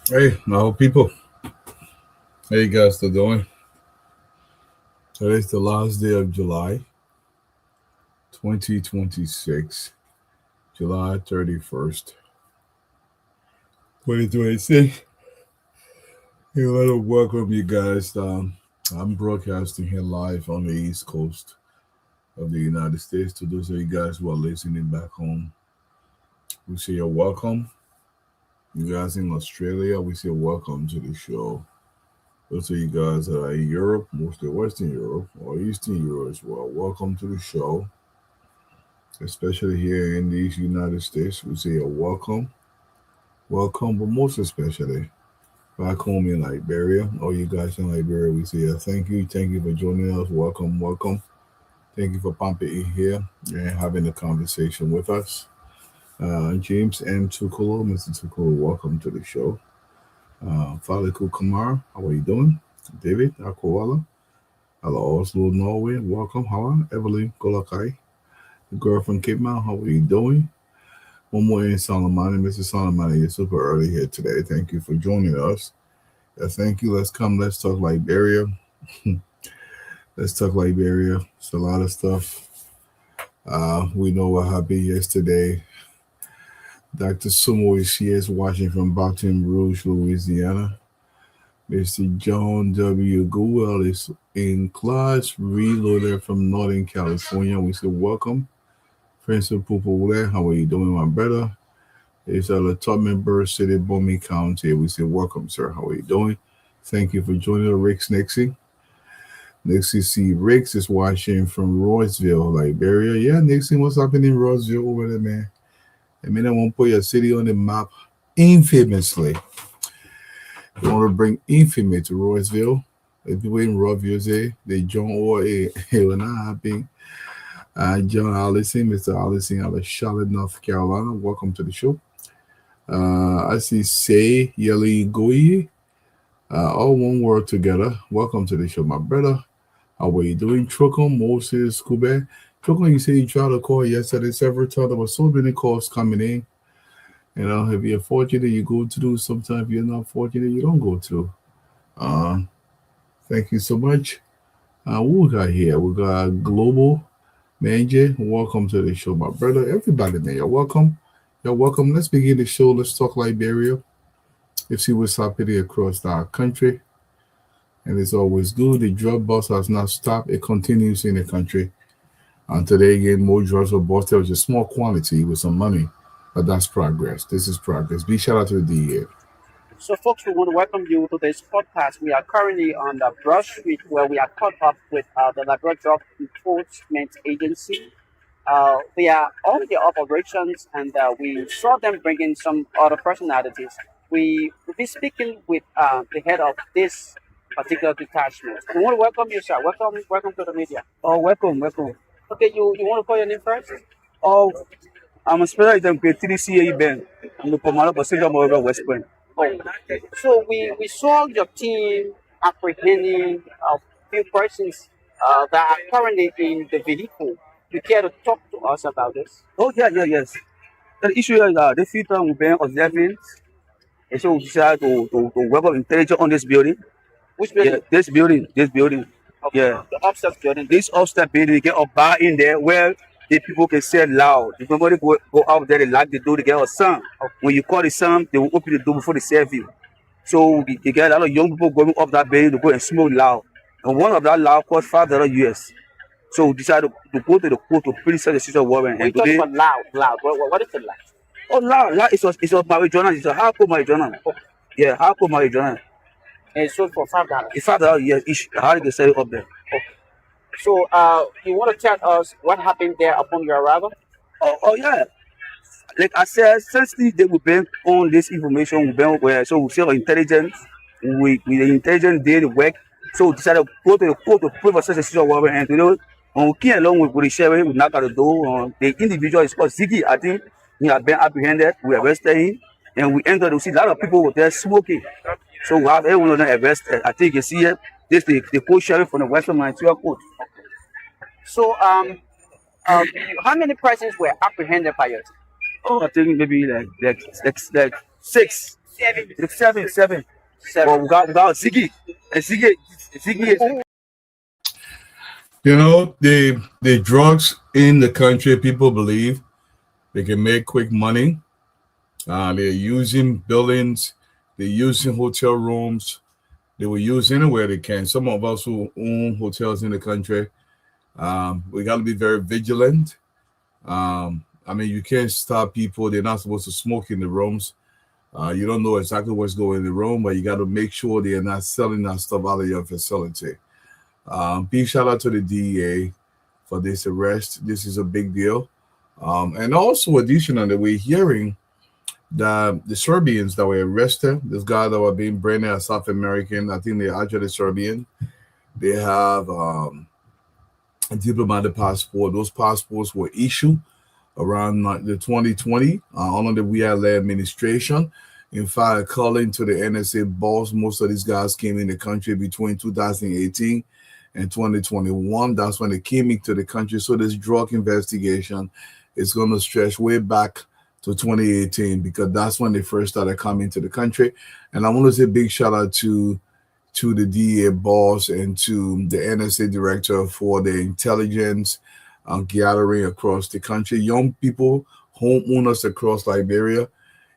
Hey, now people. How you guys still doing? Today's the last day of July 2026. July 31st, 2026. Hey, I want to welcome you guys. I'm broadcasting here live on the East Coast of the United States. To those of you guys who are listening back home, we say you're welcome. You guys in Australia, we say welcome to the show. Those of you guys that are in Europe, mostly Western Europe or Eastern Europe as well, welcome to the show. Especially here in these United States, we say you're welcome. Welcome, but most especially back home in Liberia. All you guys in Liberia, we say thank you. Thank you for joining us. Welcome, welcome. Thank you for pumping in here and having a conversation with us. James M. Tukolo, Mr. Tukolo, welcome to the show. Faliku Kamar, how are you doing? David Akwala, hello, Oslo, Norway, welcome. How are Evelyn Kolakai, the girl from Cape Mount, how are you doing? One more in Solomon, Mr. Solomon, you're super early here today. Thank you for joining us. Thank you. Let's talk Liberia. Let's talk Liberia. It's a lot of stuff. We know what happened yesterday. Dr. Sumo is here, watching from Baton Rouge, Louisiana. Mr. John W. Goodwell is in ClassReloaded from Northern California. We say welcome. Francis Pupule, how are you doing, my brother? It's a top member, City, Bomi County. We say welcome, sir. How are you doing? Thank you for joining us, Rix Nixie. Nixie C. Rix is watching from Royceville, Liberia. Yeah, Nixie, what's happening in Royceville over there, man? I mean, I want to put your city on the map infamously. You want to bring infamy to Royceville. If you in Royceville, say, they John or we're not happy. John Allison, Mr. Allison out of Charlotte, North Carolina. Welcome to the show. I see Say Yeli Goyi. All one word together. Welcome to the show, my brother. How are you doing? Trocom Moses Kube. Trocom, you say you tried to call yesterday several times. There were so many calls coming in. You know, if you're fortunate, you go through. Sometimes if you're not fortunate, you don't go through. Thank you so much. What we got here? We got Global Manager. Welcome to the show, my brother. Everybody, man, you're welcome. You're welcome. Let's begin the show. Let's talk Liberia. Let's see what's happening across our country. And it's always good. The drug bust has not stopped. It continues in the country. And today, again, more drugs were busted with a small quantity with some money. But that's progress. This is progress. Big shout out to the DEA. So, folks, we want to welcome you to this podcast. We are currently on the Brush Street where we are caught up with the Liberia Drug Enforcement Agency. They are on their operations, and we saw them bring in some other personalities. We will be speaking with the head of this particular detachment. We want to welcome you, sir. Welcome to the media. Oh, welcome. Okay, you want to call your name first? Oh, I'm a special item grade 3 CAE Ben. I'm the commander for Central Moreover West Point. Oh, so we saw your team apprehending a few persons that are currently in the vehicle. You care to talk to us about this? Oh, yes. The issue is that the future we've been observing, and so we decided to work up intelligence on this building. Which building? Yeah, this building. Okay. Yeah. The upstairs building. This upstairs building, they get a bar in there where the people can say loud. If nobody go out there, they lock the door, they get a sound. Okay. When you call the sound, they will open the door before they serve you. So you get a lot of young people going up that building to go and smoke loud. And one of that loud cost $5 US. So we decided to go to the court to pretty set the situation warrant. We talk about loud. What is the loud? Oh, loud. It's a marijuana. It's a hardcore marijuana. Okay. Yeah, hardcore marijuana. And it's sold for $5. It's $5 yes each. How do you sell it up there? Okay. So you want to tell us what happened there upon your arrival? Oh yeah. Like I said, since they will bring on this information, so we see our intelligence. We the intelligence did the work. So we decided to go to the court to prove such a situation warrant. And you know, when we came along with the sheriff, we knocked at the door. The individual is called Ziggy. I think he had been apprehended. We arrested him, and we entered to see a lot of people were there smoking. So we have everyone of them arrested. I think you see it. This the co-sheriff from the Western Manitoba Court. So how many persons were apprehended by your team? Oh, I think maybe like six, like seven. But Seven. we got Ziggy, and Ziggy is You know, the drugs in the country, people believe they can make quick money. They're using buildings, they're using hotel rooms, they will use anywhere they can. Some of us who own hotels in the country, we got to be very vigilant. I mean, you can't stop people. They're not supposed to smoke in the rooms. You don't know exactly what's going in the room, but you got to make sure they're not selling that stuff out of your facility. Big shout out to the DEA for this arrest. This is a big deal. And also, additionally, we're hearing that the Serbians that were arrested, this guy that were being branded as South American, I think they're actually Serbian. They have a diplomatic passport. Those passports were issued around the 2020 under the Weah administration. In fact, according to the NSA boss, most of these guys came in the country between 2018 and 2021. That's when they came into the country. So this drug investigation is going to stretch way back to 2018 because that's when they first started coming to the country. And I want to say big shout out to the DEA boss and to the NSA director for the intelligence gathering across the country. Young people, homeowners across Liberia,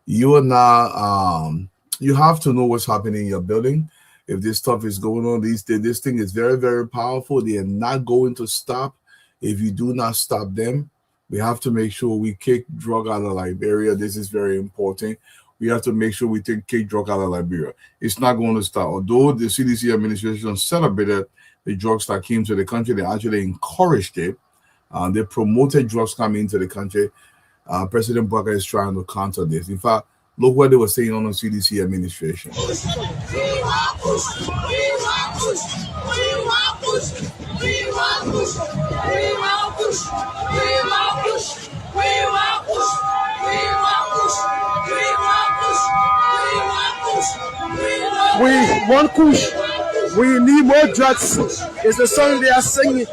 you are not. You have to know what's happening in your building. If this stuff is going on, this thing is very very powerful. They are not going to stop if you do not stop them. We have to make sure we kick drug out of Liberia. This is very important. We have to make sure we kick drug out of Liberia. It's not going to stop. Although the CDC administration celebrated the drugs that came to the country, they actually encouraged it. They promoted drugs coming into the country. President Barker is trying to counter this. In fact, look what they were saying on the CDC administration. We want kush. We need more drugs. It's the song they are singing.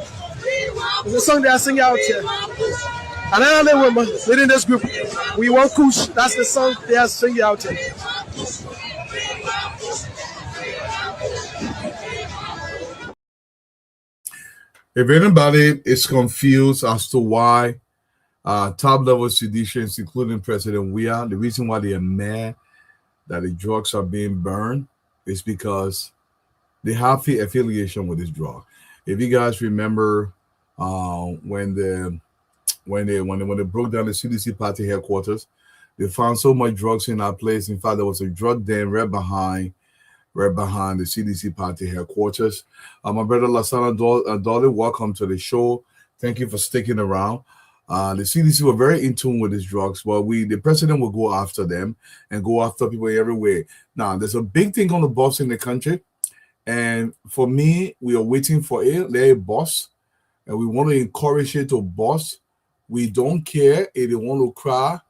It's the song they are singing out here. And another woman leading this group. We want kush. That's the song they are singing out here. If anybody is confused as to why top level seditions, including President Weah, the reason why they are mad that the drugs are being burned is because they have the affiliation with this drug. If you guys remember when they broke down the CDC party headquarters, they found so much drugs in that place. In fact, there was a drug den right behind the CDC party headquarters. My brother Lasana Dolly, welcome to the show. Thank you for sticking around. The CDC were very in tune with these drugs, but the president will go after them and go after people everywhere. Now, there's a big thing on the bus in the country, and for me, we are waiting for it. They're a boss, and we want to encourage it to boss. We don't care if they want to cry.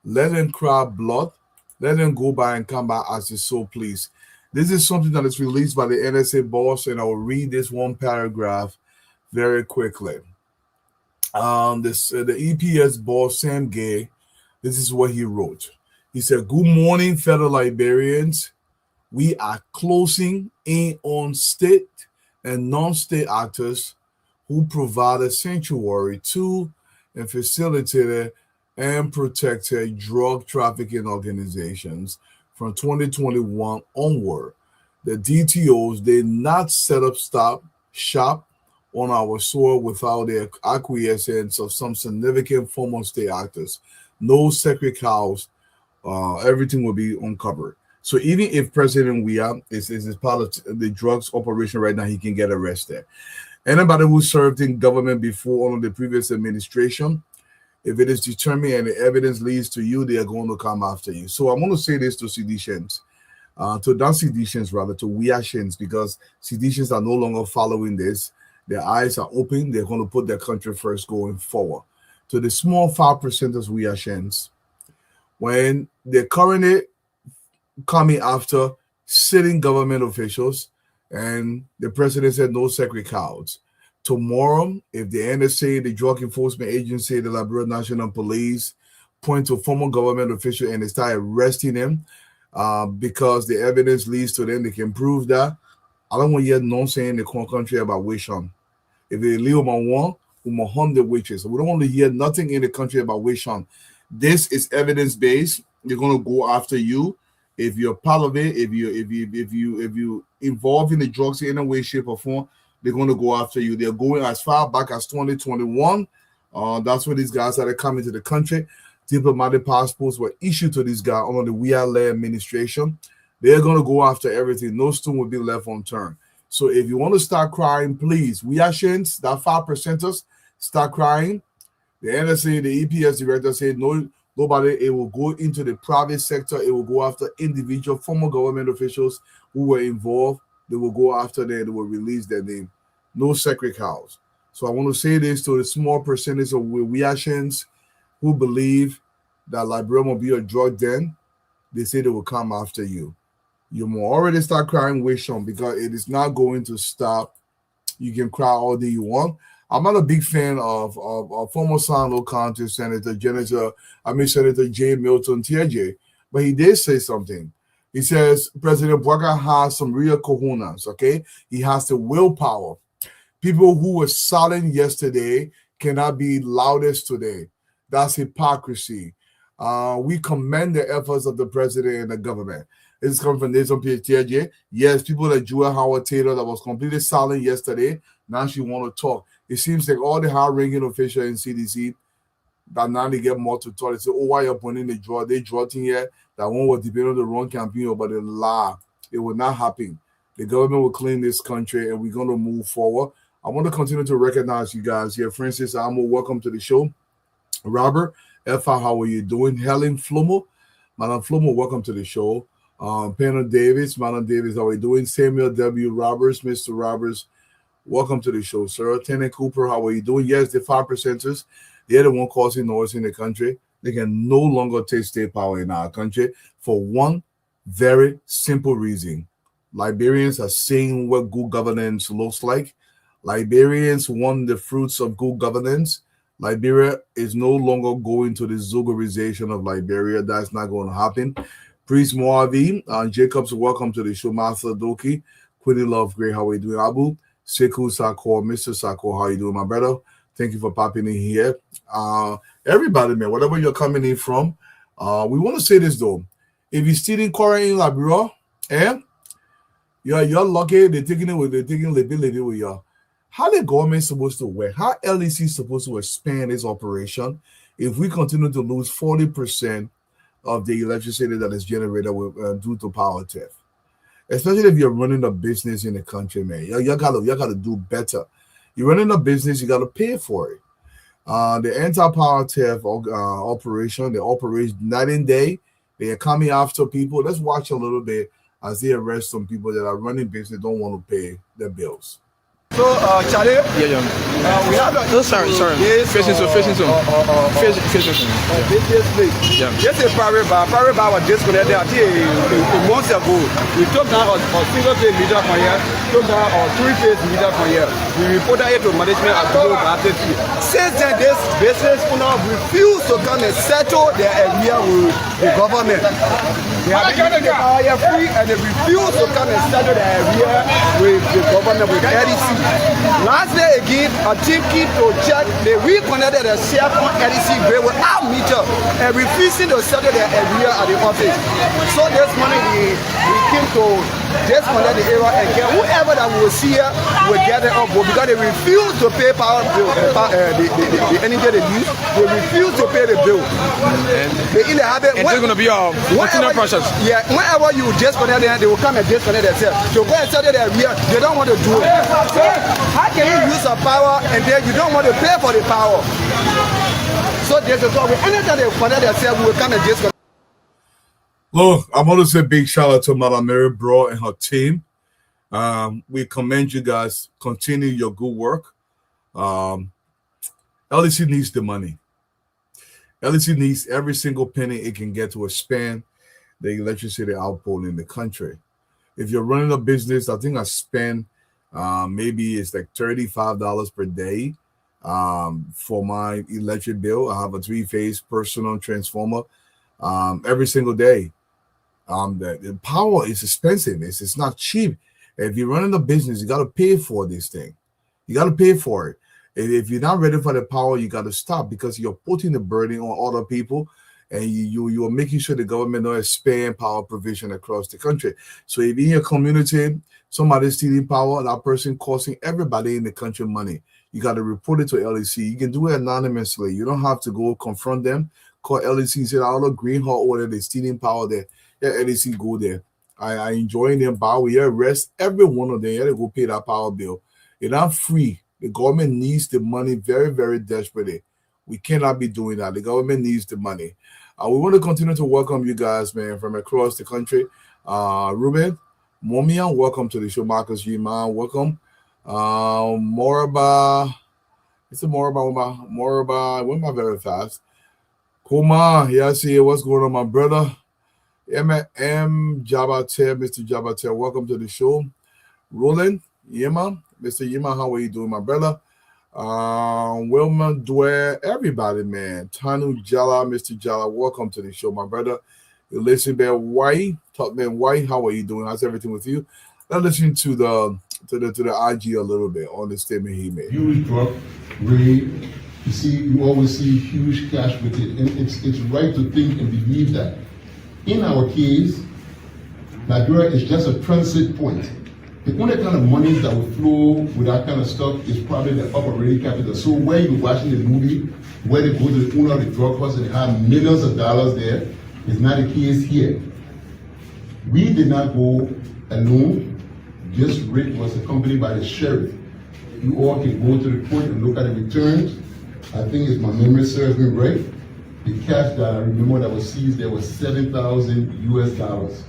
Let them cry blood. Let them go by and come back as they so please. This is something that is released by the NSA boss, and I will read this one paragraph very quickly. The EPS boss Sam Gay, this is what he wrote. He said, "Good morning, fellow Liberians. We are closing in on state and non-state actors who provided sanctuary to and facilitated and protected drug trafficking organizations from 2021 onward. The DTOs did not set up shop on our soil without the acquiescence of some significant former state actors. No sacred cows. Everything will be uncovered." So even if President Weah is part of the drugs operation right now, he can get arrested. Anybody who served in government before under the previous administration, if it is determined and the evidence leads to you, they are going to come after you. So I'm going to say this to seditionists, to non-seditionists rather, to Weahians, because seditionists are no longer following this. Their eyes are open. They're going to put their country first going forward. To the small 5% of Weahians, when they're currently coming after sitting government officials, and the president said no sacred cows. Tomorrow, if the NSA, the Drug Enforcement Agency, the Liberia National Police point to former government official and they start arresting him because the evidence leads to them. They can prove that. I don't want to hear no saying in the country about witch hunt. If they leave on one, we will hunt the witches. We don't want to hear nothing in the country about witch hunt. This is evidence based. They're gonna go after you if you're part of it. If you involved in the drugs in any way, shape, or form, they're gonna go after you. They're going as far back as 2021. That's when these guys started coming to the country. Diplomatic passports were issued to this guy under the Weale administration. They're gonna go after everything. No stone will be left unturned. So if you want to start crying, please, we are Shins, that 5%ers, start crying. The NSA, the EPS director said no, nobody, it will go into the private sector. It will go after individual former government officials who were involved. They will go after them. They will release their name. No sacred cows. So I want to say this to the small percentage of Weashans who believe that Liberia will be a drug den. They say they will come after you. You will already start crying wish on because it is not going to stop. You can cry all day you want. I'm not a big fan of former San Luis County Senator Senator J. Milton TJ, but he did say something. He says President Bouaga has some real cojones, okay? He has the willpower. People who were silent yesterday cannot be loudest today. That's hypocrisy. We commend the efforts of the president and the government. This is coming from Nathan TJ. Yes, people like Jewel Howard Taylor that was completely silent yesterday, now she want to talk. It seems like all the high-ranking officials in CDC that now they get more to talk. They say, oh, why you're putting the draw? They draw thing here. That one was depending on the wrong campaign, but the lie. It will not happen. The government will clean this country, and we're going to move forward. I want to continue to recognize you guys here. Francis Amo, welcome to the show. Robert, F.I., how are you doing? Helen Flomo, Madam Flomo, welcome to the show. Penner Davis, Madam Davis, how are you doing? Samuel W. Roberts, Mr. Roberts, welcome to the show, sir. Tenant Cooper, how are you doing? Yes, the 5%ers, they're the one causing noise in the country. They can no longer take state power in our country for one very simple reason. Liberians are seeing what good governance looks like. Liberians want the fruits of good governance. Liberia is no longer going to the Zogorization of Liberia. That's not going to happen. Priest Moavi, Jacobs, welcome to the show. Master Doki, Quitty Love, great, how are you doing? Abu, Sekou Sako, Mr. Sako, how are you doing, my brother? Thank you for popping in here. Everybody, man, whatever you're coming in from, we want to say this, though. If you're still in quarantine in Liberia, you're lucky they're taking liability with you. How the government supposed to work? How LEC supposed to expand its operation if we continue to lose 40% of the electricity that is generated due to power theft? Especially if you're running a business in the country, man. You gotta do better. You're running a business, you gotta pay for it. The anti-power theft operation, they operate night and day. They are coming after people. Let's watch a little bit as they arrest some people that are running business, don't want to pay their bills. So, Charlie, Yeah. we have a Sorry. Facing zone. Yeah. Yes, a private bar was disconnected a month ago. We took down a single phase meter from here, took down a three-phase meter from here. We reported it to management at the after tea. Since then, this business owner refused to come and settle their area with the government. They have been using the power free and they refuse to come and settle their area with the government, with LEC. Last day again, a team came to check. They reconnected the share on LEC grid without meter and refusing to settle their area at the office. So this morning we came to disconnect the area and get whoever that will see here will get it up because they refuse to pay power bill, the energy they use. They refuse to pay the bill. They in the habit. And it's going to be a continual process. Yeah, whenever you disconnect them, they will come and disconnect themselves. So go and settle their area. They don't want to do it. So how can you use a power and then you don't want to pay for the power? So there's a problem. Anytime they connect themselves, we will come and disconnect. Look, I want to say big shout out to Madam Mary Bro and her team. We commend you guys. Continue your good work. LEC needs the money. LEC needs every single penny it can get to expand the electricity output in the country. If you're running a business, I think I spend maybe it's like $35 per day For my electric bill. I have a three-phase personal transformer every single day. The power is expensive. It's not cheap. If you're running a business, you got to pay for this thing. You got to pay for it. If you're not ready for the power, you got to stop because you're putting the burden on other people, and you are making sure the government don't expand power provision across the country. So if in your community somebody's stealing power, that person costing everybody in the country money, you got to report it to LEC. You can do it anonymously. You don't have to go confront them. Call LEC and say, "I'll green hot order. They're stealing power there." Yeah, LEC go there. I enjoying them power. You arrest every one of them. You got to go pay that power bill. It's not free. The government needs the money very, very desperately. We cannot be doing that. The government needs the money. We want to continue to welcome you guys, man, from across the country. Ruben, Momian, welcome to the show. Marcus G, man, welcome. Moraba, it's a Moraba, went by very fast. Kuma, yeah, see what's going on, my brother. M. Jabater, Mr. Jabater, welcome to the show. Roland, Yema, Mr. Yema, how are you doing, my brother? Wilma Dware, everybody, man. Tanu Jala, Mr. Jala, welcome to the show, my brother. Elizabeth White, Topman White, how are you doing? How's everything with you? Let's listen to the IG a little bit on the statement he made. Huge drop, Ray. You see, you always see huge cash with it, and it's right to think and believe that. In our case, Nigeria is just a transit point. The only kind of money that will flow with that kind of stuff is probably the operating capital. So where you're watching the movie, where they go to the owner of the drug house and they have millions of dollars there, is not the case here. We did not go alone. This rate was accompanied by the sheriff. You all can go to the court and look at the returns. I think if my memory serves me right, the cash that I remember that was seized there was $7,000 US.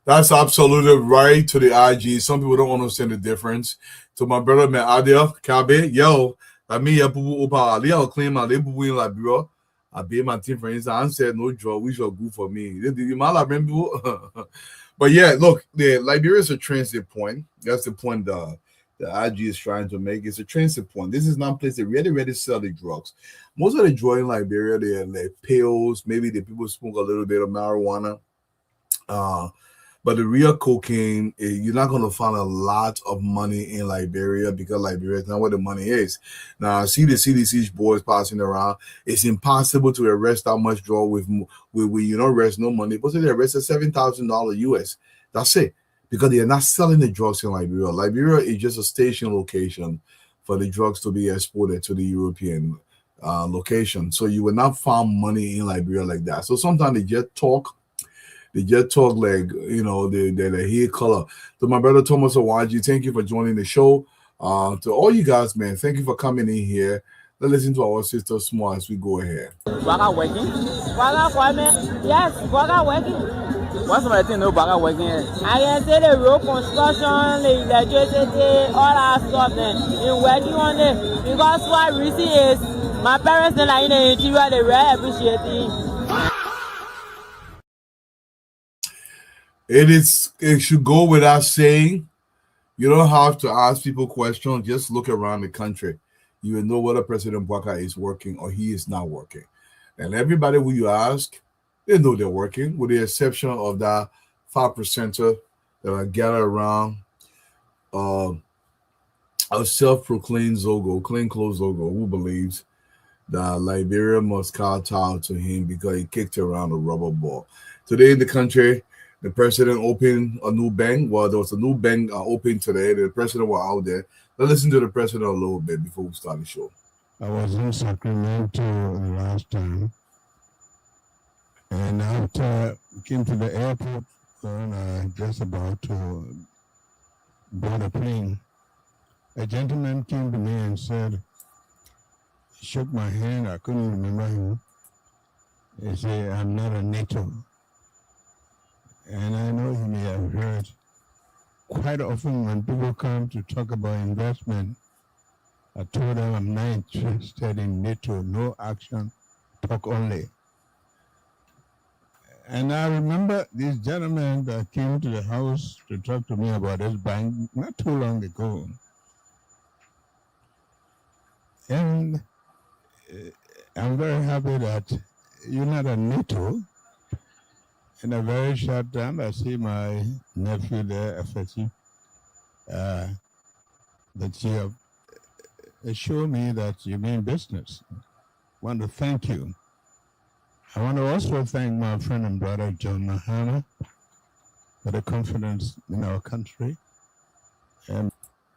That's absolutely right to the IG. Some people don't understand the difference. To my brother, man, Adia, Kabe, yo, I mean, ya boo opa, Adia claim my label win like bro. I be my team friends. I said no draw, we shall go for me. Did you mal remember? But yeah, look, Liberia is a transit point. That's the point the IG is trying to make. It's a transit point. This is not a place they really sell the drugs. Most of the drug in Liberia, they're like pills. Maybe the people smoke a little bit of marijuana. But the real cocaine, you're not going to find a lot of money in Liberia because Liberia is not where the money is. Now, I see the CDC boys passing around. It's impossible to arrest that much drug with you don't arrest no money. But they arrested $7,000 US. That's it. Because they are not selling the drugs in Liberia. Liberia is just a station location for the drugs to be exported to the European location. So you will not find money in Liberia like that. So sometimes they just talk like, you know, they hear color. To my brother Thomas Owaji, thank you for joining the show. To all you guys, man, thank you for coming in here. Let's listen to our sister Small as we go ahead. Baga working? Baga Kwame? Yes, Baga working. What's my thing? No Baga working. I can say the road construction, the electricity, all that stuff. Then in working on it because what reason is my parents they like in the interior they very appreciating. It should go without saying. You don't have to ask people questions. Just look around the country. You will know whether President Bwaka is working or he is not working. And everybody who you ask, they know they're working, with the exception of that 5%er that are gathered around a self-proclaimed Zogo, clean-clothes Zogo, who believes that Liberia must kowtow to him because he kicked around a rubber ball. Today in the country, the president opened a new bank. Well, there was a new bank opened today. The president was out there. Let's listen to the president a little bit before we start the show. I was in Sacramento the last time. And after we came to the airport, and just about to board a plane, a gentleman came to me and said, he shook my hand. I couldn't remember him. He said, I'm not a NATO. And I know you may have heard quite often when people come to talk about investment, I told them I'm not interested in NATO, no action, talk only. And I remember this gentleman that came to the house to talk to me about this bank not too long ago. And I'm very happy that you're not a NATO. In a very short time, I see my nephew there, FSU, that you have assured me that you mean business. I want to thank you. I want to also thank my friend and brother, John Mahama, for the confidence in our country. And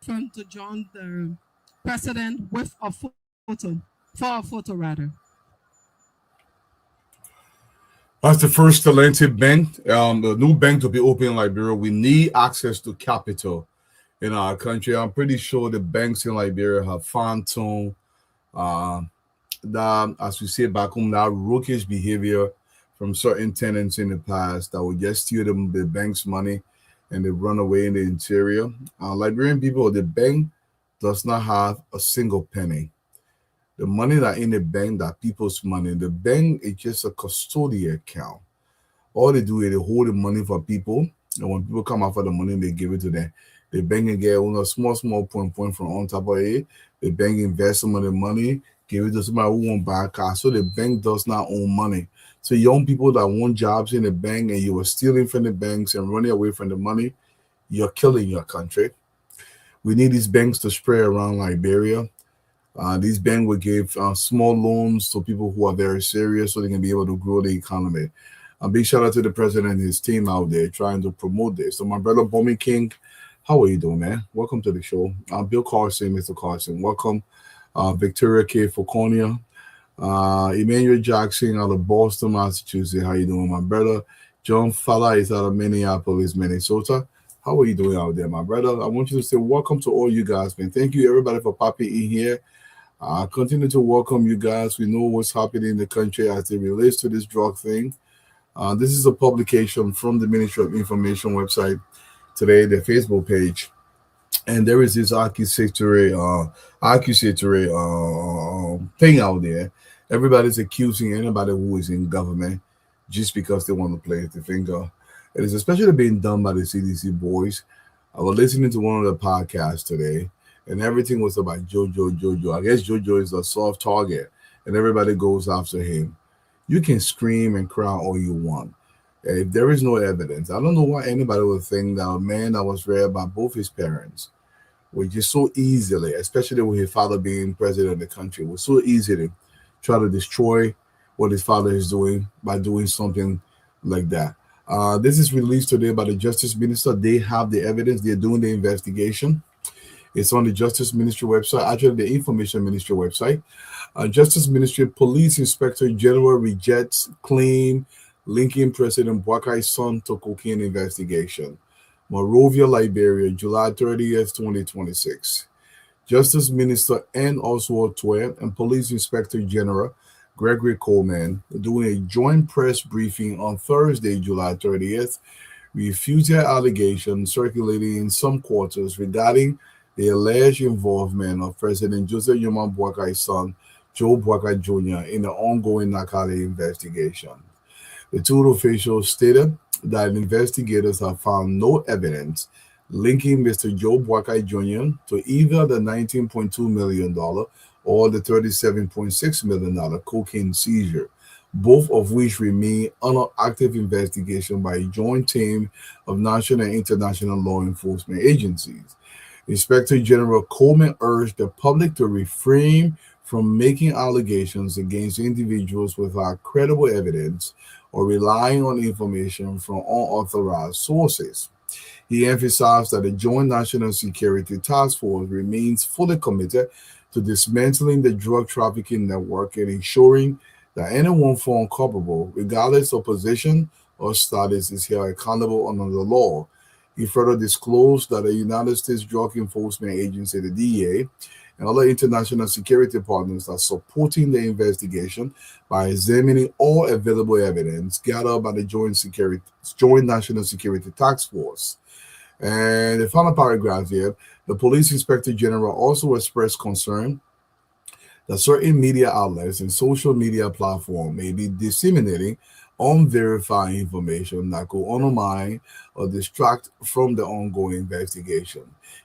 to John, the president, with a photo, for a photo rather. That's the first talented bank, the new bank to be open in Liberia. We need access to capital in our country. I'm pretty sure the banks in Liberia have fine-tuned that, as we say back home, that rookish behavior from certain tenants in the past that would just steal them the bank's money and they run away in the interior. Liberian people, the bank does not have a single penny. The money that in the bank, that people's money. The bank is just a custodial account. All they do is they hold the money for people, and when people come out for the money, they give it to them. The bank can get a small point from on top of it. The bank invest some of the money, give it to somebody who won't buy a car. So the bank does not own money. So young people that want jobs in the bank and you were stealing from the banks and running away from the money, you're killing your country. We need these banks to spread around Liberia. These banks will give small loans to people who are very serious so they can be able to grow the economy. A big shout out to the president and his team out there trying to promote this. So my brother Bommy King, how are you doing, man? Welcome to the show. Bill Carson, Mr. Carson, welcome. Victoria K. Foconia, Emmanuel Jackson out of Boston, Massachusetts. How you doing, my brother? John Falla is out of Minneapolis, Minnesota. How are you doing out there, my brother? I want you to say welcome to all you guys, man. Thank you, everybody, for popping in here. Continue to welcome you guys. We know what's happening in the country as it relates to this drug thing. This is a publication from the Ministry of Information website today, the Facebook page. And there is this accusatory thing out there. Everybody's accusing anybody who is in government just because they want to play the finger. It is especially being done by the CDC boys. I was listening to one of the podcasts today, and everything was about Jojo. I guess Jojo is a soft target, and everybody goes after him. You can scream and cry all you want. If there is no evidence, I don't know why anybody would think that a man that was reared by both his parents would just so easily, especially with his father being president of the country, was so easy to try to destroy what his father is doing by doing something like that. This is released today by the Justice Minister. They have the evidence. They're doing the investigation. It's on the Justice Ministry website, actually the Information Ministry website. Justice Ministry Police Inspector General rejects claim linking President Bwakai's son to cocaine investigation. Monrovia, Liberia, July 30th, 2026. Justice Minister N. Oswald Twe and Police Inspector General Gregory Coleman doing a joint press briefing on Thursday, July 30th, refuted allegations circulating in some quarters regarding the alleged involvement of President Joseph Yuma Bwakai's son, Joe Bwakai Jr., in the ongoing Nakale investigation. The two officials stated that investigators have found no evidence linking Mr. Joe Bwakai Jr. to either the $19.2 million or the $37.6 million cocaine seizure, both of which remain under active investigation by a joint team of national and international law enforcement agencies. Inspector General Coleman urged the public to refrain from making allegations against individuals without credible evidence or relying on information from unauthorized sources. He emphasized that the Joint National Security Task Force remains fully committed to dismantling the drug trafficking network and ensuring that anyone found culpable, regardless of position or status, is held accountable under the law. He further disclosed that the United States Drug Enforcement Agency, the DEA, and other international security partners are supporting the investigation by examining all available evidence gathered by the Joint National Security Task Force. And the final paragraph here, the Police Inspector General also expressed concern that certain media outlets and social media platforms may be disseminating unverified information that could undermine or distract from the ongoing investigation.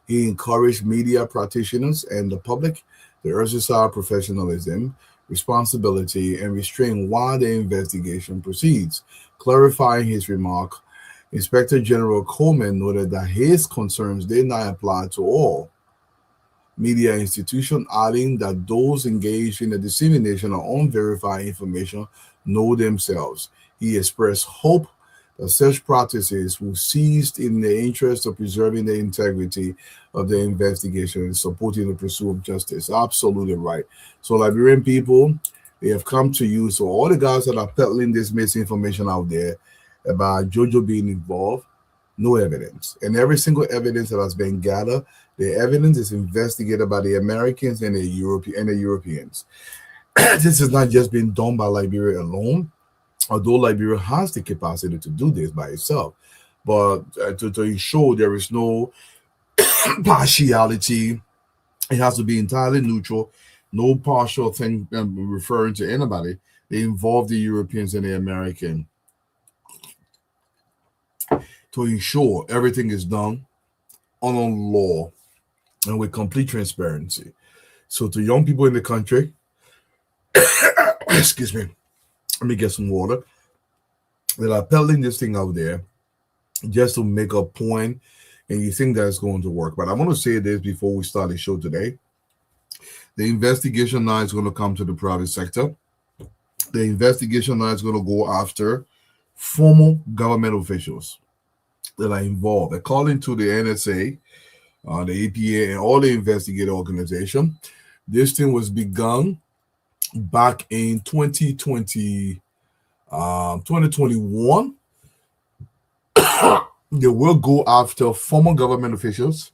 He encouraged media practitioners and the public to exercise professionalism, responsibility, and restraint while the investigation proceeds. Clarifying his remark, Inspector General Coleman noted that his concerns did not apply to all media institutions, adding that those engaged in the dissemination of unverified information know themselves. He expressed hope that such practices will cease in the interest of preserving the integrity of the investigation and supporting the pursuit of justice. Absolutely right. So, Liberian people, they have come to you. So, all the guys that are peddling this misinformation out there about Jojo being involved, no evidence. And every single evidence that has been gathered, the evidence is investigated by the Americans and the Europeans. This has not just been done by Liberia alone, although Liberia has the capacity to do this by itself. But to ensure there is no partiality, it has to be entirely neutral, no partial thing referring to anybody. They involve the Europeans and the Americans to ensure everything is done on law and with complete transparency. So, to young people in the country, excuse me, let me get some water, that are peddling this thing out there just to make a point and you think that it's going to work. But I want to say this before we start the show today. The investigation now is going to come to the private sector. The investigation now is going to go after former government officials that are involved. According to the NSA, the APA, and all the investigative organization, this thing was begun back in 2021. They will go after former government officials,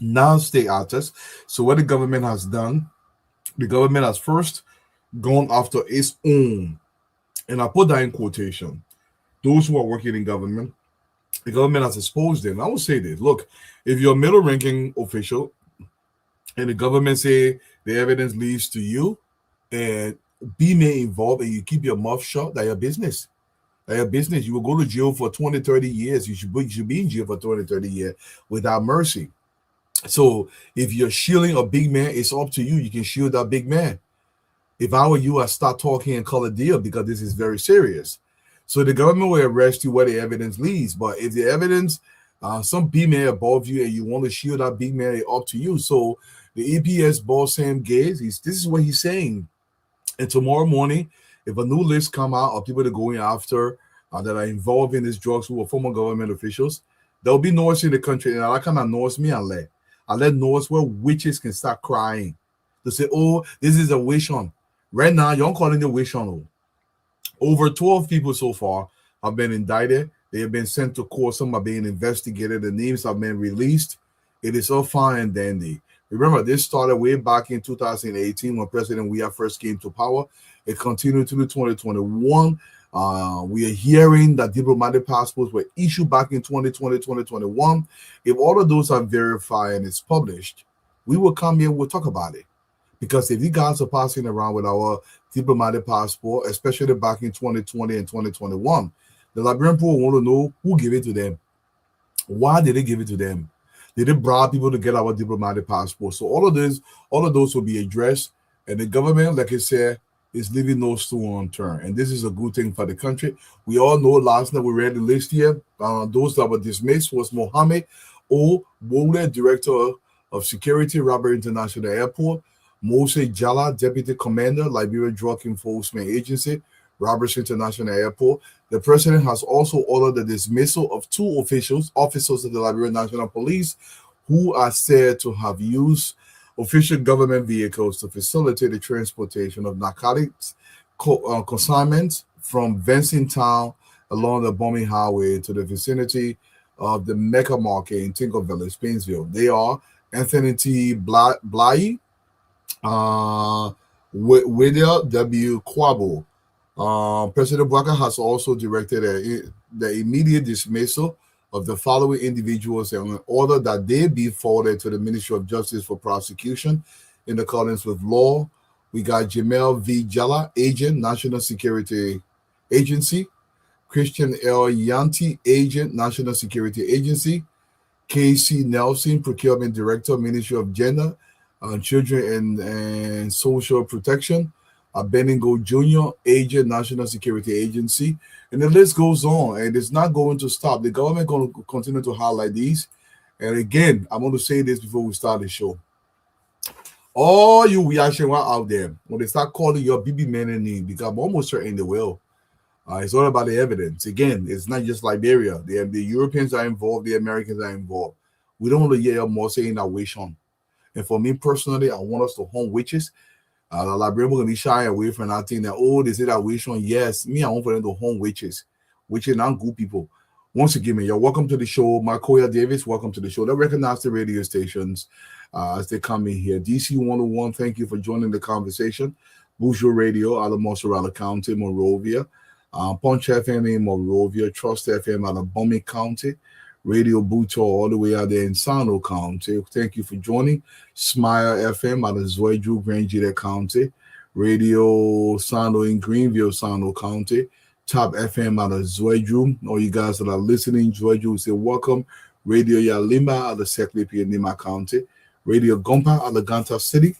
non-state actors. So what the government has done, the government has first gone after its own, and I put that in quotation, those who are working in government. The government has exposed them. I will say this: look, if you're a middle-ranking official and the government say the evidence leads to you and be may involved and you keep your mouth shut, that's your business. That's your business. You will go to jail for 20, 30 years. You should be in jail for 20, 30 years without mercy. So if you're shielding a big man, it's up to you. You can shield that big man. If I were you, I'd start talking and call a deal because this is very serious. So the government will arrest you where the evidence leads. But if the evidence, some big man above you and you want to shield that big man, it's up to you. So the EPS boss Sam Gates, this is what he's saying. And tomorrow morning, if a new list come out of people that are going after that are involved in these drugs who are former government officials, there'll be noise in the country. And that kind of noise me I let noise where witches can start crying. They say, oh, this is a witch hunt. Right now, you're calling it witch hunt. Over 12 people so far have been indicted. They have been sent to court. Some are being investigated. The names have been released. It is all fine and dandy. Remember, this started way back in 2018 when President Weah first came to power. It continued to 2021. We are hearing that diplomatic passports were issued back in 2020, 2021. If all of those are verified and it's published, we will come here, we'll talk about it. Because if you guys are passing around with our diplomatic passport, especially back in 2020 and 2021, the Liberian people want to know who gave it to them. Why did they give it to them? Did they bribe people to get our diplomatic passport? So all of those will be addressed. And the government, like I said, is leaving no stone unturned. And this is a good thing for the country. We all know last night we read the list here. Those that were dismissed was Mohammed O. Bole, Director of Security, Robert International Airport; Mose Jala, Deputy Commander, Liberia Drug Enforcement Agency, Roberts International Airport. The president has also ordered the dismissal of two officers of the Liberian National Police, who are said to have used official government vehicles to facilitate the transportation of narcotics consignments from Vincent Town along the Bombing Highway to the vicinity of the Mecca Market in Tinker Village, Painesville. They are Anthony T. Bly, William W. Quabo. President Bwaka has also directed the immediate dismissal of the following individuals in order that they be forwarded to the Ministry of Justice for prosecution in accordance with law. We got Jamel V. Jala, Agent, National Security Agency; Christian L. Yanti, Agent, National Security Agency; K.C. Nelson, Procurement Director, Ministry of Gender, Children and Social Protection, Bendigo Jr., Agent, National Security Agency, and the list goes on, and it's not going to stop. The government going to continue to highlight these. And again, I want to say this before we start the show. All you reaction out there, when they start calling your BB men and name, because I'm almost certain they will. It's all about the evidence. Again, it's not just Liberia. The Europeans are involved. The Americans are involved. We don't want to hear more saying that way, Sean. And for me personally, I want us to home witches. The Liberians going to be shy away from that thing that, oh, they say that way, Sean. Yes, me, I want for them to home witches. Witches not good people. Once again, you're welcome to the show. Marcoya Davis, welcome to the show. They recognize the radio stations as they come in here. DC 101, thank you for joining the conversation. Bourgeois Radio out of Montserrat County, Monrovia. Punch FM in Monrovia. Trust FM out of Bombay County. Radio Buto all the way out there in Sano County. Thank you for joining. Smile FM out of Zwedru, Grangeda County. Radio Sano in Greenville, Sano County. Top FM out of Zwedru. All you guys that are listening, Zwedru, say welcome. Radio Yalimba out of Seklipi, Nima County. Radio Gompa out of Ganta City,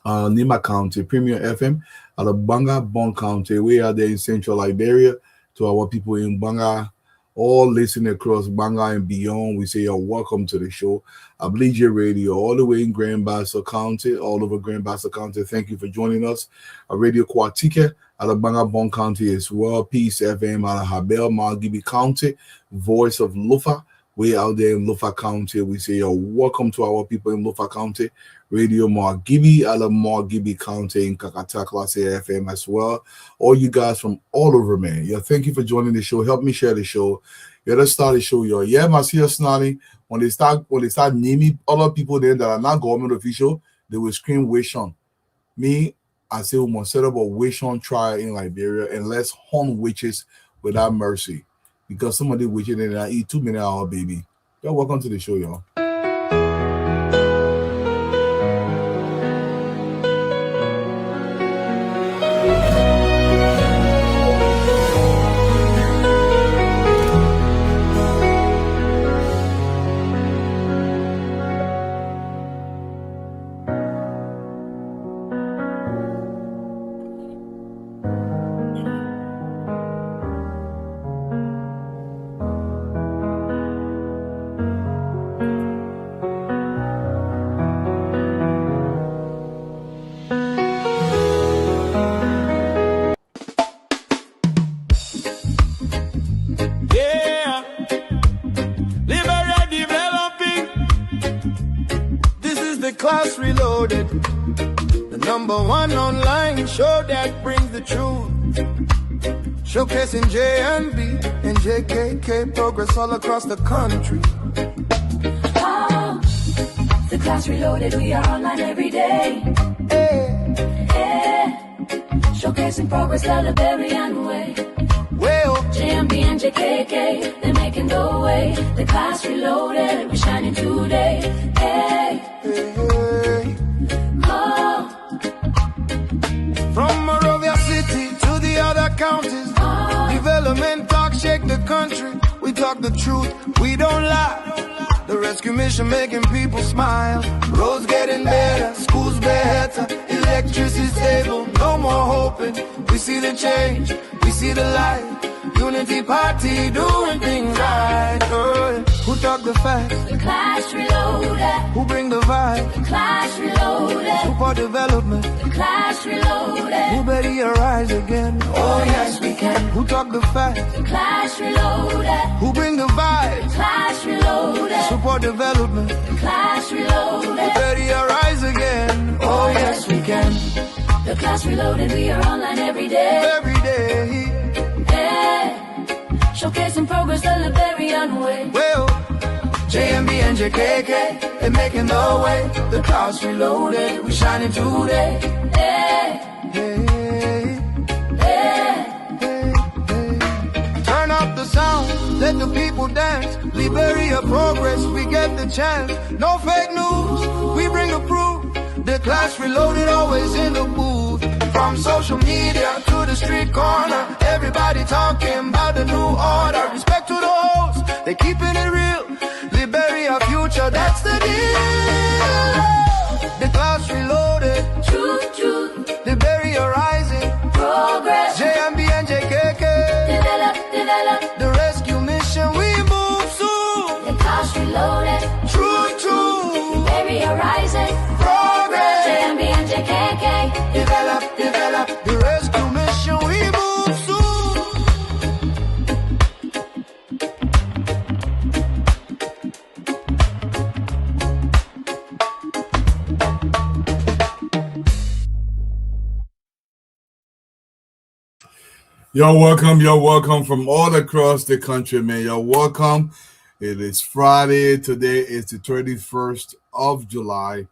Nima County. Premier FM out of Banga, Bon County. We are there in Central Liberia. To our people in Banga, all listening across Banga and beyond, we say you're welcome to the show. Ablija Radio, all the way in Grand Bassa County, all over Grand Bassa County. Thank you for joining us. Radio Kwatike out of Banga, Bon County as well. Peace FM out of Habel, Margibi County. Voice of Lufa, way out there in Lufa County. We say you're welcome to our people in Lufa County. Radio Margibi out of Margibi County in Kakata Class A FM as well. All you guys from all over, man. Yeah, thank you for joining the show. Help me share the show. Yeah, let's start the show, y'all. Yeah, Marcia Snarly, when they start naming other people there that are not government official, they will scream Wishon. Me, I say we must set up a Wishon trial in Liberia and let's hunt witches without mercy. Because some of the witches they eat 2 minutes hour, baby. Y'all welcome to the show, y'all. Class Reloaded, the #1 online show that brings the truth. Showcasing JNB and JKK progress all across the country. Oh, the Class Reloaded, we are online every day. Showcasing progress the Liberian way. Well, JMB and JKK, they're making the way. The Class Reloaded, we're shining today. Oh. From Monrovia City to the other counties, development talk shake the country. We talk the truth, we don't lie. The rescue mission making people smile. Roads getting better, schools better, electricity stable, no more hoping. We see the change, we see the light. Unity Party doing things right. Who talk the facts? The Class Reloaded. Who bring the vibe? The Class Reloaded. Support development. The Class Reloaded. Who better arise again? Oh yes we can. Who talk the facts? The Class Reloaded. Who bring the vibe? The Class Reloaded. Support development. The Class Reloaded. Who better arise again? Oh yes we can. The Class Reloaded, we are online every day. Every day. Showcasing progress the Liberian way. Well, JMB and JKK, they're making the way. The Class Reloaded, we shining today. Turn up the sound, let the people dance. Liberia progress, we get the chance. No fake news, we bring the proof. The Class Reloaded, always in the booth. From social media to the street corner, everybody talking about the new order. Respect to the hosts, they keeping it real. Liberia future, that's the deal. The You're welcome from all across the country, man. You're welcome. It is Friday. Today is the 31st of July,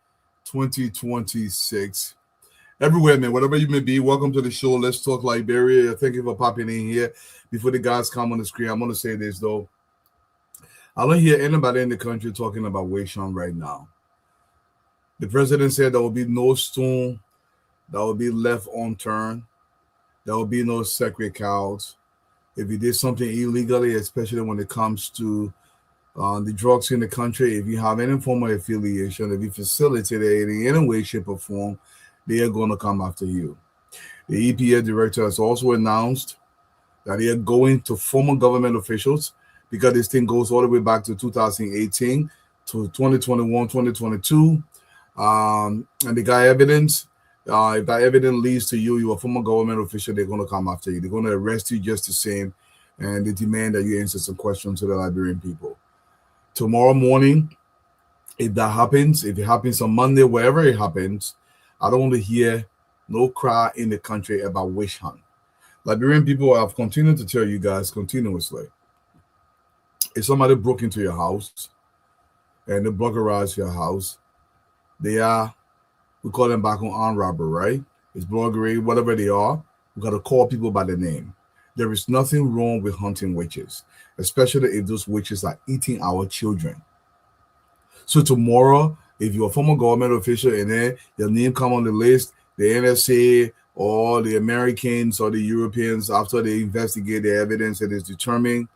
2026. Everywhere, man, whatever you may be, welcome to the show. Let's Talk Liberia. Thank you for popping in here. Before the guys come on the screen, I'm going to say this, though. I don't hear anybody in the country talking about Wayshawn right now. The president said there will be no stone that will be left unturned. There will be no sacred cows. If you did something illegally, especially when it comes to the drugs in the country, if you have any form of affiliation, if you facilitate it in any way, shape, or form, they are going to come after you. The EPA director has also announced that they are going to former government officials because this thing goes all the way back to 2018 to 2021, 2022. And they got evidence. If that evidence leads to you, you're a former government official, they're going to come after you. They're going to arrest you just the same, and they demand that you answer some questions to the Liberian people. Tomorrow morning, if that happens, if it happens on Monday, wherever it happens, I don't want to hear no cry in the country about witch hunt. Liberian people have continued to tell you guys continuously. If somebody broke into your house and they burglarized your house, we call them back on armed robbery, right? It's burglary, whatever they are. We got to call people by their name. There is nothing wrong with hunting witches, especially if those witches are eating our children. So tomorrow, if you're a former government official and then your name come on the list, the NSA or the Americans or the Europeans, after they investigate the evidence, it is determined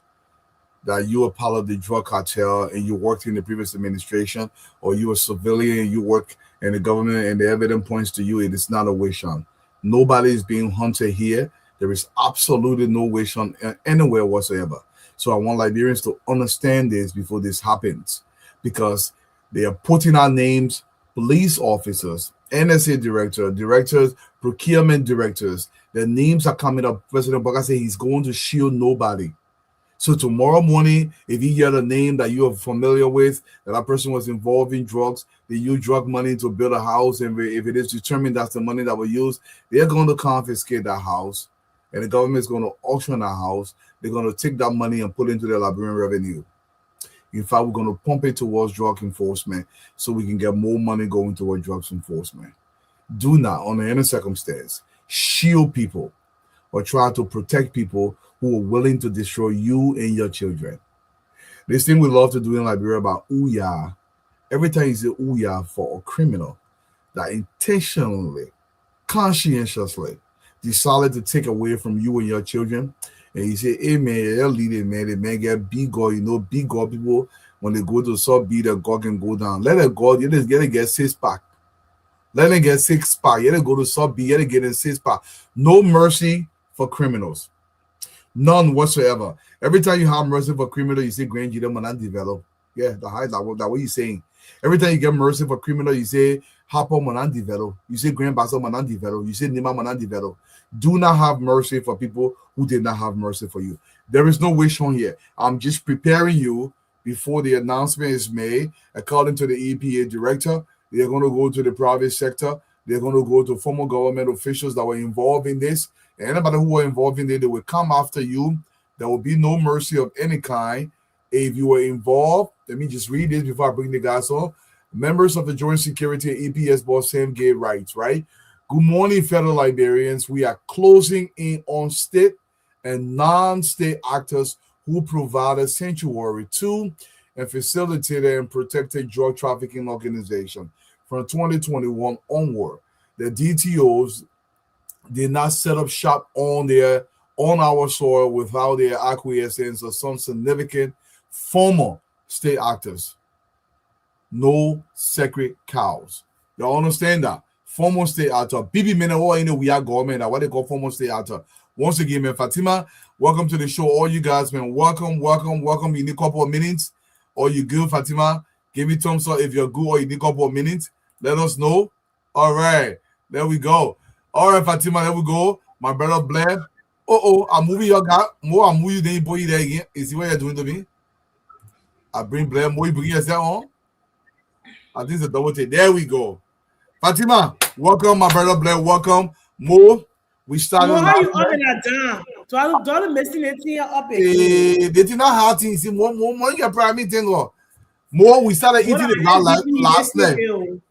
that you are part of the drug cartel and you worked in the previous administration, or you are a civilian and you work in the government and the evidence points to you, it is not a witch hunt. Nobody is being hunted here. There is absolutely no witch hunt anywhere whatsoever. So I want Liberians to understand this before this happens, because they are putting our names, police officers, NSA directors, procurement directors. Their names are coming up. President Baka said he's going to shield nobody. So tomorrow morning, if you hear a name that you are familiar with, that person was involved in drugs, they use drug money to build a house, and if it is determined that's the money that was used, they're going to confiscate that house, and the government is going to auction that house. They're going to take that money and put it into their Liberian revenue. In fact, we're going to pump it towards drug enforcement so we can get more money going towards drugs enforcement. Do not, under any circumstance, shield people or try to protect people who are willing to destroy you and your children. This thing we love to do in Liberia about Ouya. Every time you say Ouya for a criminal that intentionally, conscientiously decided to take away from you and your children, and you say, hey man, you're leading, man, the man get big God, big God people, when they go to sub B, the God can go down. Let it go, you just get 6-pack. Let them get 6-pack. You go to sub B, you get a 6-pack. No mercy for criminals. None whatsoever. Every time you have mercy for criminal, you say grand Judah will not develop. Yeah, that what you're saying. Every time you get mercy for criminal, you say Hapa will not develop. You say Grand Bassel will not develop. You say Nima will not develop. Do not have mercy for people who did not have mercy for you. There is no wish on here. I'm just preparing you before the announcement is made. According to the EPA director, they're going to go to the private sector. They're going to go to former government officials that were involved in this. And anybody who were involved in it, they will come after you. There will be no mercy of any kind. If you were involved, let me just read this before I bring the guys on. Members of the Joint Security and EPS boss Sam Gay writes, right? Good morning, fellow Liberians. We are closing in on state and non-state actors who provided sanctuary to and facilitated and protected drug trafficking organizations from 2021 onward. The DTOs did not set up shop on our soil without their acquiescence of some significant former state actors. No sacred cows. Y'all understand that? Former state actor. Bibi Mena, we are government. What they call former state actor. Once again, man, Fatima, welcome to the show. All you guys, man, welcome. You need a couple of minutes. Or you good, Fatima? Give me thumbs up if you're good, or you need a couple of minutes. Let us know. All right, there we go. All right, Fatima, there we go. My brother Blair. I'm moving your guy. More, I'm moving the boy there again. You see what you're doing to me? I bring Blair. More, you bring yourself on. I think it's a double take. There we go. Fatima, welcome, my brother Blair. Welcome. Mo, we started. Mo, how you open that down? Do I missing anything up again? They did not have things. More your prime thing. More we started What eating are it right you last night. eating?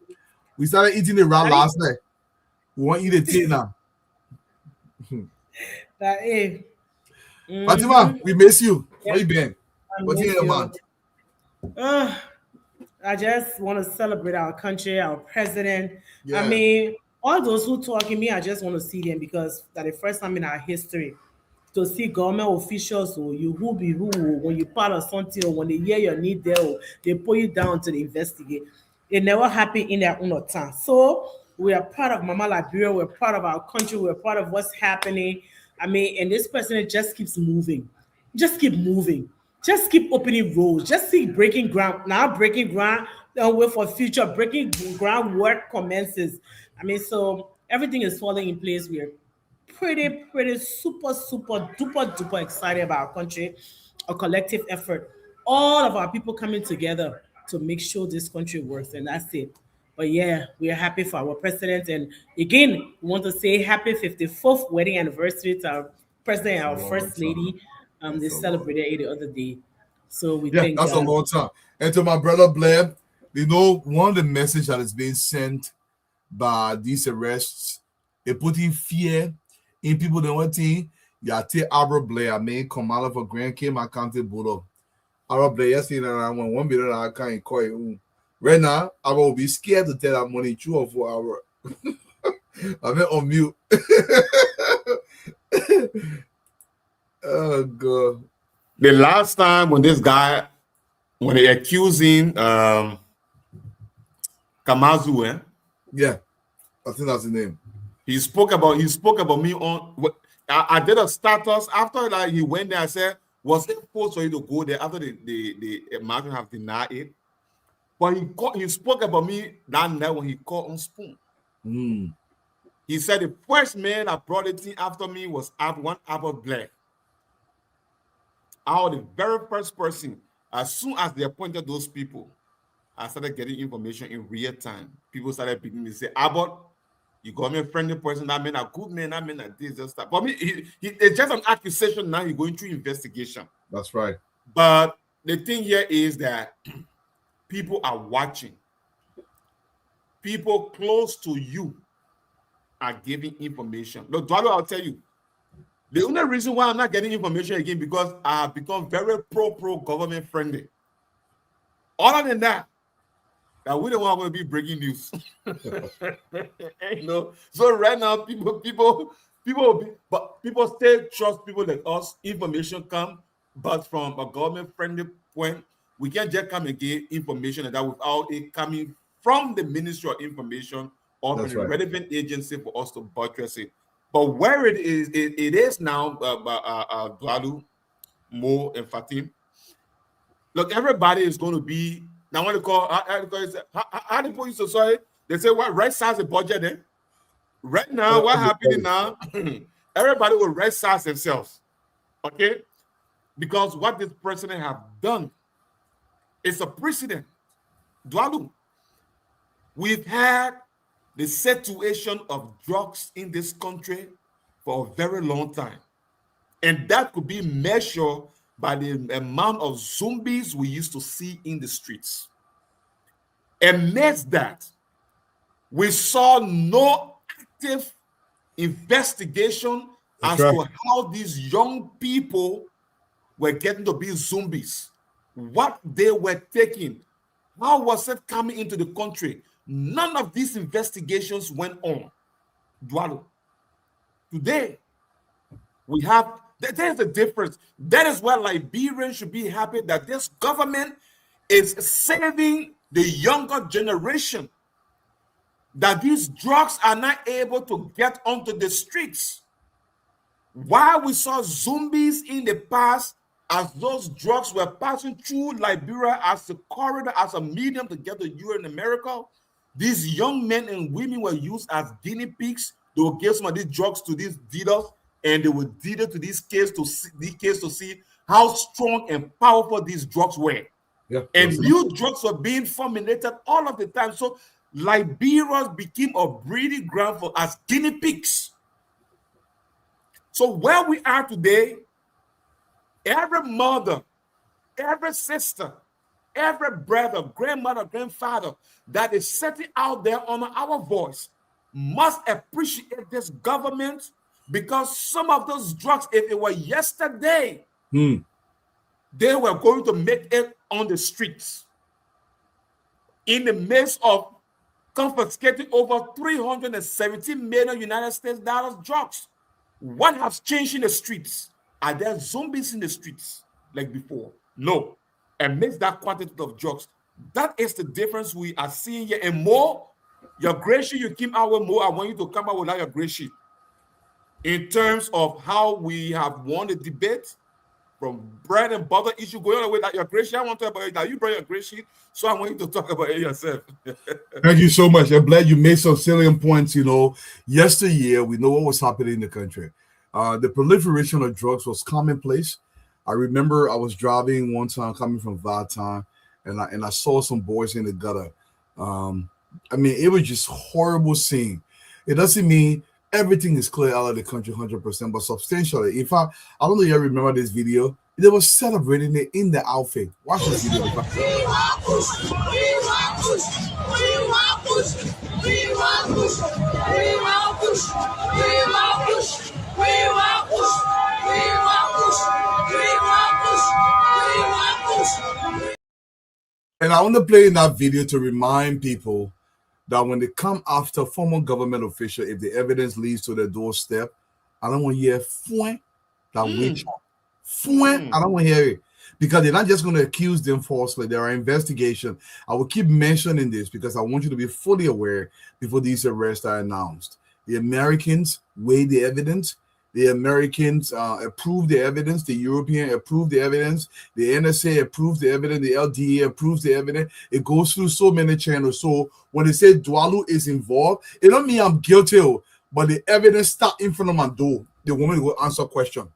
We started eating it right last night. We want to eat it tea now. That Fatima, we miss you. Yeah, Where you been? I What's in miss your you. month? I just want to celebrate our country, our president. I Yeah. mean, all those who talking me, I just want to see them because that the first time in our history to see government officials or you who be who when you part of something or when they hear your need there, they pull you down to investigate. It never happened in their own time. So we are part of Mama Liberia, we're part of our country, we're part of what's happening. I mean, and this president just keeps moving. Just keep moving. Just keep opening roads. Just keep breaking ground. Now breaking ground, then wait for future. Breaking ground work commences. I mean, so everything is falling in place. We're pretty super duper excited about our country, a collective effort. All of our people coming together to make sure this country works, and that's it. But yeah, we are happy for our president. And again, we want to say happy 54th wedding anniversary to our president and our first lady. They celebrated it the other day. So we Yeah, thank that's a God. long time. And to my brother Blair, you know, one of the messages that is being sent by these arrests, it putting fear in people that want to yeah, take Arab Blair, I mean, come out of a Grand Came County Bureau. Arab Blair, yes, you know, when 1 billion I can't call you. Right now, I will be scared to tell that money 2 or 4 hours. I'm on mute. Oh God. The last time when this guy, when they accusing Kamazu, Yeah, I think that's the name. he spoke about me on. I did a status after that. He went there. I said, was it supposed for you to go there after the Martin have denied it? But he spoke about me that night when he called on Spoon. He said the first man that brought it in after me was one Apple Black. I was the very first person. As soon as they appointed those people, I started getting information in real time. People started beginning to say, Abbott, you got me a friendly person, that man a good man, that man a this and stuff. But me, it's just an accusation now, he's going through investigation. That's right. But the thing here is that people are watching. People close to you are giving information. Look, Dwalo, I'll tell you, the only reason why I'm not getting information again because I have become very pro-government friendly. Other than that, we don't want to be breaking news. You know, so right now people still trust people like us. Information come, but from a government friendly point, we can't just come and get information like that without it coming from the Ministry of Information or from the relevant agency for us to buttress it. But where it is now, Dwalu, Mo, and Fatim. Look, everybody is going to be. Now, what they call how they put you so sorry? They say what right size the budget then. Right now, what happening now? Everybody will right size themselves, okay? Because what this president have done is a precedent. Dwalu, we've had the situation of drugs in this country for a very long time. And that could be measured by the amount of zombies we used to see in the streets. Amidst that, we saw no active investigation as to how these young people were getting to be zombies, what they were taking, how was it coming into the country. None of these investigations went on. Dwalo. Today, we have, there's a difference. That is why Liberians should be happy that this government is saving the younger generation, that these drugs are not able to get onto the streets. While we saw zombies in the past, as those drugs were passing through Liberia as a corridor, as a medium to get to Europe and America, these young men and women were used as guinea pigs. They would give some of these drugs to these dealers, and they would deal to these kids to see how strong and powerful these drugs were. Yeah, and new drugs were being formulated all of the time. So Liberia became a breeding ground for as guinea pigs. So where we are today, every mother, every sister, every brother, grandmother, grandfather that is sitting out there on our voice must appreciate this government, because some of those drugs, if it were yesterday, they were going to make it on the streets. In the midst of confiscating over 370 million United States dollars drugs, what has changed in the streets? Are there zombies in the streets like before? No. Amidst that quantity of drugs, that is the difference we are seeing here. And more, your gray sheet you keep out with more. I want you to come out with your gray sheet in terms of how we have won the debate from bread and butter issue going all the way that your gray sheet. I want to talk about it. Now you bring your gray sheet, so I want you to talk about it yourself. Thank you so much. I'm glad you made some salient points. Yesteryear, we know what was happening in the country. The proliferation of drugs was commonplace. I remember I was driving one time coming from Valentine, and I saw some boys in the gutter. It was just horrible scene. It doesn't mean everything is clear out of the country 100%, but substantially. In fact, I don't know if you remember this video. They were celebrating it in the outfit. Watch this video. And I want to play in that video to remind people that when they come after former government official, if the evidence leads to their doorstep, I don't want to hear that witch. I don't want to hear it, because they're not just going to accuse them falsely. There are investigations. I will keep mentioning this because I want you to be fully aware before these arrests are announced. The Americans weigh the evidence. The Americans approve the evidence. The European approve the evidence. The NSA approves the evidence. The LDA approves the evidence. It goes through so many channels. So when they say Dwalu is involved, it don't mean I'm guilty, but the evidence start in front of my door. The woman will answer question.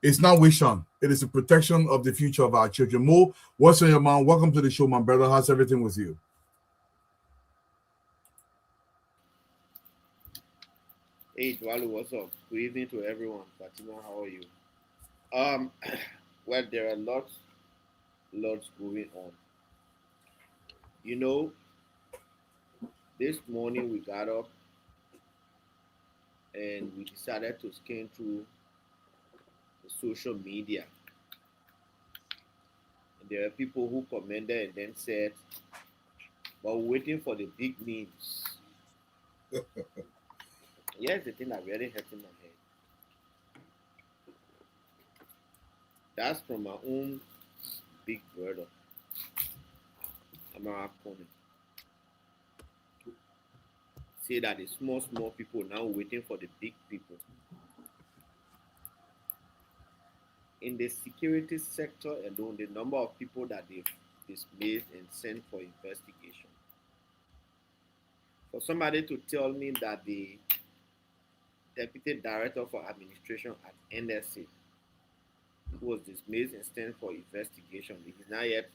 It's not wishing. It is the protection of the future of our children. Mo, what's on your mind? Welcome to the show, my brother. How's everything with you? Hey, Dwalu, what's up? Good evening to everyone. Fatima, how are you? Well, there are lots going on. This morning we got up and we decided to scan through the social media. And there are people who commented and then said, but we're waiting for the big names. Here's the thing that really hurt in my head. That's from my own big brother, Amara Kone. Say that the small people now waiting for the big people. In the security sector alone, the number of people that they've displaced and sent for investigation. For somebody to tell me that the Deputy Director for Administration at NSA, who was dismissed and sent for investigation, he is not yet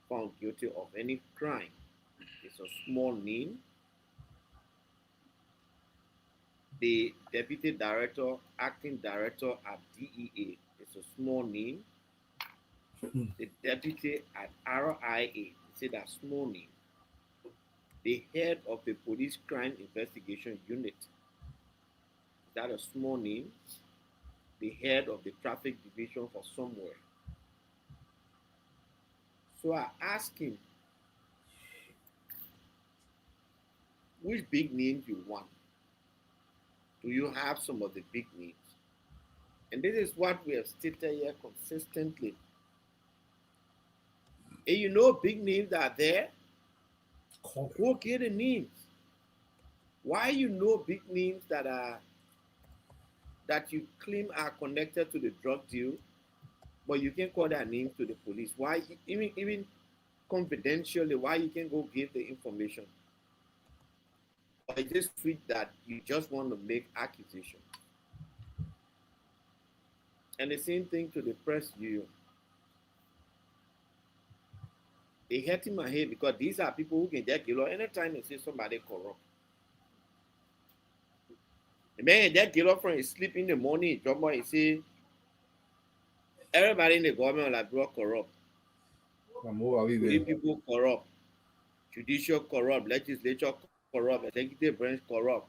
found guilty of any crime. It's a small name. The Deputy Director, Acting Director at DEA, it's a small name. The Deputy at RIA, it's a small name. The head of the Police Crime Investigation Unit, that a small name. The head of the Traffic Division for somewhere. So I asked him, which big names you want? Do you have some of the big names? And this is what we have stated here consistently. And big names are there. Go get the names. Why big names that you claim are connected to the drug deal, but you can call their names to the police? Why, even confidentially, why you can go give the information? Or is this sweet that you just want to make accusation? And the same thing to the press union. It hurt in my head because these are people who can get killed anytime they say somebody corrupt. The man, that girlfriend is sleeping in the morning, he drop by, he say, everybody in the government like bro corrupt. Police people corrupt, judicial corrupt, legislature corrupt, executive branch corrupt.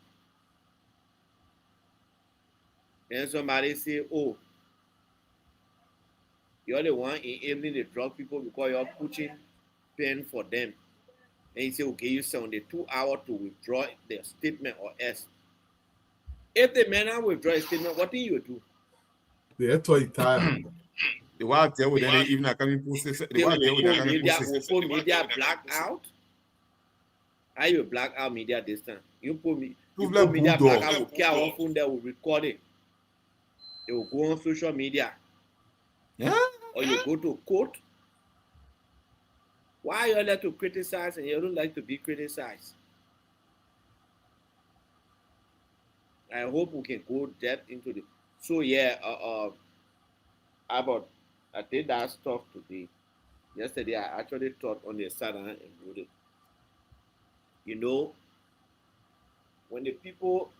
Then somebody say, oh, you're the one enabling the drug people because you're pushing pen for them. And he say, okay, you 72 hours to withdraw the statement or else. If the man withdraw a statement, what do you do? Yeah, that's why you tired. The wild there with any even coming post. The wild there with coming post. Will media black out? How you black out media this time? You put media black out, will carry our phone there, will record it. They will go on social media. Yeah. Or you go to court. Why you like to criticize and you don't like to be criticized? I hope we can go depth into the. So yeah, about I did that stuff today. Yesterday I actually thought on the side and wrote it. You know, when the people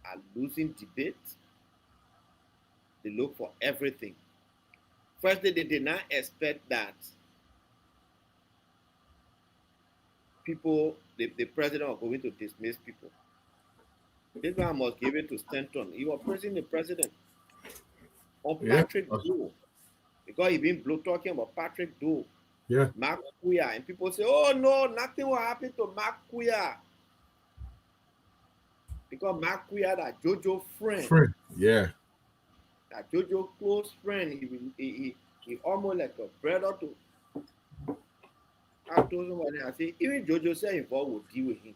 are losing debate, they look for everything. Firstly, they did not expect that people, the president was going to dismiss people. This man must give it to Stanton. He was praising the president on Patrick Doe. Because he been talking about Patrick Doe. Yeah. Mark Kuya. And people say, oh no, nothing will happen to Mark Kuya. Because Mark Kuya, that Jojo friend. Yeah. That Jojo close friend. He almost like a brother to. I told somebody, I say, even Jojo said involved will deal with him.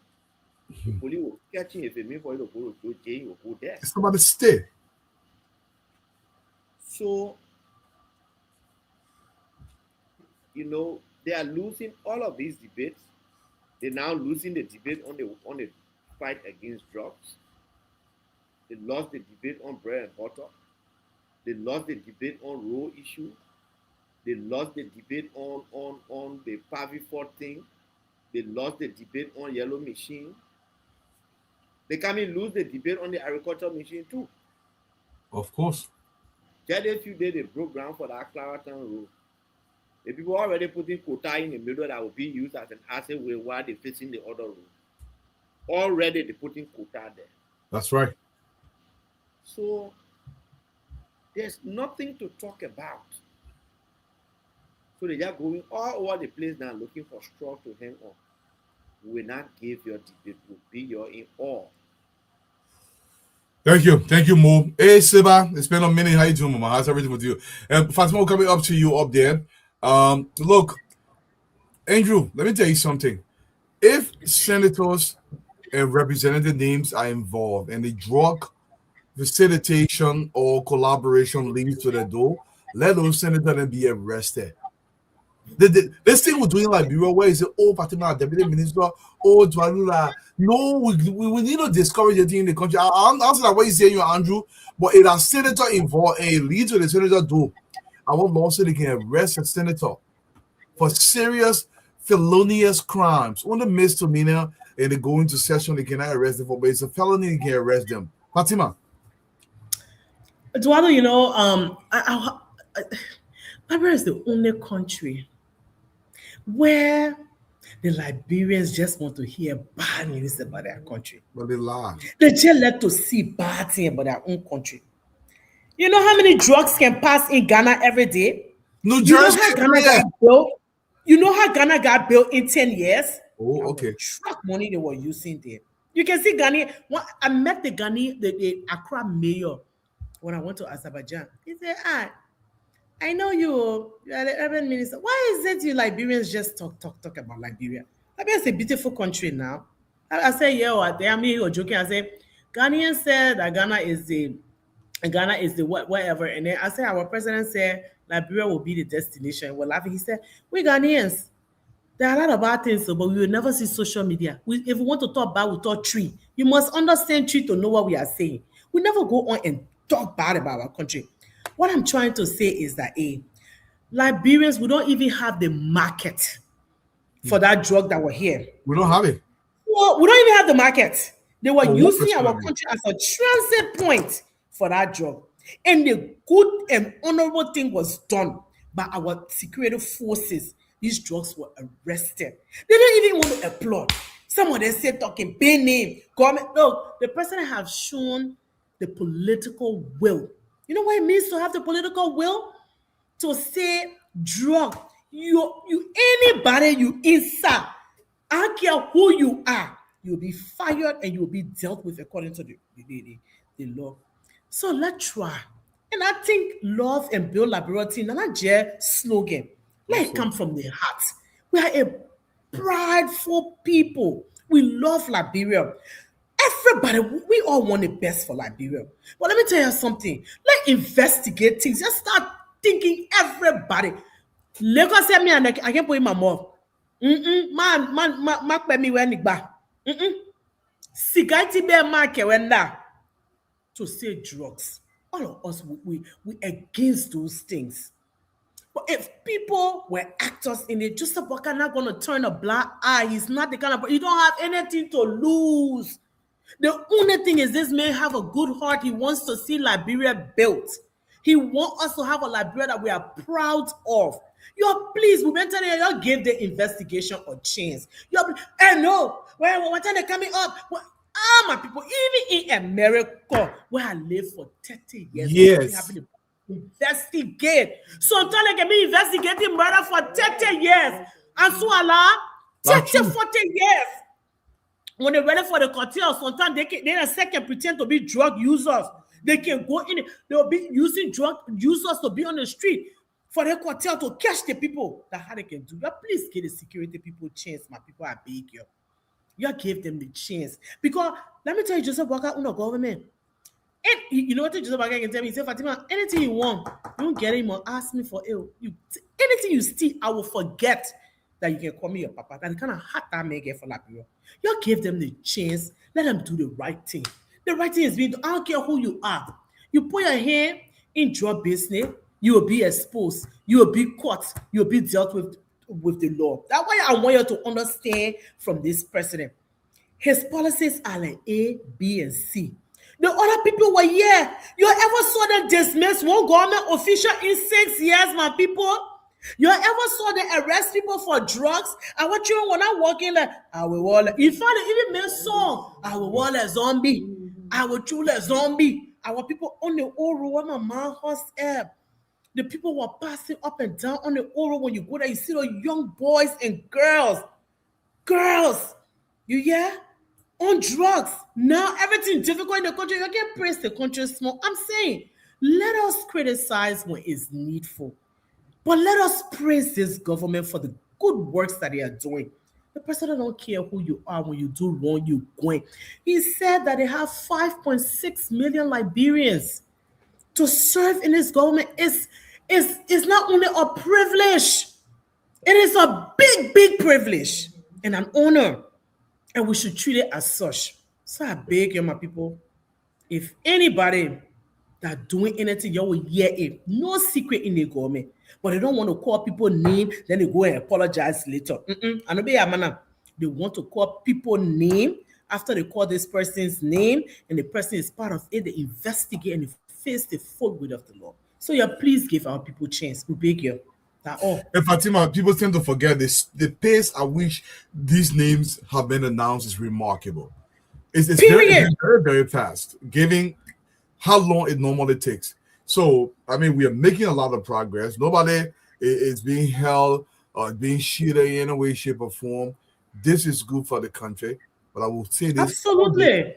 The police will catch him if they mean for you to go to jail, you will go there. It's about to stay. So, you know, they are losing all of these debates. They're now losing the debate on the fight against drugs. They lost the debate on bread and butter. They lost the debate on road issue. They lost the debate on the Pavi 4 thing. They lost the debate on yellow machine. They can lose the debate on the agricultural machine too. Of course. Just a few days they broke ground for that Clarendon road. The people already putting quota in the middle that will be used as an asset way while they're facing the other road. Already they're putting quota there. That's right. So there's nothing to talk about. So they are going all over the place now looking for straw to hang on. We will not give your debate, will be your in all. Thank you, Mo. Hey, Siba, it's been a minute. How you doing, Mama? How's everything with you? And Fatima, coming up to you up there. Look, Andrew, let me tell you something. If senators and representative names are involved and the drug facilitation or collaboration leads to the door, let those senators be arrested. This thing we're doing in Liberia, where is it? Oh, Fatima, deputy minister. Oh, Dwalula. No, we need to discourage the thing in the country. I'm answering that what you're saying, Andrew, but if a senator involved and it leads to the senator do, I want lawsuit they can arrest a senator for serious felonious crimes. On the misdemeanor and they go into session, they cannot arrest them for, but it's a felony, they can arrest them. Fatima. Eduardo, you know, Liberia is the only country where the Liberians just want to hear bad news about their country. But they lie. They just like to see bad things about their own country. You know how many drugs can pass in Ghana every day? New Jersey. You know how Ghana got built in 10 years? Oh, okay. Truck money they were using there. You can see Ghana. I met the Accra mayor when I went to Azerbaijan. He said, I know you are the urban minister. Why is it you Liberians just talk about Liberia? Liberia is a beautiful country now. I say, yeah, they are me or joking. I say, Ghanaians said that Ghana is the whatever. And then I say, our president said Liberia will be the destination. We're laughing. He said, we Ghanaians, there are a lot of bad things, but we will never see social media. If we want to talk bad, we talk tree. You must understand tree to know what we are saying. We never go on and talk bad about our country. What I'm trying to say is that Liberians, we don't even have the market for that drug that we're here. We don't have it. Well, we don't even have the market. They were For what using our personally? country as a transit point for that drug. And the good and honorable thing was done by our security forces. These drugs were arrested. They didn't even want to applaud. Some of them said talking big name, government. No, the president have shown the political will. You know what it means to have the political will? To say drug. You anybody you inside, I don't care who you are, you'll be fired and you'll be dealt with according to the law. So let's try. And I think love and build liberty, not just slogan. Let it come from the heart. We are a prideful people. We love Liberia. Everybody, we all want the best for Liberia. But let me tell you something. Let's investigate things. Just start thinking everybody. Lagos said me and I can't put in my mouth. Man, me when it back. Sigati be market when that to say drugs. All of us we against those things. But if people were actors in it, Joseph Walker not gonna turn a blind eye. He's not the kind of you don't have anything to lose. The only thing is this man have a good heart. He wants to see Liberia built. He wants us to have a Liberia that we are proud of. Y'all, please, we been telling you, y'all give the investigation a chance. Y'all, no, what time they coming up? My people, even in America, where I lived for 30 years, Yes. investigate. Sometimes they can be investigating murder for 30 years. And so Allah, 30, 40 years. When they're ready for the cartel, sometimes they can pretend to be drug users. They can go in, they'll be using drug users to be on the street for the cartel to catch the people. That's how they can do that. Please give the security people a chance, my people. I beg you. You give them the chance. Because let me tell you, Joseph Walker, the government. And you know what Joseph Walker can tell me? He said, Fatima, anything you want, you don't get him or ask me for it. Anything you steal, I will forget that you can call me your papa. That's the kind of heart that man get for Liberia. You give them the chance. Let them do the right thing. The right thing is being done. I don't care who you are. You put your hand in drug business, you will be exposed. You will be caught. You will be dealt with the law. That's why I want you to understand from this president. His policies are like A, B, and C. The other people were here. You ever saw them dismiss one government official in 6 years, my people? You ever saw them arrest people for drugs? I want you when I'm walking like I will walk. In fact, even made song. I will walk a zombie. I will choose a zombie. Our people on the old road, my man house air. The people were passing up and down on the old road. When you go there, you see those young boys and girls. Girls, you hear? On drugs. Now everything difficult in the country. You can't praise the country small. I'm saying, let us criticize when it's needful. But let us praise this government for the good works that they are doing. The president don't care who you are. When you do wrong, you going. He said that they have 5.6 million Liberians to serve in this government. Is not only a privilege, it is a big, big privilege and an honor. And we should treat it as such. So I beg you, my people, if anybody that doing anything, you will hear it. No secret in the government. But they don't want to call people name, then they go and apologize later. They want to call people name after they call this person's name, and the person is part of it. They investigate and they face the full weight of the law. So yeah, please give our people a chance. We beg you. That's all. And Fatima, people tend to forget this. The pace at which these names have been announced is remarkable. It's very, very, very fast, given how long it normally takes. So, I mean, we are making a lot of progress. Nobody is being held or being shielded in any way, shape, or form. This is good for the country. But I will say this absolutely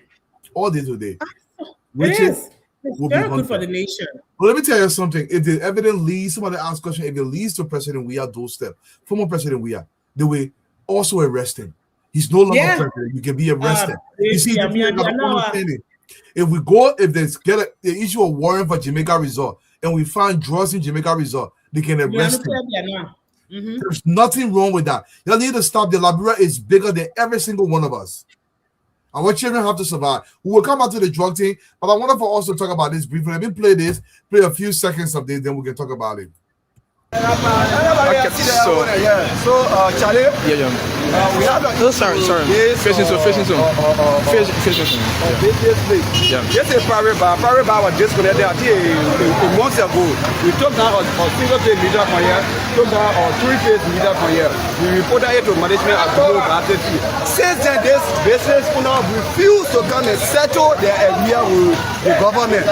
all day today. Which is very good for the nation. But let me tell you something. If the evidence leads, somebody asked question, if it leads to President Weah doorstep, former President Weah, they will also arrest him. He's no longer president. You can be arrested. You see, if they issue a warrant for Jamaica Resort and we find drugs in Jamaica Resort, they can arrest him. There's nothing wrong with that. You need to stop. The Liberia is bigger than every single one of us. Our children have to survive. We will come back to the drug thing, but I want to also talk about this briefly. Let me play a few seconds of this, then we can talk about it. Okay, so Charlie, We have a sorry. Fishing zone. Fishing zone. Business place. Yeah. Just a private bar was disconnected. I think a month ago. We took down a single phase meter from here, took down a 3-phase meter from here. We reported it to management at the whole capacity. Since then, this business owner refused to come and settle their area with the government.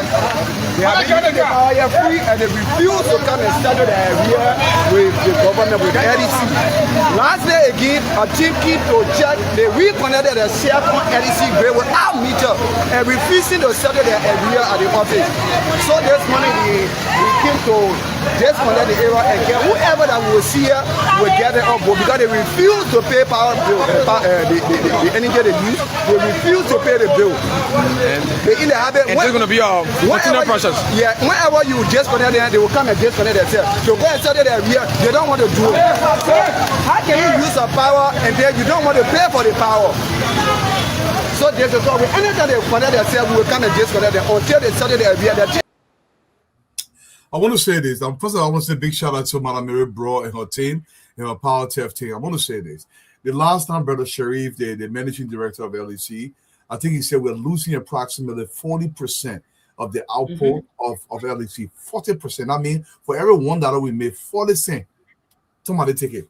They have been using the power here free and they refuse to come and settle their area with the government, with the LEC. Last day again, a team came to check. They reconnected the second LEC grid without meter and refusing to settle their area at the office. So this morning we came to disconnect the area and get whoever that we will see here will get it up because they refuse to pay power bill, the energy they use. They refuse to pay the bill. And in the habit, it's going to be a continual process. Yeah, whenever you disconnect them, they will come and disconnect themselves. So go and settle their area, they don't want to do it. So how can you use a power and then you don't want to pay for the power? So there's a problem. Anytime they connect themselves, we will come and disconnect them until they settle their area. I want to say this. First of all, I want to say big shout out to Madam Mary Bro and her team and her Power TF team. I want to say this. The last time Brother Sharif, the managing director of LEC, I think he said we're losing approximately 40% of the output of LEC. 40%. I mean, for every $1 we make, 40 cents. Somebody take it.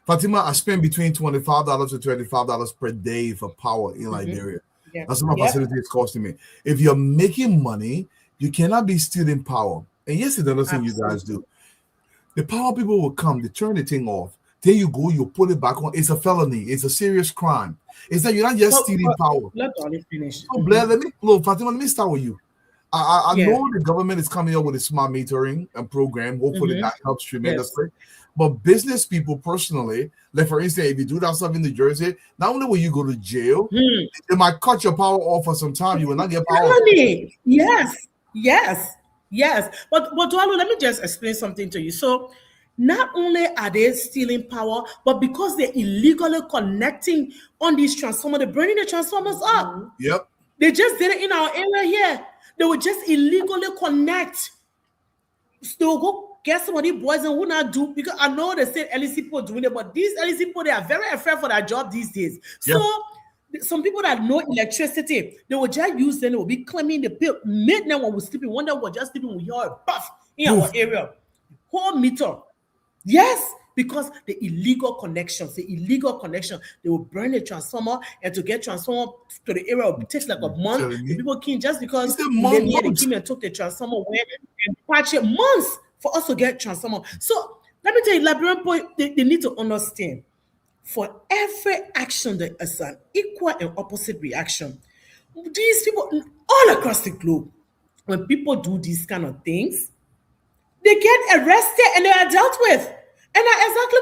Fatima, I spend between $25 to $25 per day for power in Liberia. Yeah. That's what my facility is costing me. If you're making money, you cannot be stealing power. And yes, it's another thing you guys do. The power people will come, they turn the thing off. Then you go, you put it back on. It's a felony. It's a serious crime. It's that you're not just stealing power. Let Dolly finish. So Blair, Fatima, let me start with you. I know the government is coming up with a smart metering and program. Hopefully that helps tremendously. Yes. But business people personally, like for instance, if you do that stuff in New Jersey, not only will you go to jail, they might cut your power off for some time. You will not get power. Yes. But Dualo, let me just explain something to you. So not only are they stealing power, but because they're illegally connecting on these transformers, they're burning the transformers up. Yep. They just did it in our area here. They would just illegally connect. They will go get somebody boys and would not do, because I know they say LEC people doing it, but these LEC people, they are very afraid for their job these days. Yep. So some people that know electricity, they will just use them, they will be claiming the bill. Midnight when we're sleeping, one day we're just sleeping, we hear a buff in our area. Whole meter. Yes, because the illegal connection, they will burn the transformer, and to get transformer to the area, it takes like a month. The people came just because they came and took the transformer away and patch it months for us to get transformer. So let me tell you, Liberian point, they need to understand. For every action, there is an equal and opposite reaction. These people all across the globe, when people do these kind of things, they get arrested and they are dealt with. And that's exactly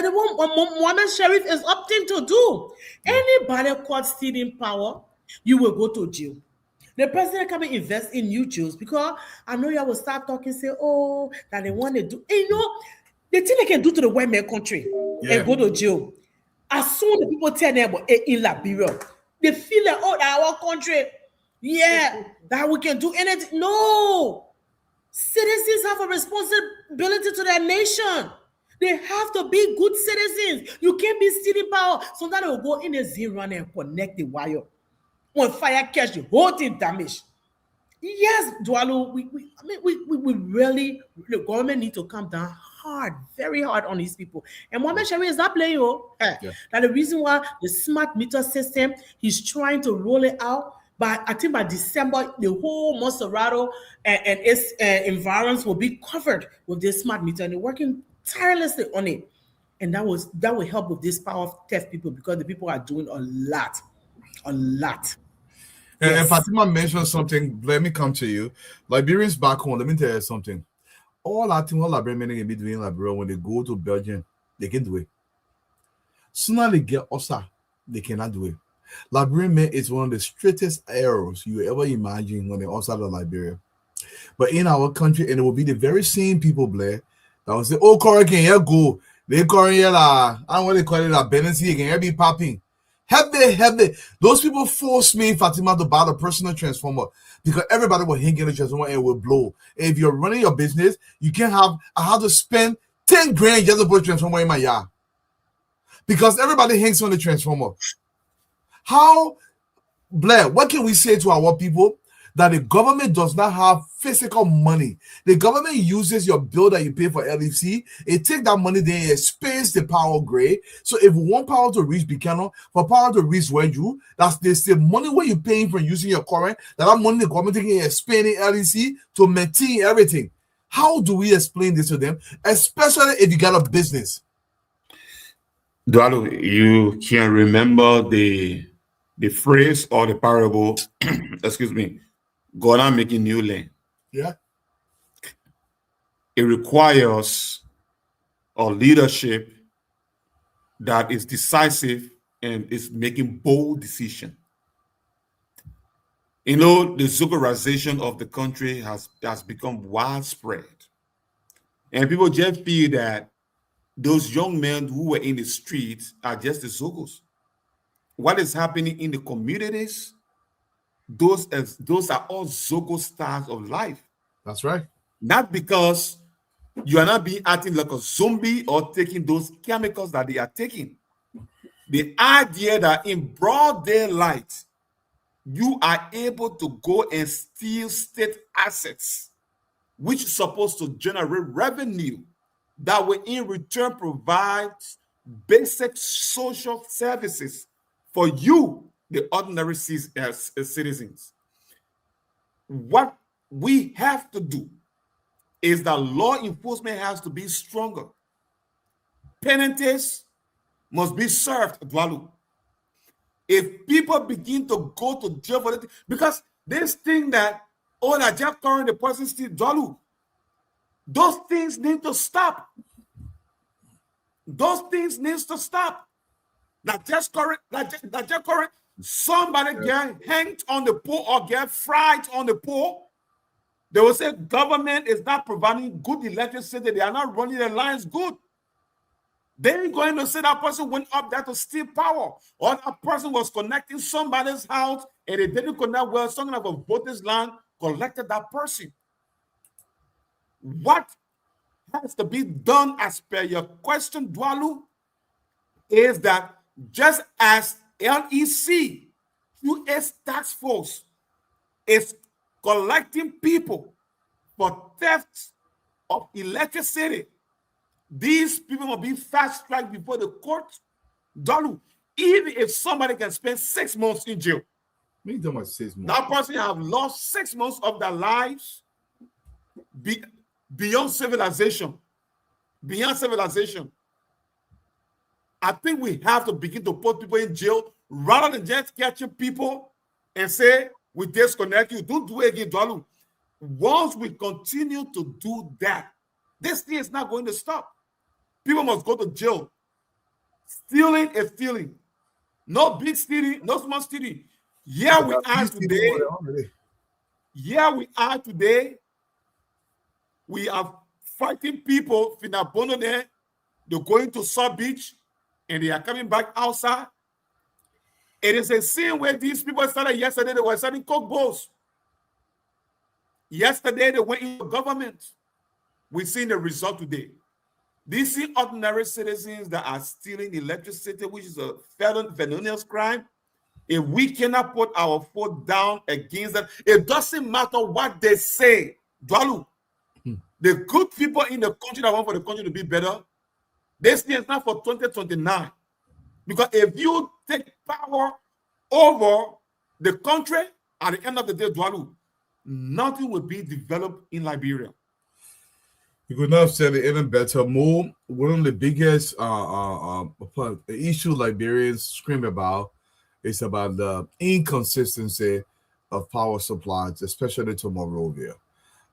what Mohammed Sharif is opting to do. Anybody caught stealing power, you will go to jail. The president come and invest in new jails because I know you will start talking, say, oh, that they want to do. And you know, the thing they can do to the white man country and go to jail. As soon as people tell them about in Liberia, they feel like, oh, that our country, that we can do anything. No. Citizens have a responsibility to their nation. They have to be good citizens. You can't be stealing power. Sometimes they will go in a zero and connect the wire. When fire catch, the whole thing damaged. Yes, Dualo, we really, the government need to come down hard, very hard on these people. And Mohammed Sharif is not playing, That the reason why the smart meter system, he's trying to roll it out. But I think by December, the whole Monserrato and its environs will be covered with this smart meter, and they're working tirelessly on it. And that will help with this power theft people, because the people are doing a lot. And Fatima mentioned something. Let me come to you. Liberians back home, let me tell you something. All Liberian men can be doing Liberia when they go to Belgium, they can do it. Sooner they get OSA, they cannot do it. Liberian men is one of the straightest arrows you ever imagine when they're outside of Liberia. But in our country, and it will be the very same people, Blair, that will say, oh, Corey, can you go? They call it, I don't want to call it a Benesi, can you be popping? Have they? Those people forced me, Fatima, to buy the personal transformer because everybody will hang in the transformer and it will blow. And if you're running your business, you can't I have to spend 10 grand just to put a transformer in my yard. because everybody hangs on the transformer. How, Blair, what can we say to our people? That the government does not have physical money. The government uses your bill that you pay for LEC. It take that money, then it spends the power gray. So if we want power to reach Buchanan, for power to reach Wenju, that's the money where you're paying for using your current, that money the government taking and spending LEC to maintain everything. How do we explain this to them? Especially if you got a business. Dwalo, you can remember the phrase or the parable, excuse me, God are making new land. Yeah. It requires a leadership that is decisive and is making bold decisions. You know, the Zuckerization of the country has become widespread. And people just feel that those young men who were in the streets are just the Zogos. What is happening in the communities, those are all Zogo styles of life. That's right. Not because you are not being acting like a zombie or taking those chemicals that they are taking. The idea that in broad daylight, you are able to go and steal state assets, which is supposed to generate revenue that will in return provide basic social services for you, the ordinary citizens. What we have to do is that law enforcement has to be stronger. Penalties must be served, Dwalu. If people begin to go to jail for it, because this thing that, oh, that just current the person still Dwalu, those things need to stop. Those things need to stop. That just current, somebody get hanged on the pole or get fried on the pole. They will say government is not providing good electricity. They are not running their lines good. They ain't going to say that person went up there to steal power, or that person was connecting somebody's house and they didn't connect well. Something of a voltage line collected that person. What has to be done, as per your question, Dwalu, is that just as LEC, U.S. tax force, is collecting people for theft of electricity, these people will be fast-tracked before the court. Dwalu, even if somebody can spend 6 months in jail, that person have lost 6 months of their lives beyond civilization. Beyond civilization. I think we have to begin to put people in jail rather than just catching people and say, we disconnect you. Don't do it again, Dwalu. Once we continue to do that, this thing is not going to stop. People must go to jail. Stealing is stealing. No big stealing, no small stealing. Here we are today. Here we are today. We are fighting people. Finabono there. They're going to South Beach and they are coming back outside. It is a scene where these people started yesterday. They were selling Coke bowls. Yesterday, they went into government. We've seen the result today. These ordinary citizens that are stealing electricity, which is a felonious crime. If we cannot put our foot down against them, it doesn't matter what they say. Dwalu, the good people in the country that want for the country to be better, this thing is not for 2029. Because if you take power over the country, at the end of the day, Dwalu, nothing will be developed in Liberia. You could not have said it even better. More, one of the biggest issue Liberians scream about is about the inconsistency of power supplies, especially to Monrovia.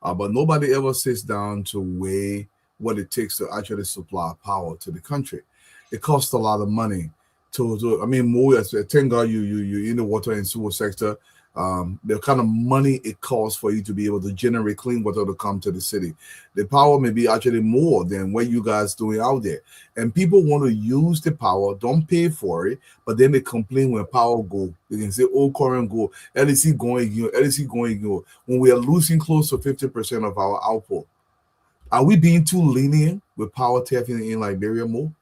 But nobody ever sits down to weigh what it takes to actually supply power to the country. It costs a lot of money more. Thank God you in the water and sewer sector. The kind of money it costs for you to be able to generate clean water to come to the city. The power may be actually more than what you guys doing out there. And people want to use the power, don't pay for it, but then they complain when power go. They can say, oh, current go, LEC going. When we are losing close to 50% of our output. Are we being too lenient with power theft in Liberia more?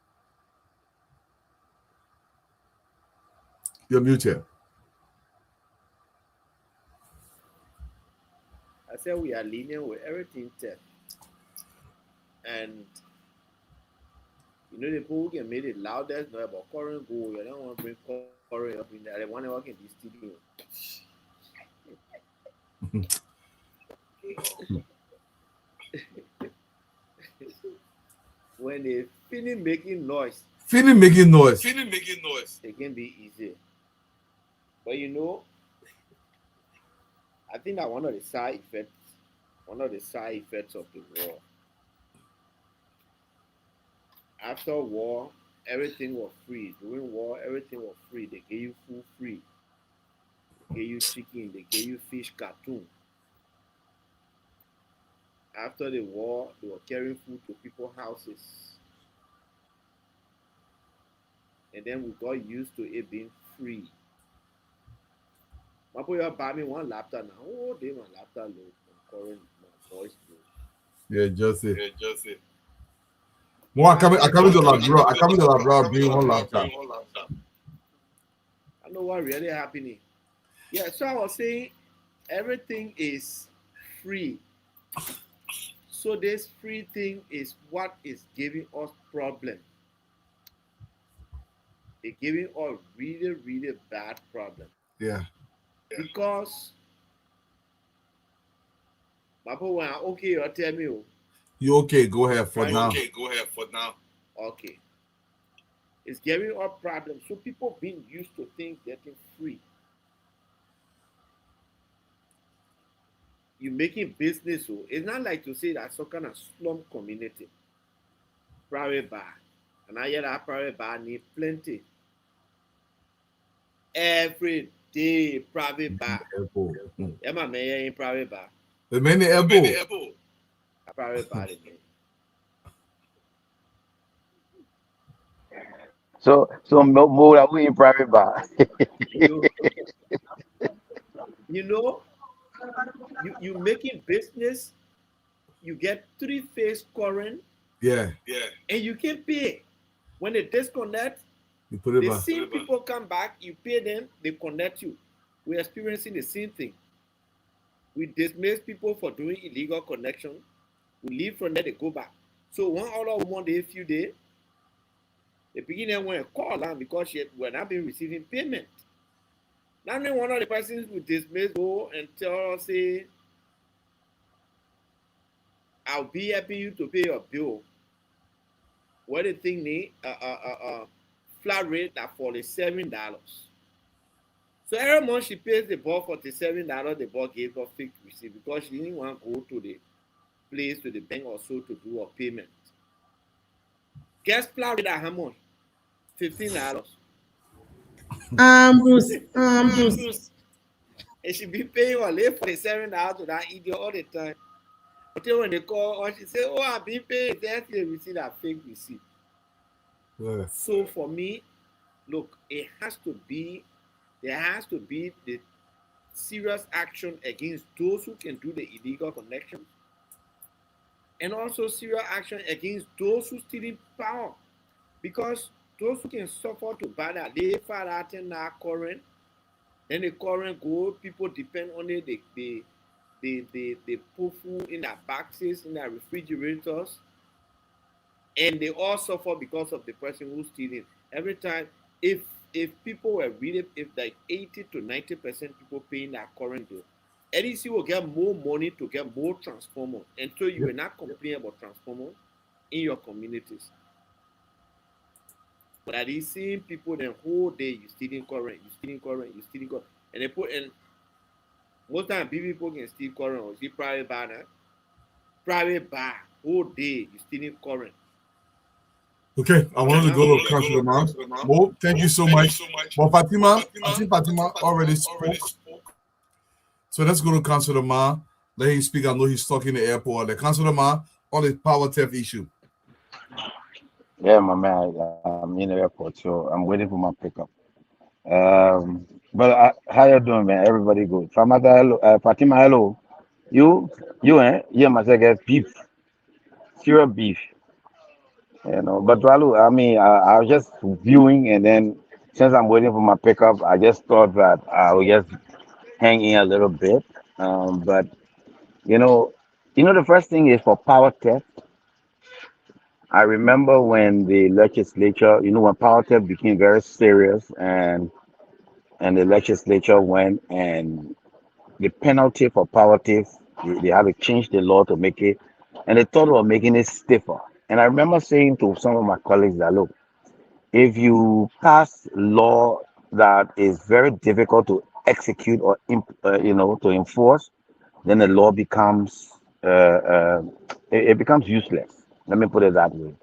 You're muted. I said we are lenient with everything tech. And you know the people who can make it loudest noise about current go. You don't want to bring current up in there. They want to work in the studio. When they finish making noise, it can be easy. But you know, I think that one of the side effects of the war. After war, everything was free. During war, everything was free. They gave you food free. They gave you chicken. They gave you fish cartoon. After the war, they were carrying food to people's houses. And then we got used to it being free. My boy, you buy me one laptop now. Oh, they my laptop low. Current my voice low. Yeah, just it. More, I come to the lab, I come to the lab, bring one laptop. I know what really happening. Yeah, so I was saying everything is free. So this free thing is what is giving us problem. It's giving us really, really bad problem. Yeah. Because Papa, when I'm okay, you tell me. You okay? Go ahead for now. Okay. It's giving us problems. So people being used to things getting free. You're making business. So it's not like to say that some kind of slum community. Private bar. And I hear that private bar need plenty. Every day, private bar. Yeah, my man in private bar. The many elbow. Private bar. So more that we in private bar. You know, you making business, you get 3-phase current. Yeah. And you can pay. When they disconnect, you put it the back. same people come back, you pay them, they connect you. We're experiencing the same thing. We dismiss people for doing illegal connection. We leave from there, they go back. So one other one day, few days, the beginner went and call her because we're not been receiving payment. Now one of the persons we dismiss go and tell us, say, I'll be helping you to pay your bill. What the thing need flat rate at $47. So every month she pays the ball $47. The ball gave her fixed receipt because she didn't want to go to the place to the bank or so to do a payment. Guess flat rate at how much? $15. Bruce. And she be paying her late $47 to that idiot all the time. Until when they call, or she say, "Oh, I've been paying." That's the receipt, that fake receipt. Yeah. So for me, look, there has to be the serious action against those who can do the illegal connections, and also serious action against those who stealing power, because those who can suffer to buy that they far out in that current, then the current go, people depend on it, they put food in their boxes, in their refrigerators, and they all suffer because of the person who's stealing. Every time, if people were really, if like 80 to 90% people paying that current bill, NEC will get more money to get more transformers, and so you will not complain about transformers in your communities. But at these same people, the whole day you stealing current, and they put in. Most time people can steal current or see private bar now. Private bar, whole day you stealing current. Okay, I wanted to go to council the man. Mo, thank you so much. But Fatima, I think Fatima already spoke. So let's go to council the man. Let him speak. I know he's stuck in the airport. The council the man on the power theft issue. Yeah, my man, I'm in the airport, so I'm waiting for my pickup. But how you doing, man? Everybody good. Famata, hello. Fatima, hello. Yeah, must get beef, serious beef. But Walu, I mean, I was just viewing, and then since I'm waiting for my pickup, I just thought that I would just hang in a little bit. But you know, the first thing is for power theft. I remember when the legislature, when power theft became very serious, and the legislature went and the penalty for power theft, they had to change the law to make it, and they thought about making it stiffer. And I remember saying to some of my colleagues that look, if you pass law that is very difficult to execute or to enforce, then the law becomes it becomes useless. Let me put it that way.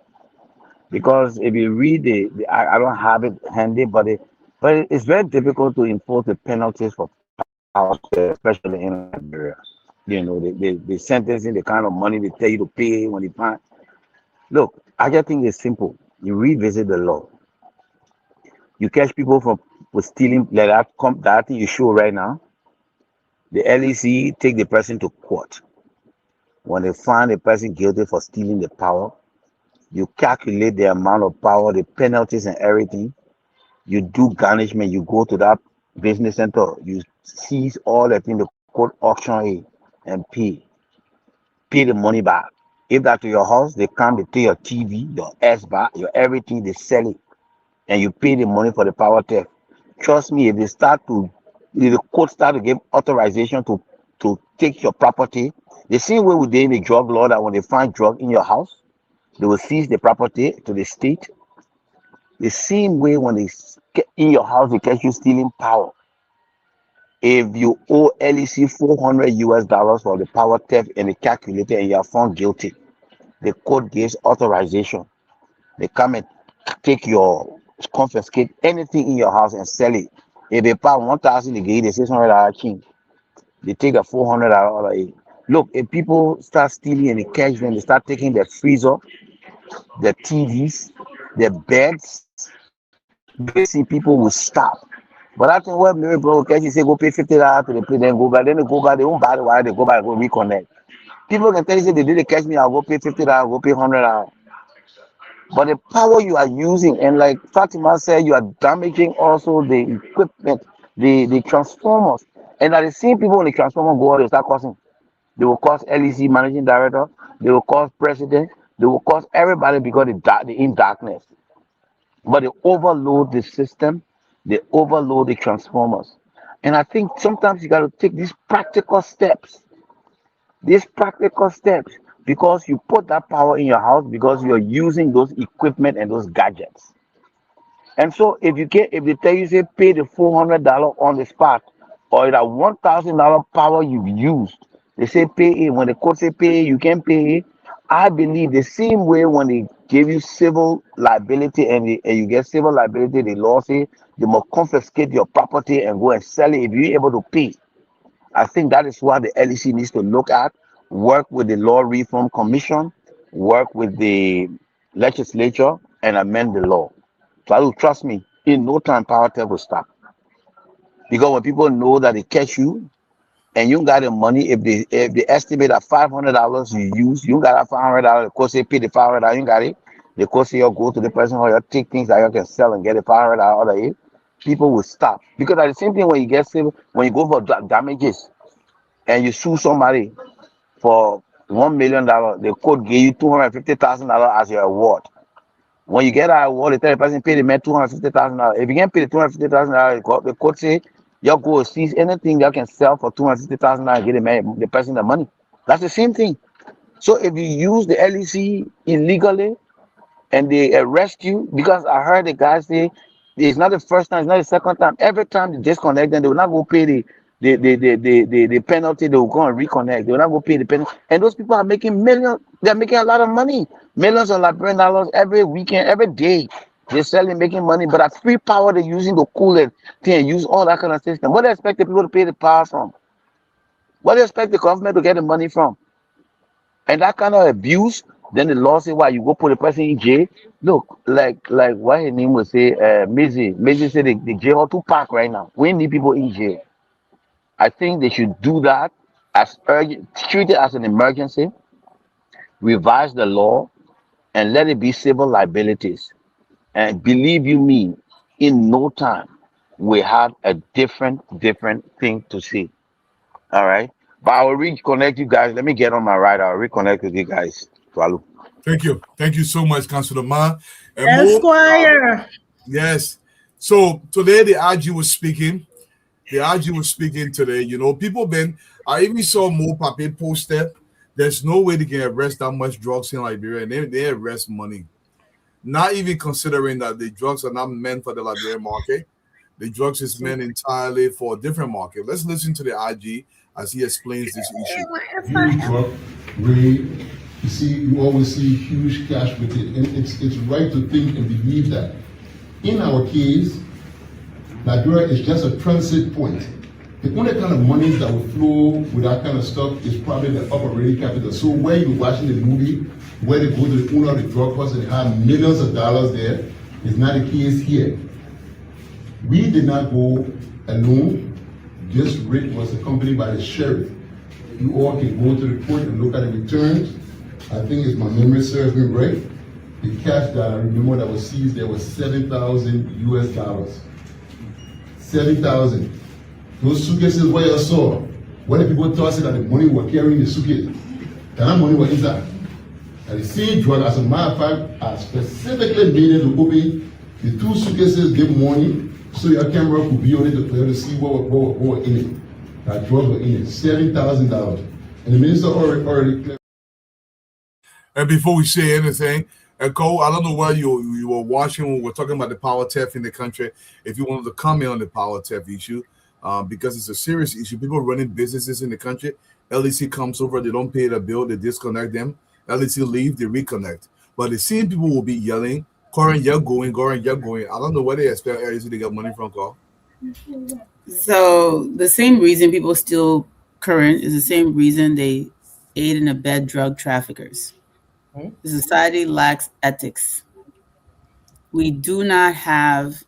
Because if you read I don't have it handy, but it's very difficult to enforce the penalties for power theft, especially in Liberia. The sentencing, the kind of money they tell you to pay when you find. Look, I just think it's simple. You revisit the law. You catch people from with stealing like that thing you show right now. The LEC take the person to court. When they find the person guilty for stealing the power, you calculate the amount of power, the penalties and everything. You do garnishment. You go to that business center. You seize all the thing, the court auction it and pay the money back. If that to your house, they come, they take your TV, your S bar, your everything, they sell it, and you pay the money for the power theft. Trust me, if the court start to give authorization to take your property, the same way we did in the drug law that when they find drug in your house, they will seize the property to the state. The same way when they get in your house, they catch you stealing power. If you owe LEC $400 for the power theft and the calculator and you are found guilty, the court gives authorization. They come and take your confiscate anything in your house and sell it. If they pay 1,000, they give you the $600 change. They take a $400. Look, if people start stealing and they catch them, they start taking their freezer, their TVs, their beds. You will see people will stop. But I think what maybe bro, catch you say go pay $50 to the place, then go back, they go back, they won't buy the wire, they go back, go reconnect. People can tell you say they did catch me, I'll go pay $50, go pay $100. But the power you are using, and like Fatima said, you are damaging also the equipment, the transformers. And at the same people when the transformer go out, they start causing. They will cause LEC managing director, they will cause president, they will cause everybody because they in darkness. But they overload the system, they overload the transformers. And I think sometimes you got to take these practical steps because you put that power in your house because you're using those equipment and those gadgets. And so if they tell you say pay the $400 on the spot or that $1,000 power you've used, they say pay it. When the court say pay it, you can pay it. I believe the same way when they give you civil liability and you get civil liability, the law say they must confiscate your property and go and sell it if you're able to pay. I think that is what the LEC needs to look at, work with the Law Reform Commission, work with the legislature, and amend the law. So I will trust me, in no time, power theft will stop. Because when people know that they catch you and you got the money, if they estimate that $500 you use, you got that $500, of course they pay the $500, you got it. The course you go to the person or you take things that you can sell and get the $500 out of it, people will stop. Because at the same thing when you get civil, when you go for damages and you sue somebody for $1 million, the court gave you $250,000 as your award. When you get that award, they tell the person pay the man $250,000. If you can't pay the $250,000, the court say your go seize anything you can sell for $250,000 and get the person the money. That's the same thing. So if you use the LEC illegally and they arrest you, because I heard the guy say it's not the first time, it's not the second time. Every time they disconnect them, they will not go pay the penalty, they will go and reconnect. They will not go pay the penalty. And those people are making millions, they're making a lot of money. Millions of Liberian dollars every weekend, every day. They're selling, making money, but that free power they're using to cool it, to use all that kind of system. What do they expect the people to pay the power from? What do they expect the government to get the money from? And that kind of abuse, then the law say, why you go put a person in jail? Look, like what her name would say, Maisie said the jail ought to pack right now. We need people in jail. I think they should do that as urgent, treat it as an emergency, revise the law, and let it be civil liabilities. And believe you me, In no time, we had a different thing to see. All right. But I will reconnect you guys. Let me get on my ride. I'll reconnect with you guys. Tualu. Thank you so much, Councilor Man. And Mo, Esquire. yes. So today the RG was speaking. The RG was speaking today. You know, people been. I even saw Mo Pape posted. There's no way they can arrest that much drugs in Liberia, and they arrest money. Not even considering that the drugs are not meant for the Liberian market. The drugs is meant entirely for a different market. Let's listen to the IG as he explains this issue. Huge drug raid. You see, you always see huge cash with it, and it's right to think and believe that. In our case, Liberia is just a transit point. The only kind of money that will flow with that kind of stuff is probably the operating capital. So where you're watching the movie, where they go to the owner of the drug house and they have millions of dollars there, is not the case here. We did not go alone. This raid was accompanied by the sheriff. You all can go to the court and look at the returns. I think if my memory serves me right, the cash that I remember that was seized there was 7,000 US dollars. 7,000. Those suitcases where you saw, where the people thought that the money were carrying the suitcase, that money was inside. And the same drug, as a matter of fact, I specifically made it to open the two suitcases, give money, so your camera could be on it to see what was in it. That drug was in it, $7,000. And the minister already cleared. And before we say anything, Cole, I don't know where you were watching when we were talking about the power theft in the country. If you wanted to comment on the power theft issue, because it's a serious issue. People running businesses in the country, LEC comes over, they don't pay the bill, they disconnect them. LEC leave, they reconnect. But the same people will be yelling, Corin, you're going. I don't know where they expect LEC to get money from, Cole. So the same reason people steal current is the same reason they aid and abet drug traffickers. The society lacks ethics. We do not have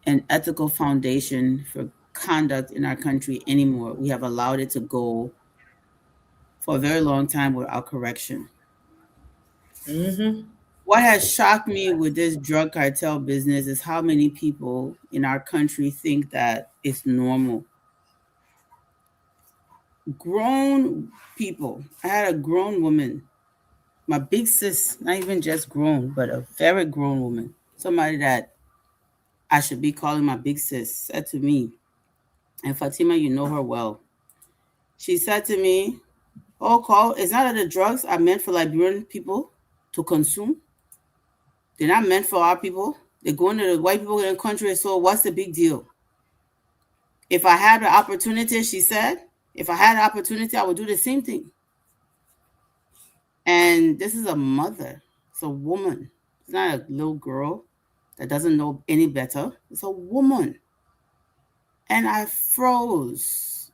an ethical foundation for conduct in our country anymore. We have allowed it to go for a very long time without correction. What has shocked me with this drug cartel business is how many people in our country think that it's normal. Grown people. I had a grown woman, my big sis, not even just grown, but a very grown woman, somebody that I should be calling my big sis, said to me, and Fatima, you know her well. She said to me, "Oh, Call, it's not that the drugs are meant for Liberian people to consume. They're not meant for our people. They're going to the white people in the country, so what's the big deal? If I had the opportunity," she said, "if I had the opportunity, I would do the same thing." And this is a mother. It's a woman. It's not a little girl that doesn't know any better. It's a woman. And I froze.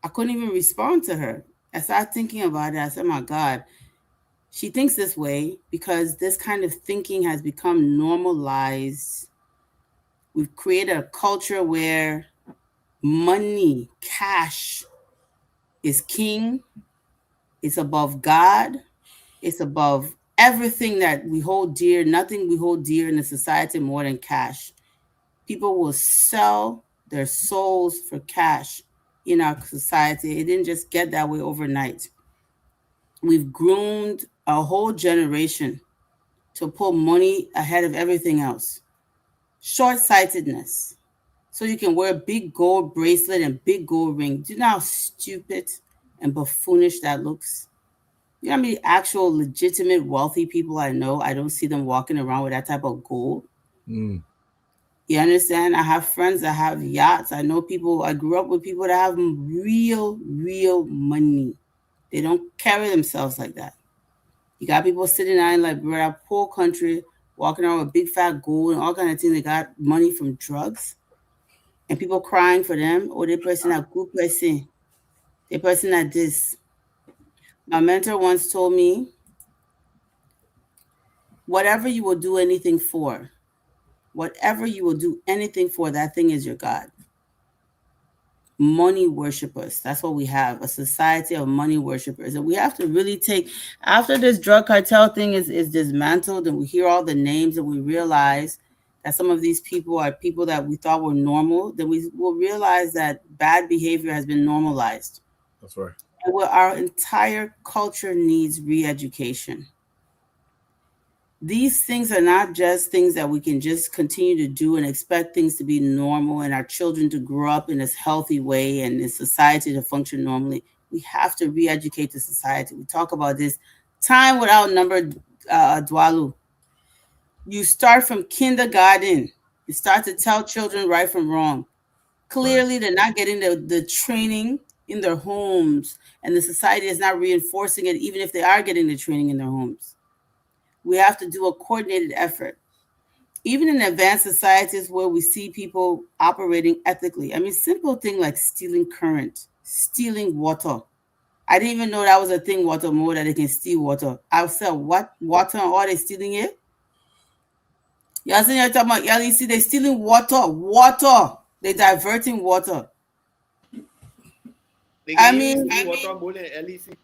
I couldn't even respond to her. I started thinking about it. I said, my God, she thinks this way because this kind of thinking has become normalized. We've created a culture where money, cash is king. It's above God. It's above everything that we hold dear. Nothing we hold dear in the society more than cash. People will sell their souls for cash in our society. It didn't just get that way overnight. We've groomed a whole generation to put money ahead of everything else. Short-sightedness. So you can wear a big gold bracelet and big gold ring. Do you know how stupid and buffoonish that looks? You know how many actual legitimate wealthy people I know? I don't see them walking around with that type of gold. You understand? I have friends that have yachts. I know people, I grew up with people that have real money. They don't carry themselves like that. You got people sitting out in Liberia, poor country, walking around with big fat gold and all kind of things. They got money from drugs. And people crying for them. Oh, they person a good person. They person at this. My mentor once told me, whatever you will do anything for, that thing is your God. Money worshippers. That's what we have, a society of money worshippers. And we have to really take, after this drug cartel thing is dismantled and we hear all the names and we realize that some of these people are people that we thought were normal, then we will realize that bad behavior has been normalized. That's right. And where our entire culture needs re-education. These things are not just things that we can just continue to do and expect things to be normal and our children to grow up in this healthy way and in society to function normally. We have to re-educate the society. We talk about this time without number, Dwalu. You start from kindergarten. You start to tell children right from wrong. Clearly, they're not getting the training in their homes, and the society is not reinforcing it, even if they are getting the training in their homes. We have to do a coordinated effort. Even in advanced societies where we see people operating ethically. I mean, simple thing like stealing current, stealing water. I didn't even know that was a thing, water more that they can steal water. I said, what? Water and all they stealing it? Y'all see you're talking about LEC, they stealing water. Water. They diverting water. They I can mean, use water more than LEC.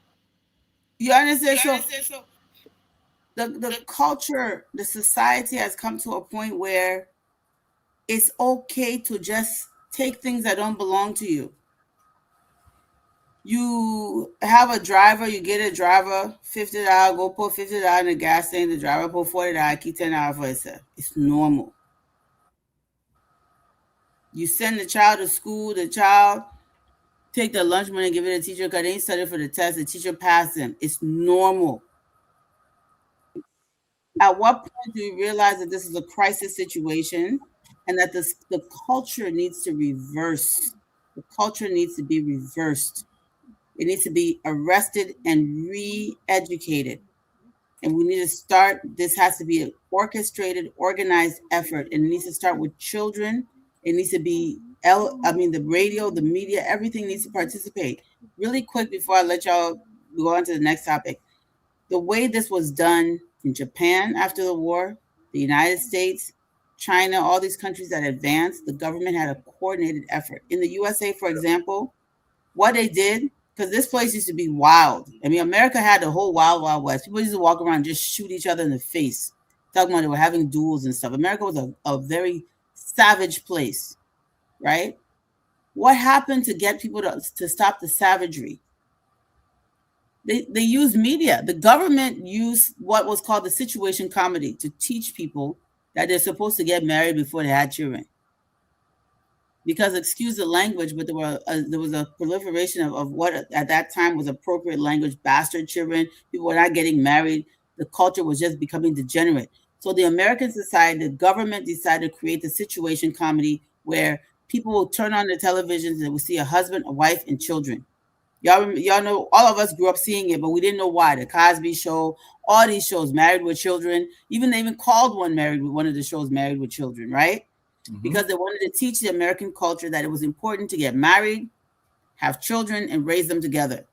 you understand? So the culture, the society has come to a point where it's okay to just take things that don't belong to you. You have a driver, you get a driver, $50, go put $50 in the gas tank, the driver put $40, keep $10 for itself. It's normal. You send the child to school, the child take the lunch money and give it to the teacher because they ain't studied for the test, the teacher passed them. It's normal. At what point do you realize that this is a crisis situation and that the culture needs to reverse? The culture needs to be reversed. It needs to be arrested and re-educated. And we need to start, this has to be an orchestrated, organized effort. And it needs to start with children. It needs to be, the radio, the media, everything needs to participate. Really quick before I let y'all go on to the next topic. The way this was done in Japan after the war, the United States, China, all these countries that advanced, the government had a coordinated effort. In the USA, for example, what they did, because this place used to be wild. I mean, America had the whole wild, wild west. People used to walk around and just shoot each other in the face. Talking about they were having duels and stuff. America was a very savage place, right? What happened to get people to stop the savagery? They used media. The government used what was called the situation comedy to teach people that they're supposed to get married before they had children. Because, excuse the language, but there was a proliferation of what at that time was appropriate language, bastard children. People were not getting married. The culture was just becoming degenerate. So the American society, the government decided to create the situation comedy where people will turn on the televisions and they will see a husband, a wife, and children. Y'all know, all of us grew up seeing it, but we didn't know why. The Cosby Show, all these shows, Married with Children. Even they even called one of the shows Married with Children, right? Because they wanted to teach the American culture that it was important to get married, have children, and raise them together.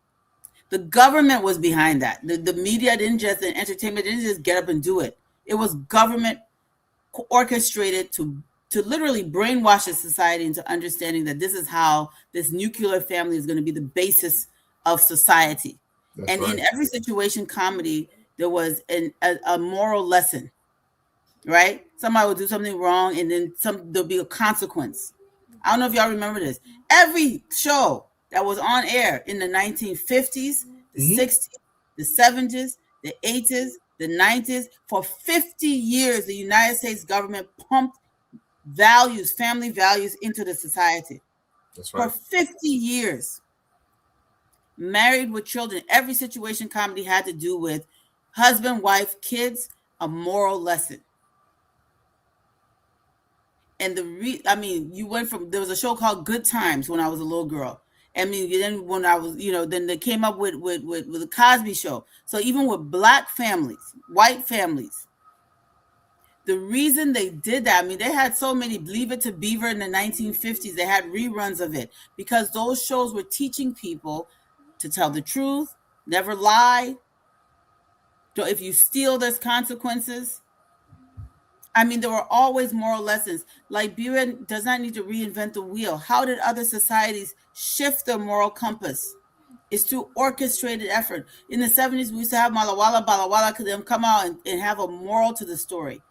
The government was behind that. The media didn't just, the entertainment didn't just get up and do it. It was government orchestrated to literally brainwash the society into understanding that this is how this nuclear family is going to be the basis of society. That's right. In every situation comedy, there was a moral lesson. Right? Somebody will do something wrong and then there'll be a consequence. I don't know if y'all remember this. Every show that was on air in the 1950s, the 60s, the 70s, the 80s, the 90s, for 50 years, the United States government pumped values, family values into the society. That's right. For 50 years. Married with Children, every situation comedy had to do with husband, wife, kids, a moral lesson. And you went from, there was a show called Good Times when I was a little girl. I mean, then when I was, then they came up with the Cosby Show. So even with black families, white families, the reason they did that, I mean, they had so many, Leave It to Beaver in the 1950s, they had reruns of it because those shows were teaching people to tell the truth, never lie. So if you steal, there's consequences. I mean, there were always moral lessons. Liberia does not need to reinvent the wheel. How did other societies shift their moral compass? It's through orchestrated effort. In the 70s, we used to have Malawala, Balawala, them come out and have a moral to the story.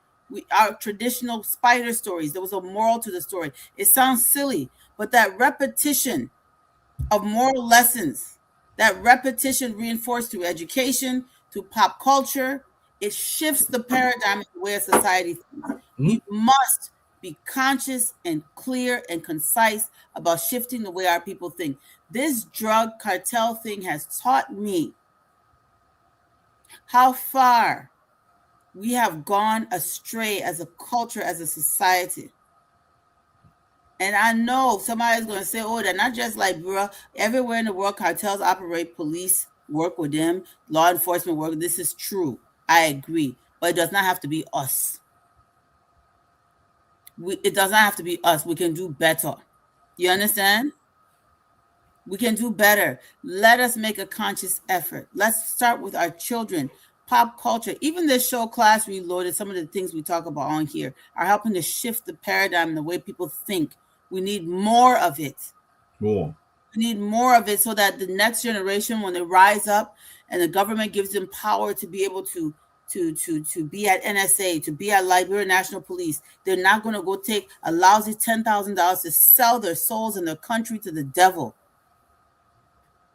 Our traditional spider stories, there was a moral to the story. It sounds silly, but that repetition of moral lessons, that repetition reinforced through education, through pop culture, it shifts the paradigm of the way a society thinks. We must be conscious and clear and concise about shifting the way our people think. This drug cartel thing has taught me how far we have gone astray as a culture, as a society. And I know somebody's going to say, oh, they're not just like, bro, everywhere in the world, cartels operate, police work with them, law enforcement work. This is true. I agree. But it does not have to be us. It does not have to be us. We can do better. You understand? We can do better. Let us make a conscious effort. Let's start with our children. Pop culture, even this show Class Reloaded, some of the things we talk about on here are helping to shift the paradigm, the way people think. We need more of it. More. We need more of it so that the next generation, when they rise up and the government gives them power to be able to be at NSA, to be at Liberia National Police, they're not going to go take a lousy $10,000 to sell their souls and their country to the devil.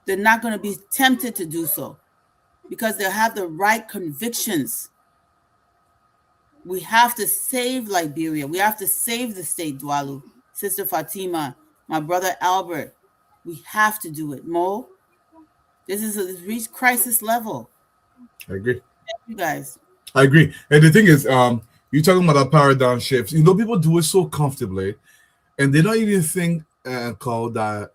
They're not going to be tempted to do so because they have the right convictions. We have to save Liberia. We have to save the state, Dwalu, Sister Fatima, my brother Albert. We have to do it. Mo, this is a reached crisis level. I agree. Thank you guys. I agree. And the thing is, you're talking about a paradigm shift. You know, people do it so comfortably, and they don't even think, called that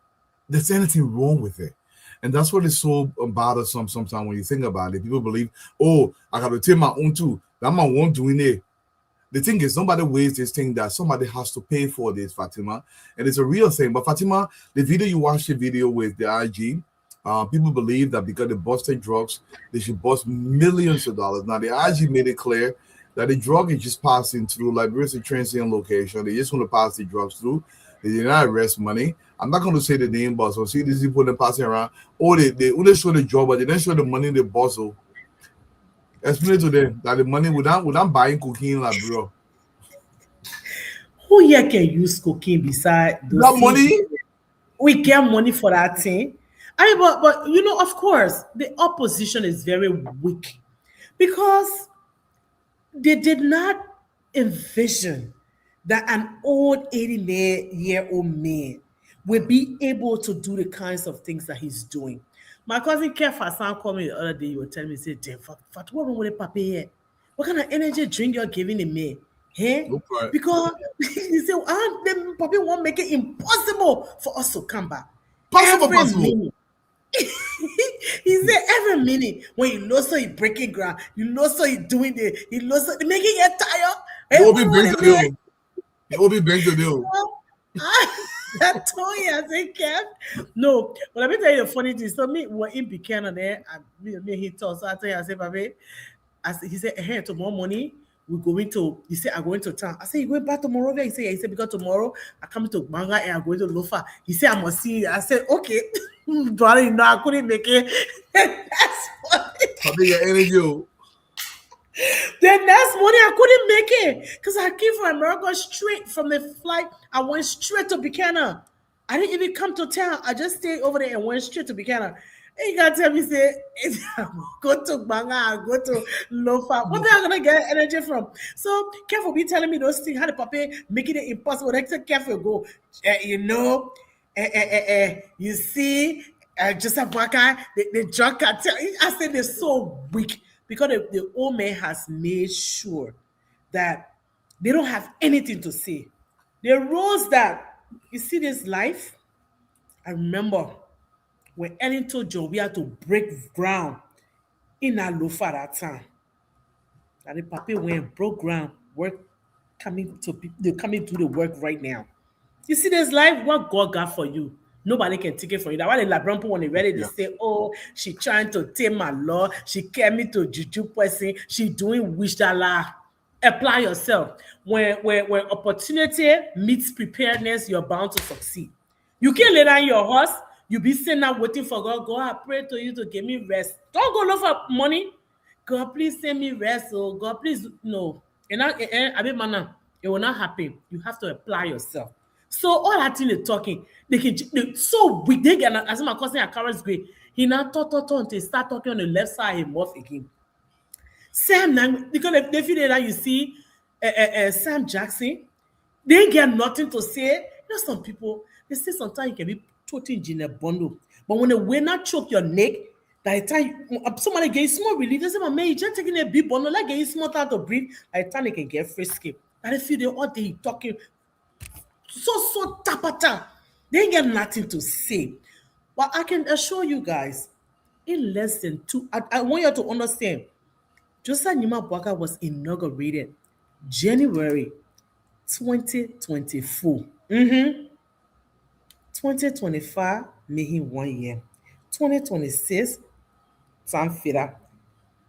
there's anything wrong with it. And that's what is so bothersome sometimes when you think about it. People believe, oh, I got to take my own too. That my own doing it. The thing is, nobody weighs this thing that somebody has to pay for this, Fatima. And it's a real thing. But Fatima, the video you watched, the video with the IG, people believe that because they busted drugs, they should bust millions of dollars. Now, the IG made it clear that the drug is just passing through Liberia's a transient location. They just want to pass the drugs through. They did not arrest money. I'm not going to say the name, but so see these people passing around. Oh, they only show the job, but they didn't show the money they bustle. Explain to them that the money without buying cocaine, like bro. Who here can use cocaine beside those that money? We get money for that thing. I mean, but you know, of course, the opposition is very weak because they did not envision that an old 80-year-old man will be able to do the kinds of things that he's doing. My cousin Kefa called me the other day. He was telling me, say, "Fat, what wrong with the papi here? What kind of energy drink you're giving the man? Hey? Okay. Because he said, the papi won't make it impossible for us to come back. Possible. Minute." He said every minute when you know so you breaking ground, you know so you doing the, you know so making it tired. It will be bring to deal. It will be bring to deal. I told you, I said, Kev. No, but let me tell you the funny thing. So me, we're in Buchanan there, and me he told. So I tell you, I said, Baby, he said, hey, tomorrow morning we're going to. He said, I'm going to town. I said, you going back tomorrow? He said, yeah. He said, because tomorrow I come to Banga and I'm going to Lofa. He said, I must see you. I said, okay. Brother, you know, I couldn't make it. That's funny. How big your energy? The next morning I couldn't make it because I came from America straight from the flight. I went straight to Buchanan. I didn't even come to town. I just stayed over there and went straight to Buchanan. And you gotta tell me, say, go to Banga, go to Lofa. What am I gonna get energy from? So careful be telling me those things. How the papi making it impossible. They say careful go. You know, you see, Joseph Waka, the drug cartel. I said they're so weak. Because the old man has made sure that they don't have anything to say. The rules that, you see this life, I remember when Ellen told John we had to break ground in our lofa that time. And the papi went broke ground, work they're coming to the work right now. You see this life, what God got for you. Nobody can take it from you. That's why the Labrampo when they ready, they say, oh, she trying to take my law. She carry me to juju person. She doing wish that la. Apply yourself. When opportunity meets preparedness, you're bound to succeed. You can't lay down your horse. You be sitting there waiting for God. God, I pray to you to give me rest. Don't go look for money. God, please send me rest. Oh, God, please. No. And I mean, man, it will not happen. You have to apply yourself. So all that thing they're talking, they so weak. They get as my cousin at Carrot's Gray. He now talk until they start talking on the left side him off again. Sam, because they feel that you see Sam Jackson, they get nothing to say. You know, some people they say sometimes you can be totally in a bundle, but when the winner choke your neck, by the time somebody gets small relief, they say, "Man, you just taking a big bundle, like getting small time to breathe." By the time they can get frisky, and they feel they all day talking so tapata. They ain't get nothing to say. But I can assure you guys, in less than two, I want you to understand. Josiah Nima Bwaka was inaugurated January 2024. 2025, maybe 1 year. 2026, time filler.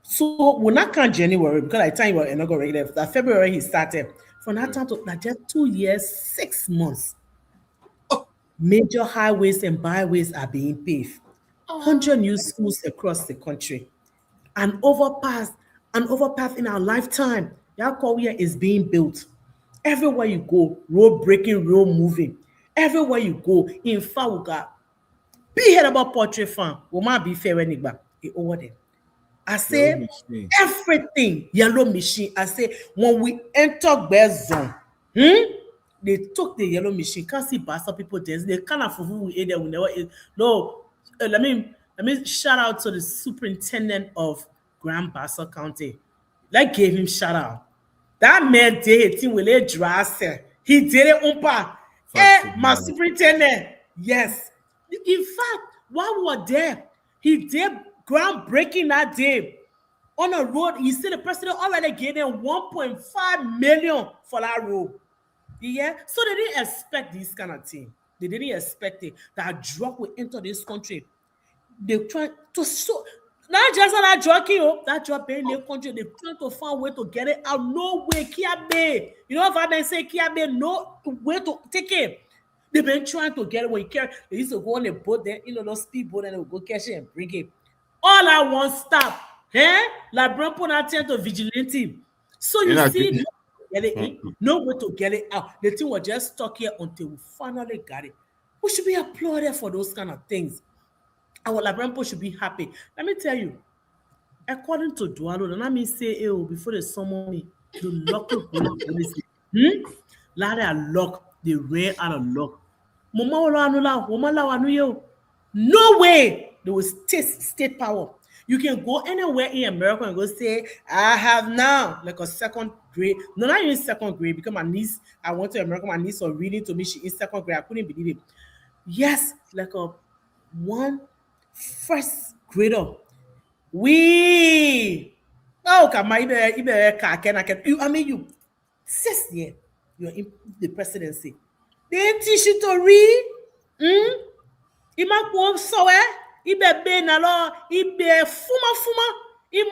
So we're not count January because I time he was inaugurated. That February he started. From that time to like just 2 years, 6 months. Major highways and byways are being paved. 100 new schools across the country. An overpass in our lifetime. That Korea is being built. Everywhere you go, road breaking, road moving. Everywhere you go, in fact, we got be head about portrait farm. We might be fair anyway. Over there. I say everything yellow machine. I say when we enter bear zone, they took the yellow machine. Can't see Bassa people dance. They kind of fufu we ate there. We never ate. No, let me shout out to the superintendent of Grand Bassa County. Like gave him shout out. That man did it with a dress. He did it umpa. My superintendent. Yes. In fact, while we were there, he did groundbreaking that day. On a road, he said the president already gave them 1.5 million for that road. Yeah. So they didn't expect this kind of thing. They didn't expect it. That drug will enter this country. They try to so not just that drug, that drug in the country. They trying to find a way to get it out. No way, Kiabe. You know what I say, Kiabe, no way to take it. They've been trying to get it when you carry. They used to go on a boat there, those speedboat, and they would go catch it and bring it. All I want stop. La Brampo not to vigilante. So you see, no way to get it out. The thing was just stuck here until we finally got it. We should be applauded for those kind of things. Our Labrampo should be happy. Let me tell you, according to Dualo, and I mean say, before they summon me, the local police, luck, they ran out of luck. No way they will state power. You can go anywhere in America and go say, I have now like a second grade. No, not even second grade, because my niece, I went to America, my niece was reading to me, she is second grade. I couldn't believe it. Yes, like a first grader. We you 6 years, you're in the presidency. They didn't teach you to read.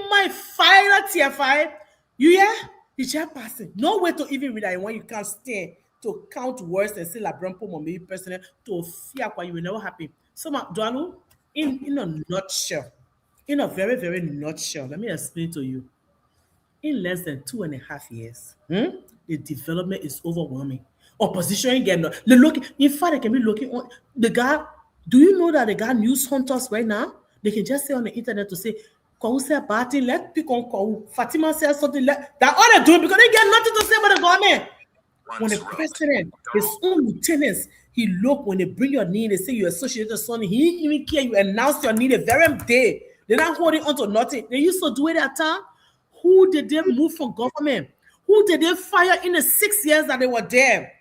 Might fire TFI. You hear? You just passing. No way to even read that when you can't stand to count words and say la Brampo maybe president to fear why you will never happen. So Dualu, in a nutshell, in a very, very nutshell, let me explain to you. In less than 2.5 years, the development is overwhelming. Opposition again. In fact, they can be looking on the guy. Do you know that the guy news hunters right now? They can just say on the internet to say, let people call Fatima says something that all they're doing because they get nothing to say about the government. When the president, his own lieutenants, he look when they bring your name, they say you associated son, he didn't even care. You announce your name the very day. They're not holding on to nothing. They used to do it at time. Who did they move from government? Who did they fire in the 6 years that they were there?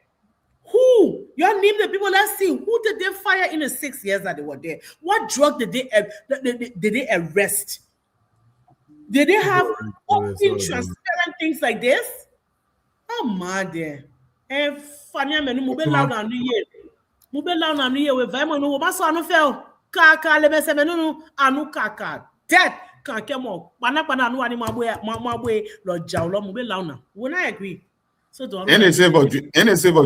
Who? You name the people. Let's see. Who did they fire in the 6 years that they were there? What drug did they arrest? Did they have open, transparent things like this? Oh man, there. And funny, man, move loud and new year. We very much no. But so I no fail. Kaka lebe se menu anu kaka. Dead. Can't come on. Pana no ani mabwe lo jawlo move loud now. We not agree. So do any say about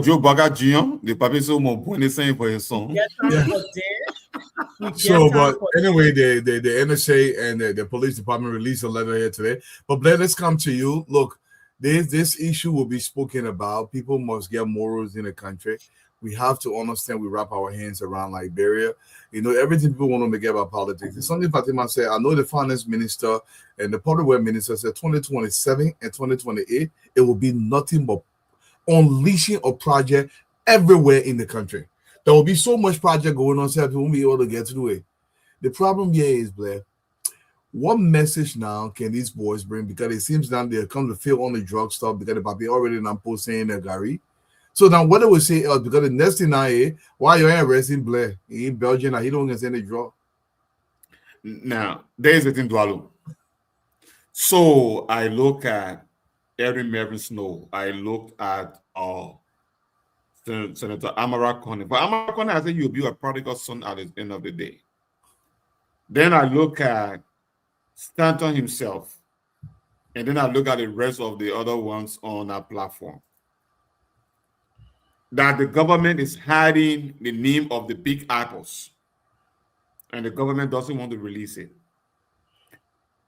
Joe Baga Jr. The papi so more bonne saying for his song. So, but anyway, the NSA and the police department released a letter here today. But Blair, let's come to you. Look, this issue will be spoken about. People must get morals in the country. We have to understand we wrap our hands around Liberia. Everything people want to make about politics. It's something Fatima said. I know the finance minister and the public work minister said 2027 and 2028, it will be nothing but unleashing of project everywhere in the country. There will be so much project going on, so people won't be able to get through it. The problem here is, Blair, what message now can these boys bring? Because it seems now they come to feel on the drug stuff because the papi already now posting in Gary. So now what they will say is because the next thing now is why you're arresting Blair in Belgium and he don't get any drug. Now, there is a thing Dwalo. So I look at Erin Mervyn Snow. I looked at Senator Amara Coney. But Amara Coney, I said you'll be a prodigal son at the end of the day. Then I look at Stanton himself. And then I look at the rest of the other ones on our platform. That the government is hiding the name of the big apples. And the government doesn't want to release it.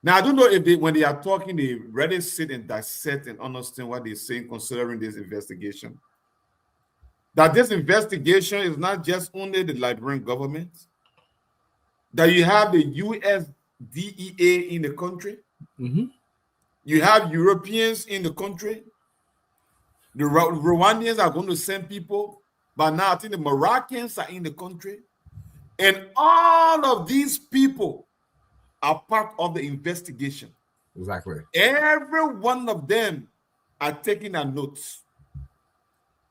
Now, I don't know if when they are talking, they really sit and dissect and understand what they're saying considering this investigation. That this investigation is not just only the Liberian government, that you have the US DEA in the country, you have Europeans in the country, the Rwandians are going to send people, but now I think the Moroccans are in the country, and all of these people are part of the investigation. Exactly. Every one of them are taking their notes.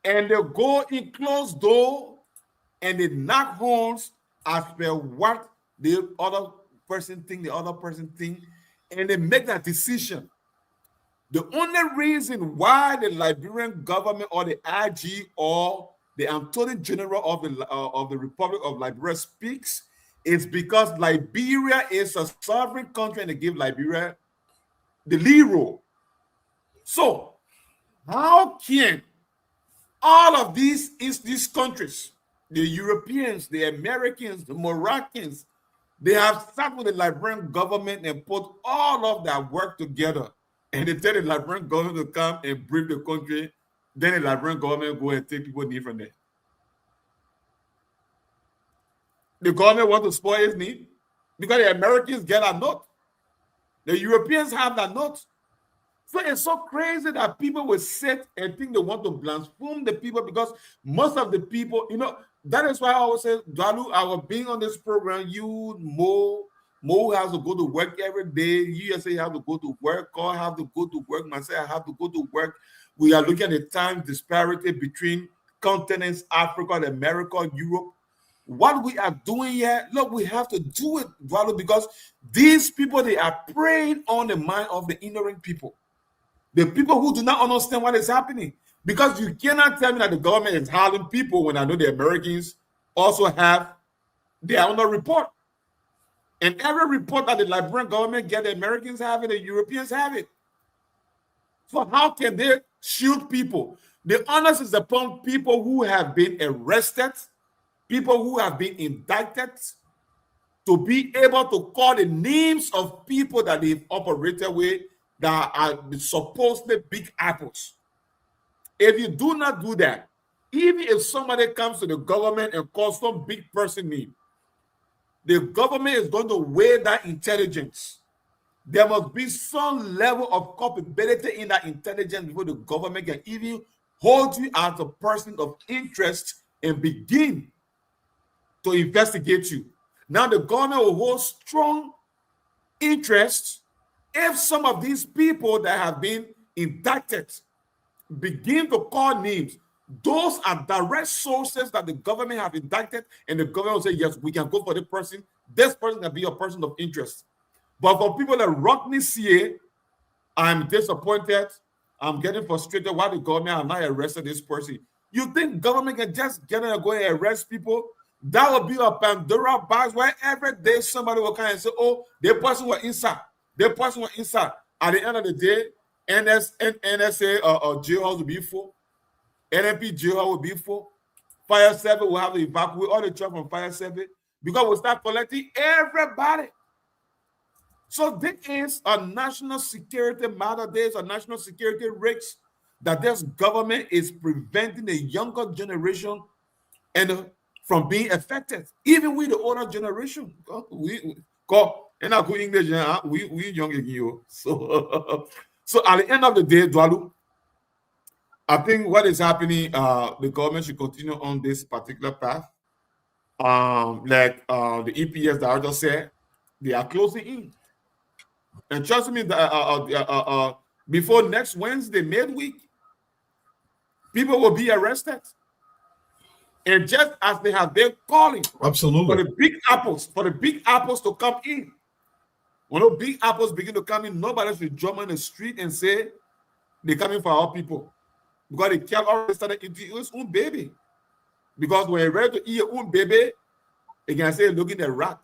And they go in closed door and they knock horns as per what the other person think, and they make that decision. The only reason why the Liberian government or the IG or the Attorney General of the Republic of Liberia speaks is because Liberia is a sovereign country and they give Liberia the lead role. So, how can all of these countries, the Europeans, the Americans, the Moroccans, they have sat with the Liberian government and put all of that work together, and they tell the Liberian government to come and brief the country, then the Liberian government go and take people need from there. The government want to spoil his need because the Americans get a note. The Europeans have that note. So it's so crazy that people will sit and think they want to blaspheme the people because most of the people, that is why I always say, Dalu, I was being on this program, Mo has to go to work every day. You say you have to go to work, Carl have to go to work, myself I have to go to work. We are looking at the time disparity between continents, Africa, America, Europe. What we are doing here, look, we have to do it, Dalu, because these people, they are preying on the mind of the ignorant people. The people who do not understand what is happening. Because you cannot tell me that the government is hiding people when I know the Americans also have their own report. And every report that the Liberian government get, the Americans have it, the Europeans have it. So how can they shield people? The onus is upon people who have been arrested, people who have been indicted, to be able to call the names of people that they've operated with that are supposedly big apples. If you do not do that, even if somebody comes to the government and calls some big person name, the government is going to weigh that intelligence. There must be some level of culpability in that intelligence before the government can even hold you as a person of interest and begin to investigate you. Now the government will hold strong interest if some of these people that have been indicted begin to call names. Those are direct sources that the government have indicted, and the government will say, yes, we can go for the person. This person can be a person of interest. But for people like Rodney CA, I'm disappointed. I'm getting frustrated why the government have not arrested this person. You think government can just get in and go and arrest people? That would be a Pandora box where every day somebody will come and say, oh, the person was inside. The person was inside. At the end of the day, NSA jail house will be full. NMP jail house will be full. Fire service will have to evacuate all the truck from fire service because we'll start collecting everybody. So there is a national security matter, there's a national security risk that this government is preventing the younger generation and from being affected. Even with the older generation. And I go English, we young again, you. So so at the end of the day, Dwalu, I think what is happening, the government should continue on this particular path. Like the EPS director said, they are closing in. And trust me, before next Wednesday, midweek, people will be arrested. And just as they have been calling Absolutely. for the big apples to come in. When those big apples begin to come in, nobody should jump on the street and say they're coming for our people. Because the cat already started eating his own baby. Because when you're ready to eat your own baby, they can say, look at the rat.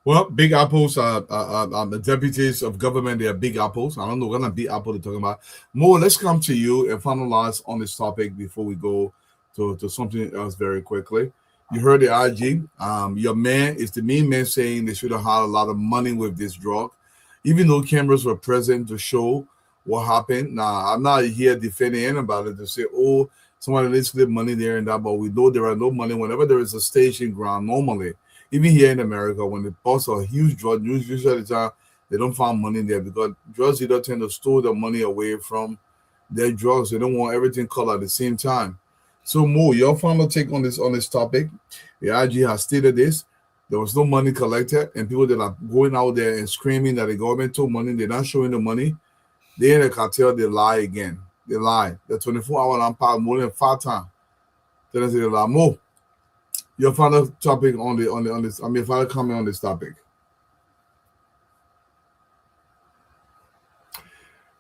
Well, big apples are the deputies of government. They are big apples. I don't know what kind of big apple they're talking about. Mo, let's come to you and finalize on this topic before we go to something else very quickly. You heard the IG. Your man is the main man saying they should have had a lot of money with this drug, even though cameras were present to show what happened. Now, I'm not here defending anybody to say, oh, somebody needs to leave money there and that, but we know there are no money. Whenever there is a staging ground, normally, even here in America, when they bust a huge drug, usually the time they don't find money there because drugs either tend to store the money away from their drugs. They don't want everything caught at the same time. So Mo, your final take on this topic. The IG has stated this. There was no money collected, and people that are going out there and screaming that the government took money, they're not showing the money. They in the cartel, they lie again. They lie. The 24-hour lamp more than 5 times. Then they say they lie. Mo, your final topic on this. I mean, final comment on this topic.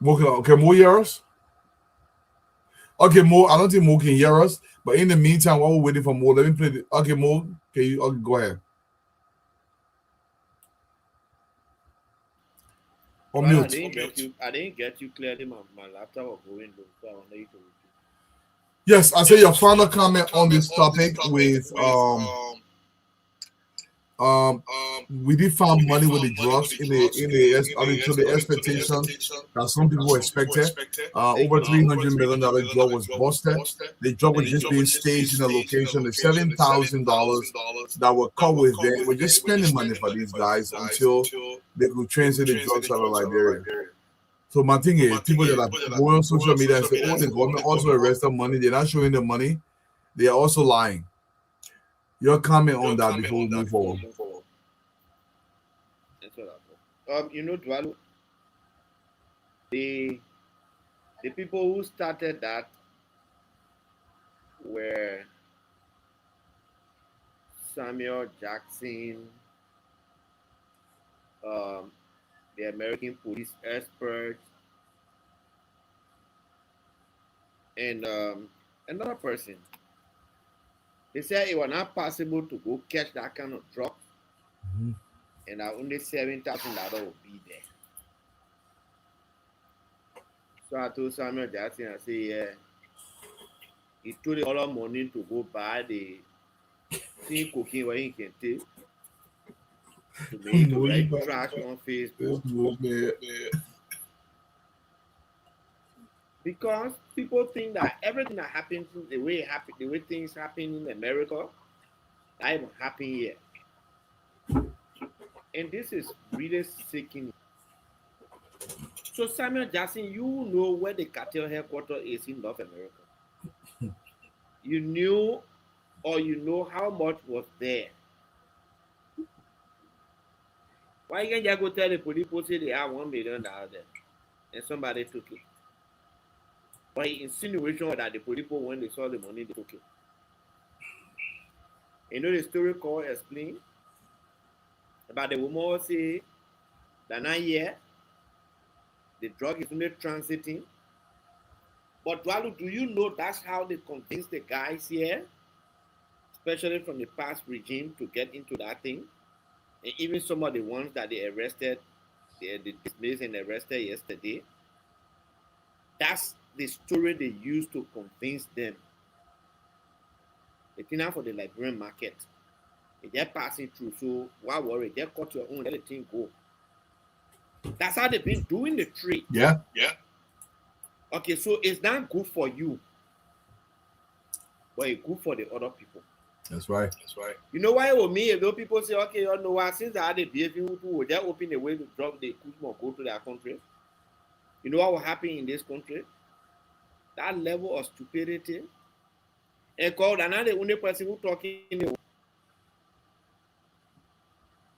Mo, okay, Mo hear us? Okay, Mo, I don't think Mo can hear us. But in the meantime, while we're waiting for Mo, let me play. Okay, Mo, can you go ahead? Well, I didn't get you clearly. My laptop was going low, so I wanted you to repeat. Yes, I say your final comment on this topic with we did find money with the drugs in the expectation that some people expected. Over $300 million drug was busted. The drug was just being staged in a location. The $7,000 that were caught with them were just spending money for these guys until they could transit the drugs out of Liberia. So my thing is, people that are going on social media and say, "Oh, the government also arrested money." They're not showing the money. They are also lying. Your comment on that before we move forward. Dwalu, the people who started that were Samuel Jackson, the American police expert, and another person. They said it was not possible to go catch that kind of drug, and only $7,000 will be there. So I told Samuel Jackson, I said, yeah, he took all of money to go buy the thing cocaine where he can take to make to write trash on Facebook. Because people think that everything that happens the way things happen in America, that even happen here. And this is really sickening. So Samuel Jackson, you know where the cartel headquarters is in North America. You knew or you know how much was there. Why can't you go tell the police say they have $1 million there and somebody took it? But insinuation that the police when they saw the money they took it. You know the story called explain about the woman say that not yet the drug is only transiting. But Dwalu, do you know that's how they convince the guys here, especially from the past regime, to get into that thing? And even some of the ones that they arrested, they dismissed and arrested yesterday, that's the story they used to convince them. They came out for the Liberian market. They just passing through. So why worry? Just cut your own, let the thing go. That's how they've been doing the trade. Yeah. Okay, so it's not good for you, but it's good for the other people. That's right. You know why with me, those people say, okay, you know what, since I had a behaving people will just open a way to drop the Kuzma go to their country. You know what will happen in this country? That level of stupidity. And called another only person who talking.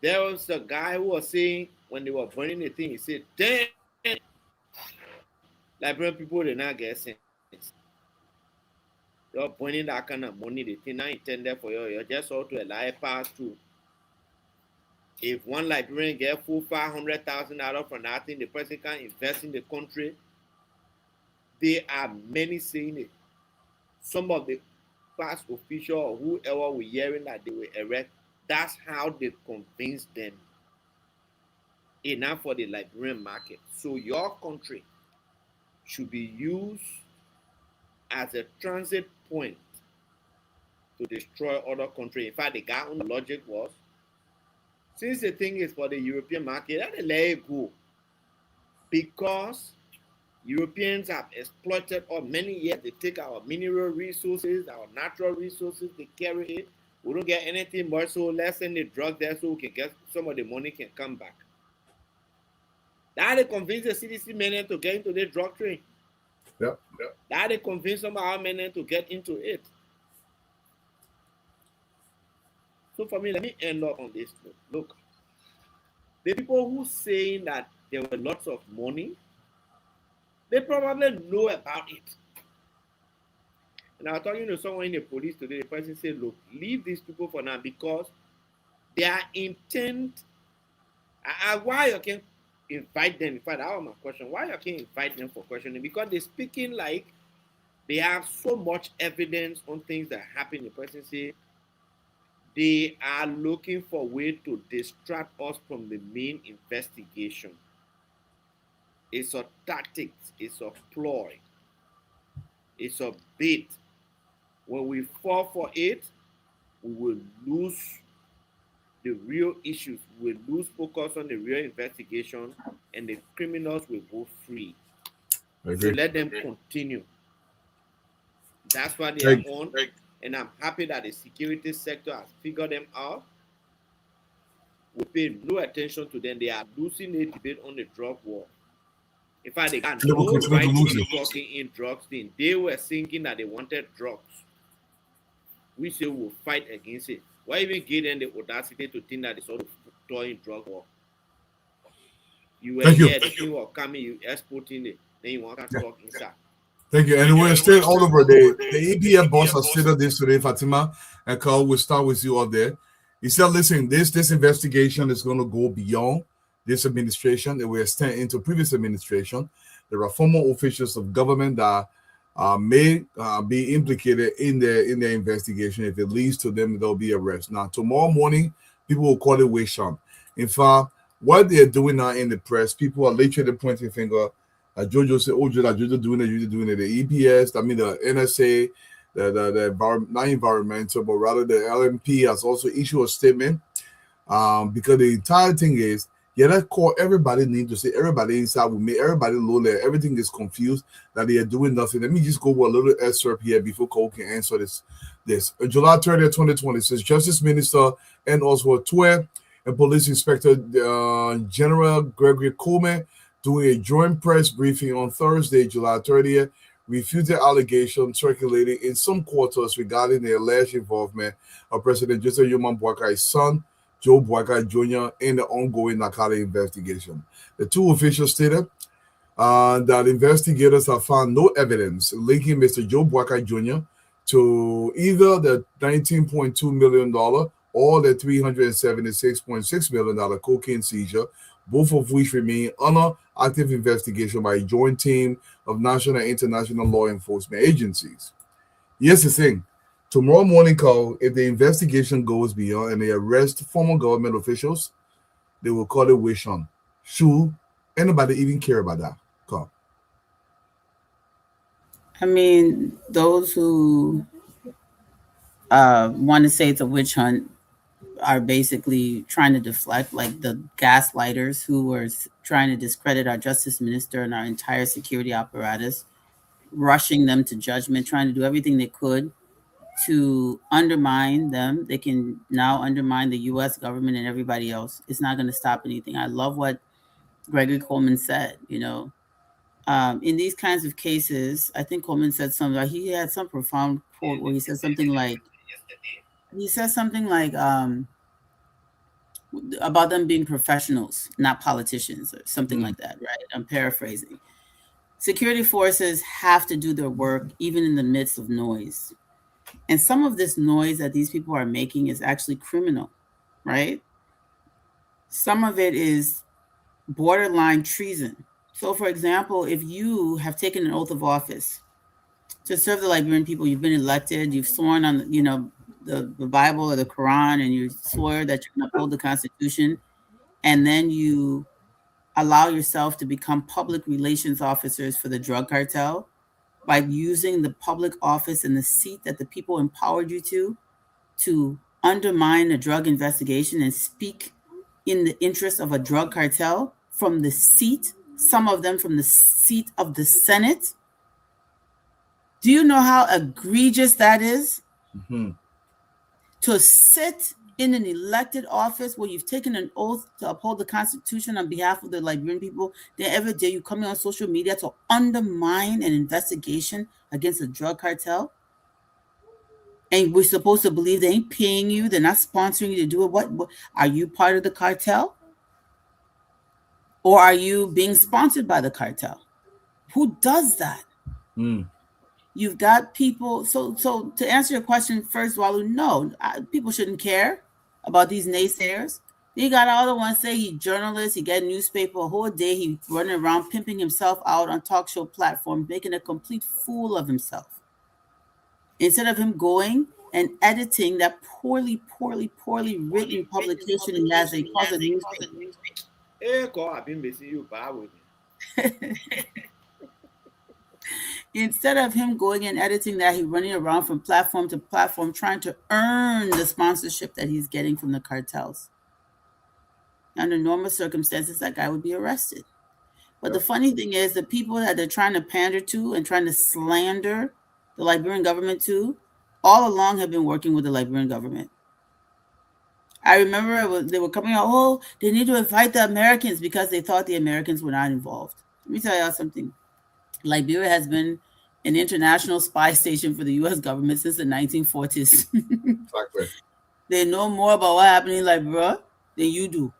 There was a guy who was saying when they were burning the thing, he said, damn, Liberian people they not get sense. You're burning that kind of money, the thing not intended for you. You're just out to a lie pass through. If one Liberian get full $500,000 for nothing, the person can invest in the country. There are many saying it. Some of the past official or whoever we're hearing that they will erect, that's how they convince them enough for the Liberian market. So your country should be used as a transit point to destroy other countries. In fact, the guy on the logic was, since the thing is for the European market, let it let it go. Because Europeans have exploited for many years. They take our mineral resources, our natural resources, they carry it. We don't get anything more, so let's send the drug there so we can get some of the money can come back. That they convince the CDC men to get into the drug trade. Yep. That they convince some of our men to get into it. So for me, let me end up on this note. Look, the people who saying that there were lots of money, they probably know about it. And I was talking to someone in the police today. The person said, look, leave these people for now because their intent, why you can invite them? In fact, that was my question. Why you can invite them for questioning? Because they're speaking like they have so much evidence on things that happen. The person say they are looking for a way to distract us from the main investigation. It's a tactic, it's a ploy, it's a bait. When we fall for it, we will lose the real issues. We will lose focus on the real investigation, and the criminals will go free. So let them continue. That's what they are on. And I'm happy that the security sector has figured them out. We pay no attention to them. They are losing a debate on the drug war. In fact, they got no right to be talking in drugs thing. They were thinking that they wanted drugs. We say we'll fight against it. Why even give them the audacity to think that they sort of toy in drug war? You were here, the thing was coming, you exporting it, then you want to talk inside. Thank you. And we're still all over the EPF boss has stated this today, Fatima, and Carl, we'll start with you out there. He said, listen, this investigation is going to go beyond this administration. It will extend into previous administration. There are former officials of government that may be implicated in their investigation. If it leads to them, there'll be arrest. Now, tomorrow morning, people will call it Weisham. In fact, what they're doing now in the press, people are literally pointing finger. Jojo said, "Oh, Jojo doing it, you doing it." The EPS, I mean the NSA, the not environmental, but rather the LMP has also issued a statement. Because the entire thing is, that call everybody need to say everybody inside with me, everybody low there, everything is confused that they are doing nothing. Let me just go with a little excerpt here before Cole can answer this. July 30th, 2020 says Justice Minister and also Twe and Police Inspector General Gregory Coleman doing a joint press briefing on Thursday, July 30th, refuted allegations circulating in some quarters regarding the alleged involvement of President Joseph Yoman Boakai's son, Joe Boakai Jr., in the ongoing narcotic investigation. The two officials stated that investigators have found no evidence linking Mr. Joe Boakai Jr. to either the $19.2 million or the $376.6 million cocaine seizure, both of which remain under active investigation by a joint team of national and international law enforcement agencies. Here's the thing. Tomorrow morning, Carl, if the investigation goes beyond and they arrest former government officials, they will call it Weisham. Should anybody even care about that, Carl? I mean, those who want to say it's a witch hunt, are basically trying to deflect, like the gaslighters who were trying to discredit our justice minister and our entire security apparatus, rushing them to judgment, trying to do everything they could to undermine them. They can now undermine the US government and everybody else. It's not going to stop anything. I love what Gregory Coleman said, in these kinds of cases. I think Coleman said something, he had some profound quote where he said something like, about them being professionals, not politicians, or something like that, right? I'm paraphrasing. Security forces have to do their work even in the midst of noise. And some of this noise that these people are making is actually criminal, right? Some of it is borderline treason. So, for example, if you have taken an oath of office to serve the Liberian people, you've been elected, you've sworn on, the Bible or the Quran, and you swear that you're going to uphold the Constitution, and then you allow yourself to become public relations officers for the drug cartel by using the public office and the seat that the people empowered you to undermine a drug investigation and speak in the interest of a drug cartel from the seat, some of them from the seat of the Senate. Do you know how egregious that is? Mm-hmm. To sit in an elected office where you've taken an oath to uphold the Constitution on behalf of the Liberian people, then every day you come on social media to undermine an investigation against a drug cartel? And we're supposed to believe they ain't paying you, they're not sponsoring you to do it. What are you part of the cartel? Or are you being sponsored by the cartel? Who does that? You've got people. So to answer your question first, Walu, no, people shouldn't care about these naysayers. You got all the ones say he journalist, he get newspaper a whole day, he running around pimping himself out on talk show platforms, making a complete fool of himself. Instead of him going and editing that poorly written publication as a closet newspaper. Instead of him going and editing that, he's running around from platform to platform trying to earn the sponsorship that he's getting from the cartels. Under normal circumstances, that guy would be arrested. But the funny thing is, the people that they're trying to pander to and trying to slander the Liberian government to, all along have been working with the Liberian government. I remember they were coming out, oh, they need to invite the Americans because they thought the Americans were not involved. Let me tell y'all something. Liberia has been an international spy station for the U.S. government since the 1940s. Exactly. They know more about what happened in Liberia than you do.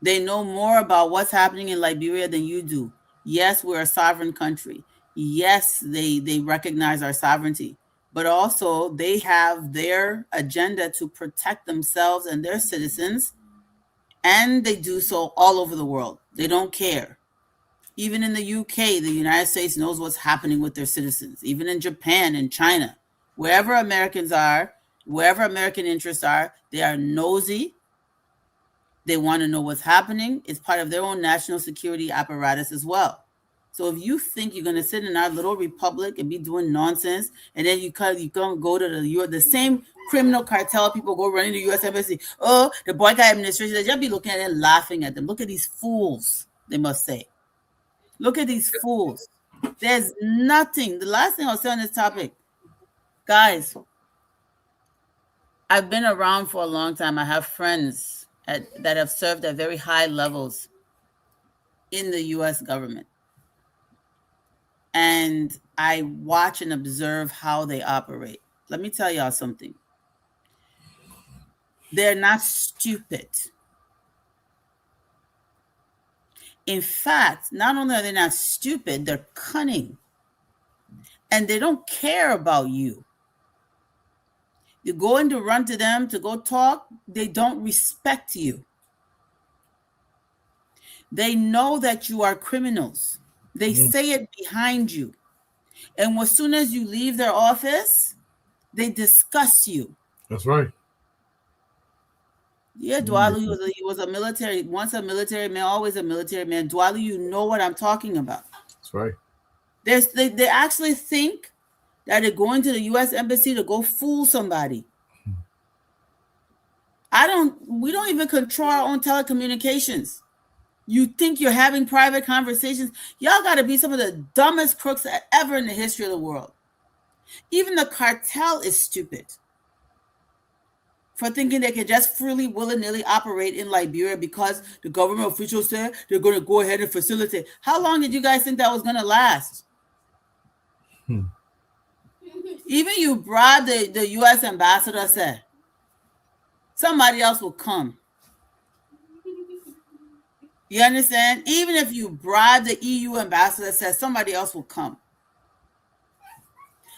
They know more about what's happening in Liberia than you do. Yes, we're a sovereign country. Yes, they recognize our sovereignty. But also, they have their agenda to protect themselves and their citizens. And they do so all over the world. They don't care. Even in the UK, the United States knows what's happening with their citizens. Even in Japan and China, wherever Americans are, wherever American interests are, they are nosy. They want to know what's happening. It's part of their own national security apparatus as well. So if you think you're going to sit in our little republic and be doing nonsense, and then you come go to the same criminal cartel people go running to the U.S. Embassy, oh, the boycott administration, they just be looking at it and laughing at them. Look at these fools, they must say. Look at these fools. There's nothing. The last thing I'll say on this topic, guys, I've been around for a long time. I have friends that have served at very high levels in the U.S. government. And I watch and observe how they operate. Let me tell y'all something. They're not stupid. In fact, not only are they not stupid, they're cunning. And they don't care about you. You're going to run to them to go talk, they don't respect you. They know that you are criminals. They say it behind you. And as soon as you leave their office, they discuss you. That's right. Yeah, Dwalu, he was a military, once a military man, always a military man. Dwalu, you know what I'm talking about. That's right. They actually think that they're going to the U.S. Embassy to go fool somebody. We don't even control our own telecommunications. You think you're having private conversations? Y'all got to be some of the dumbest crooks ever in the history of the world. Even the cartel is stupid for thinking they can just freely, willy-nilly operate in Liberia because the government officials said they're going to go ahead and facilitate. How long did you guys think that was going to last? Even you bribe the U.S. ambassador, said somebody else will come. You understand? Even if you bribe the EU ambassador, says somebody else will come.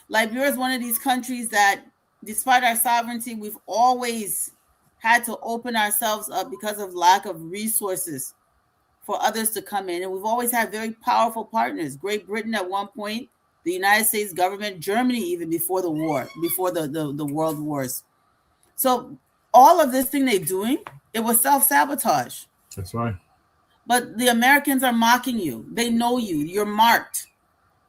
Liberia is one of these countries that, despite our sovereignty, we've always had to open ourselves up because of lack of resources for others to come in. And we've always had very powerful partners. Great Britain at one point, the United States government, Germany even before the war, before the world wars. So all of this thing they're doing, it was self-sabotage. That's right. But the Americans are mocking you. They know you. You're marked.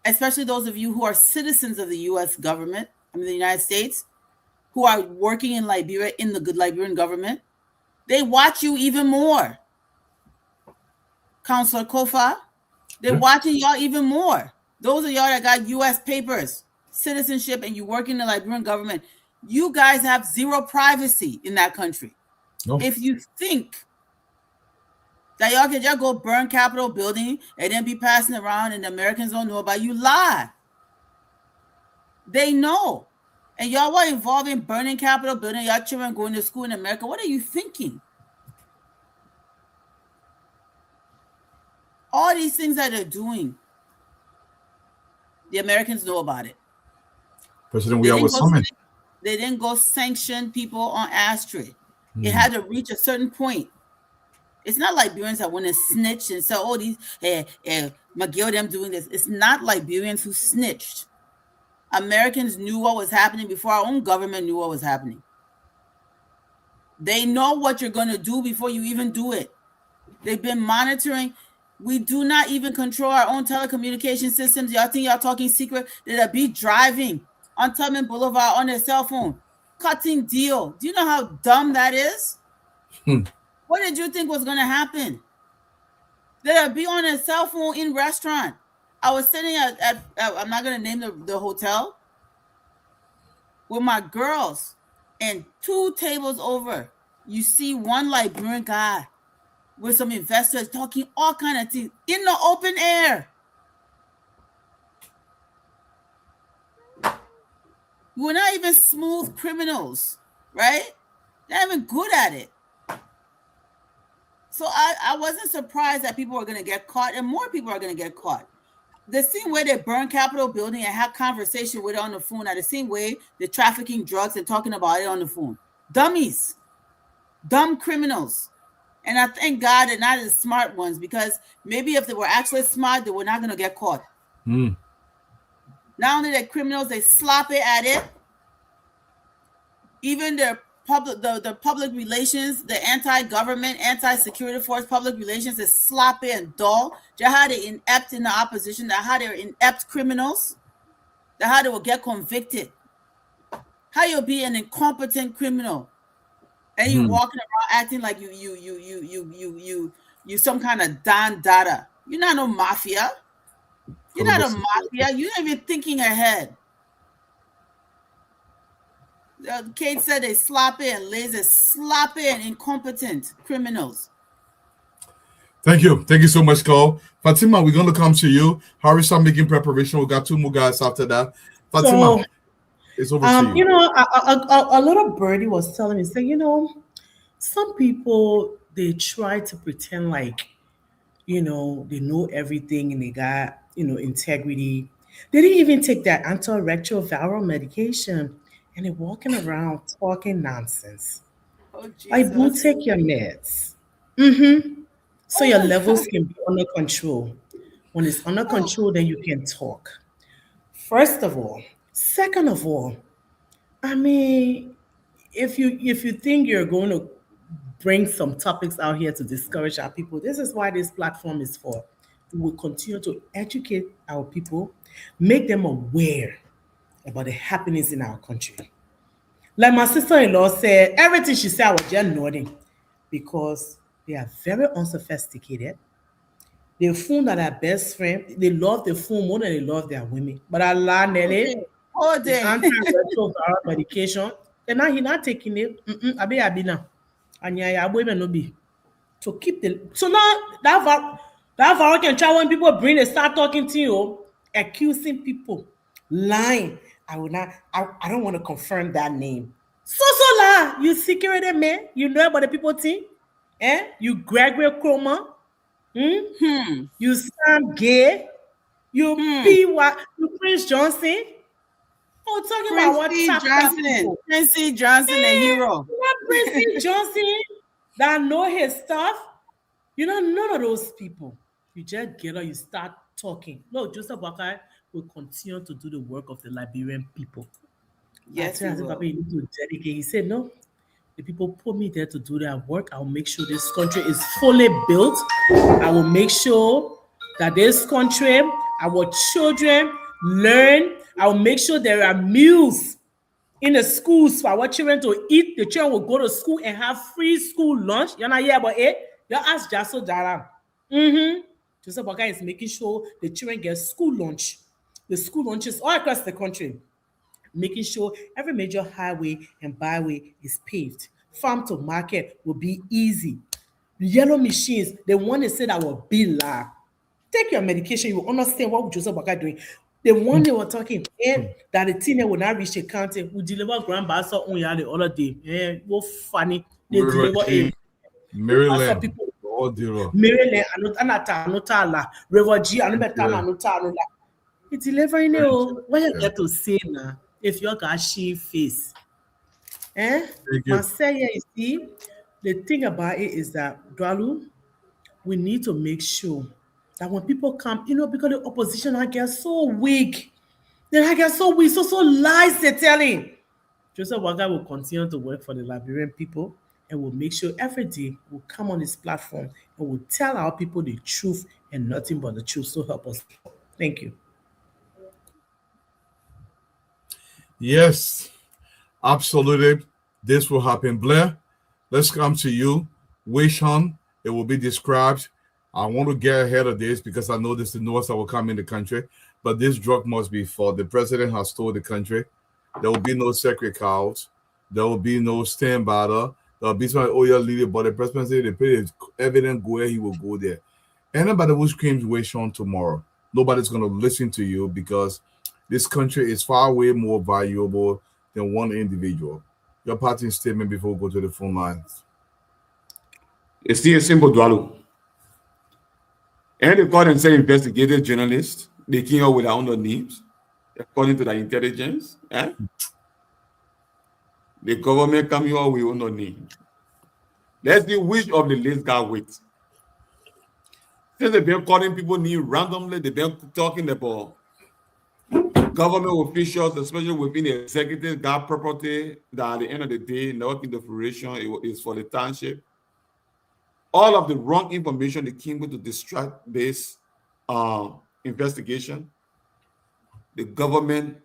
Especially those of you who are citizens of the U.S. government, the United States, who are working in Liberia, in the good Liberian government. They watch you even more. Councillor Kofa, they're watching y'all even more. Those of y'all that got U.S. papers, citizenship, and you work in the Liberian government, you guys have zero privacy in that country. No. If you think that y'all can just go burn Capitol building and then be passing around and the Americans don't know about you, lie. They know. And y'all were involved in burning Capitol building, y'all children going to school in America. What are you thinking? All these things that they're doing, the Americans know about it. President, we are summoned. They didn't go sanction people on Astrid. It had to reach a certain point. It's not Liberians that want to snitch and say, oh, these McGill, them doing this. It's not Liberians who snitched. Americans knew what was happening before our own government knew what was happening. They know what you're going to do before you even do it. They've been monitoring. We do not even control our own telecommunication systems. Y'all think y'all talking secret? They'll be driving on Tubman Boulevard on their cell phone, cutting deal. Do you know how dumb that is? What did you think was going to happen? They'll be on a cell phone in restaurant. I was sitting at I'm not going to name the hotel, with my girls, and 2 tables over, you see one Liberian guy with some investors talking all kind of things in the open air. We're not even smooth criminals, right? They're not even good at it. So I wasn't surprised that people were going to get caught, and more people are going to get caught. The same way they burn Capitol building and have conversation with it on the phone, are the same way they're trafficking drugs and talking about it on the phone. Dummies. Dumb criminals. And I thank God they're not the smart ones, because maybe if they were actually smart, they were not going to get caught. Not only the criminals, they sloppy at it. Even the public relations, the anti-government, anti-security force public relations is sloppy and dull. They're how they inept in the opposition. They're how they're inept criminals. They're how they will get convicted. How you'll be an incompetent criminal and you walking around acting like you some kind of Don Dada. You're not no mafia. You're not a mafia. You're not even thinking ahead. Kate said they sloppy and lazy, sloppy and incompetent criminals. Thank you. Thank you so much, Cole. Fatima, we're going to come to you. Harris, I'm making preparation. We got 2 more guys after that. Fatima, it's over to you. You know, a little birdie was telling me, saying, you know, some people, they try to pretend like, you know, they know everything and they got, you know, integrity. They didn't even take that antiretroviral medication. And they're walking around talking nonsense. Oh, I do take your meds. So your levels can be under control. When it's under control, then you can talk. First of all. Second of all, I mean, if you think you're going to bring some topics out here to discourage our people, this is why this platform is for. We will continue to educate our people, make them aware about the happenings in our country. Like my sister-in-law said, everything she said, I was just nodding because they are very unsophisticated. They fool that their best friend. They love the fool more than they love their women. But Allah, Nelly, Whole is day. antiretroviral medication. And now he not taking it. Abi now. And yeah, boy, no be to keep the. So now that viral can try when people bring they start talking to you, accusing people, lying. I will not. I don't want to confirm that name. So la, you security man. You know about the people thing. You Gregory Chroma. You Sam Gay. You P. You Prince Johnson. Oh, talking about what Quincy chapter Johnson. people. Quincy Johnson, a hero. What Prince Johnson that know his stuff. You know, none of those people. You just get up, you start talking. No, Joseph Wakai will continue to do the work of the Liberian people. Yes, I said, Papa, you need to dedicate. He said, no, the people put me there to do their work. I will make sure this country is fully built. I will make sure that this country, our children learn. I will make sure there are meals in the schools for our children to eat. The children will go to school and have free school lunch. You're not here about it. You ask Jaso Daram. Joseph Boga is making sure the children get school lunch. The school lunches all across the country, making sure every major highway and byway is paved. Farm to market will be easy. The yellow machines, the one they said that will be la. Take your medication, you will understand what Joseph Boga doing. The one they were talking, that the thing will not reach the county, we deliver grand basket on the other day. What funny. They deliver a Maryland. people. All zero. Maryland, anotala, River G, anotala. It's delivering you. What you get to say now? If you got she face, Man say, you see, the thing about it is that Dwalu, we need to make sure that when people come, because the opposition I get so weak, then I get so weak, so lies they're telling. Joseph Waga will continue to work for the Liberian people and will make sure every day we'll come on this platform and we'll tell our people the truth and nothing but the truth. So help us. Thank you. Yes, absolutely. This will happen. Blair, let's come to you. Wish on, it will be described. I want to get ahead of this because I know this is the newest that will come in the country, but this drug must be fought. The president has told the country there will be no sacred cows, there will be no stand butter, there will be some oil leader, but the president said the pay is evident where he will go there. Anybody who screams wish on tomorrow, nobody's going to listen to you because this country is far way more valuable than one individual. Your parting statement before we go to the phone lines. It's still a simple Dwalo. And they call themselves investigative journalists. They came up with their own names, according to their intelligence. The government coming up with own name. Let's see which of the list got weight. Since they've been calling people name randomly, they've been talking about government officials, especially within the executive, got property that at the end of the day, not in the fruition, it is for the township. All of the wrong information that came to distract this investigation. The government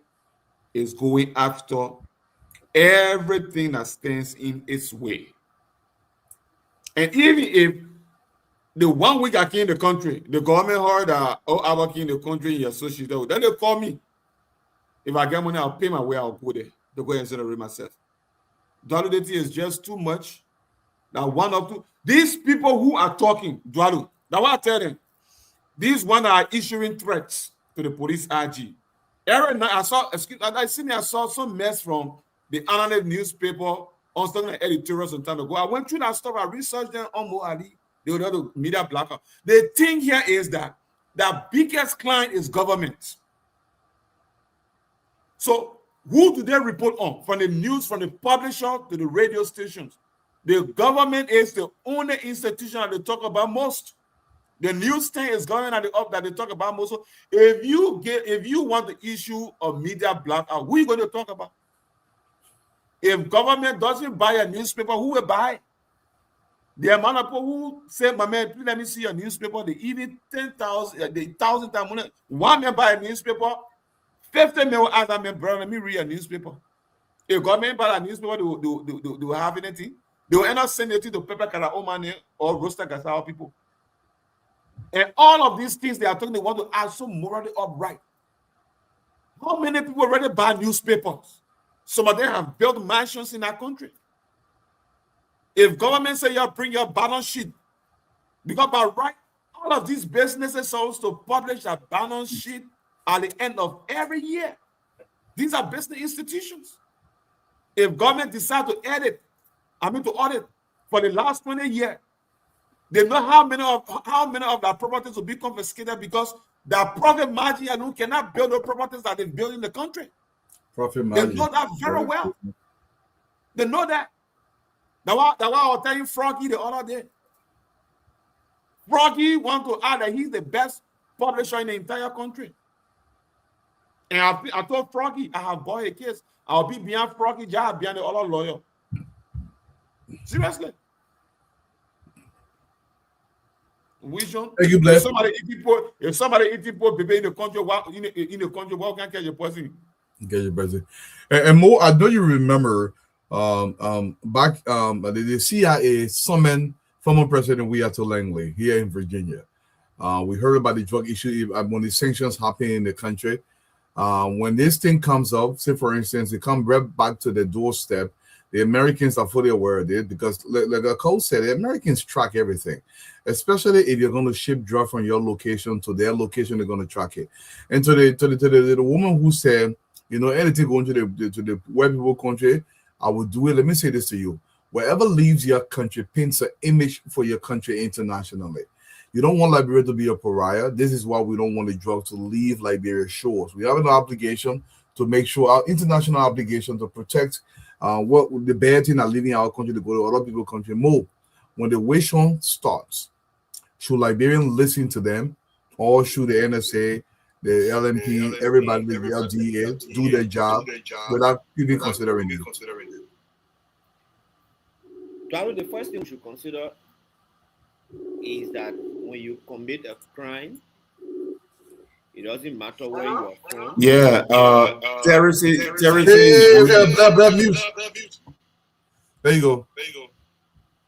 is going after everything that stands in its way. And even if the 1 week I came in the country, the government heard that, I work in the country, you're associated with, then they call me. If I get money, I'll pay my way, I'll go there. They'll go and celebrate myself. Duality is just too much. Now, one or two, these people who are talking, Dwalu, now what I tell them, these one are issuing threats to the police RG. Every night I saw some mess from the analyst newspaper on something editorial some time ago. I went through that stuff, I researched them on Mo Ali, they were the media blackout. The thing here is that the biggest client is government. So who do they report on? From the news, from the publisher to the radio stations. The government is the only institution that they talk about most. The news thing is government at the up that they talk about most. So if you want to issue a media blackout, who are you going to talk about? If government doesn't buy a newspaper, who will buy? The amount of people who say, my man, please let me see your newspaper, they even 10,000, 1,000 times money. One man buy a newspaper, 50 million other men, brother, let me read a newspaper. If government buy a newspaper, they will have anything. They will end up sending it to Pepper Karaomane or Roaster Gasao people. And all of these things they are talking, they want to add so morally upright. How many people already buy newspapers? Some of them have built mansions in our country. If government say you bring your balance sheet, because by right, all of these businesses are supposed to publish a balance sheet at the end of every year. These are business institutions. If government decide to audit for the last 20 years, they know how many of their properties will be confiscated because their profit margin alone cannot build the properties that they build in the country. Profit They margin. know that very well. They know that. That's why I was telling Froggy the other day. Froggy want to add that he's the best publisher in the entire country. And I told Froggy, I have bought a case. I'll be behind Froggy, just behind the other lawyer. Seriously. Vision. Thank you, Bless. If somebody eat people baby in the country, what can catch your poison? Get your poison. And Mo, I know you remember back the CIA summoned former President Wiato Langley here in Virginia. We heard about the drug issue when the sanctions happen in the country. When this thing comes up, say for instance, it comes right back to the doorstep. The Americans are fully aware of it because, like a Cole said, the Americans track everything, especially if you're going to ship drug from your location to their location, they're going to track it. And to the woman who said, anything going to the white people country, I will do it. Let me say this to you: wherever leaves your country paints an image for your country internationally. You don't want Liberia to be a pariah. This is why we don't want the drugs to leave Liberia's shores. We have an obligation to make sure our international obligation to protect what the bad thing are leaving our country to go to other people's country. More when the wish on starts, should Liberians listen to them, or should the NSA, the LMP, everybody, the LDA do their job without even considering it? The first thing we should consider is that when you commit a crime, it doesn't matter where you are from. Yeah, terrorism. Black news. There you go.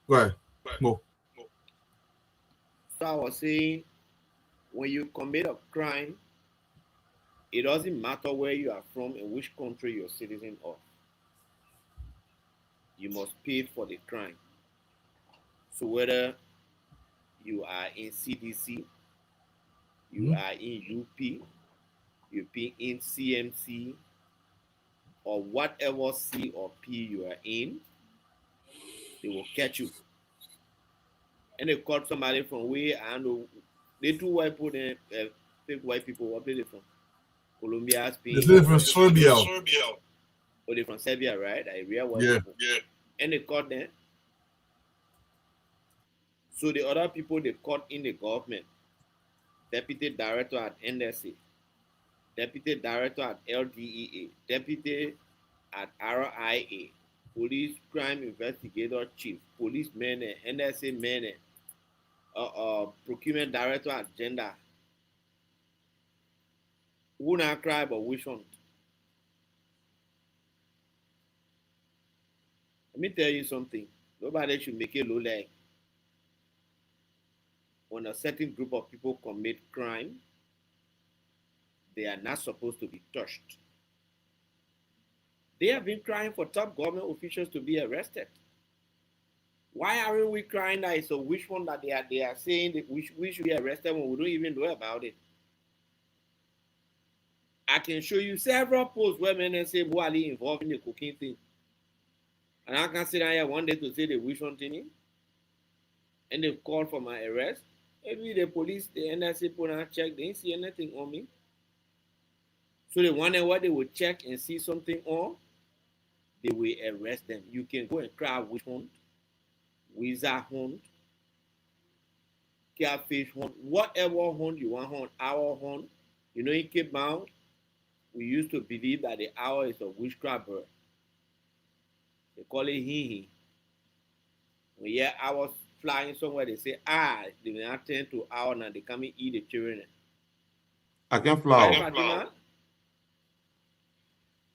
Go ahead. Go. So I was saying, when you commit a crime, it doesn't matter where you are from and which country you're a citizen of. You must pay for the crime. So whether you are in CDC, you are in UP, you pay in CMC, or whatever C or P you are in, they will catch you. And they caught somebody from where, I don't know, they two white people, fake white people, what are they from? Colombia, Spain. They're from Serbia. Oh, they're from Serbia, right? I real white people. Yeah. And they caught them. So the other people they caught in the government, deputy director at NSA, deputy director at LDEA, deputy at RIA, police crime investigator chief, policemen, NSA men, procurement director at gender. Who not cry but which one? Let me tell you something. Nobody should make it low leg. When a certain group of people commit crime, they are not supposed to be touched. They have been crying for top government officials to be arrested. Why aren't we crying that it's a which one that they are saying that we should be arrested when we don't even know about it? I can show you several posts where men say Buhari involved in the cocaine thing. And I can sit down here one day to say the wish one thing, and they called for my arrest. Maybe the police, the NSA put on check, they didn't see anything on me. So they wonder what they will check and see something on, they will arrest them. You can go and cry witch hunt, wizard hunt, catfish hunt, whatever hunt you want hunt, owl hunt. You know in Cape Mount, we used to believe that the owl is a witchcraft bird. They call it hee. When you hear owls flying somewhere, they say, they will not turn to owl and they come and eat the children. I can fly.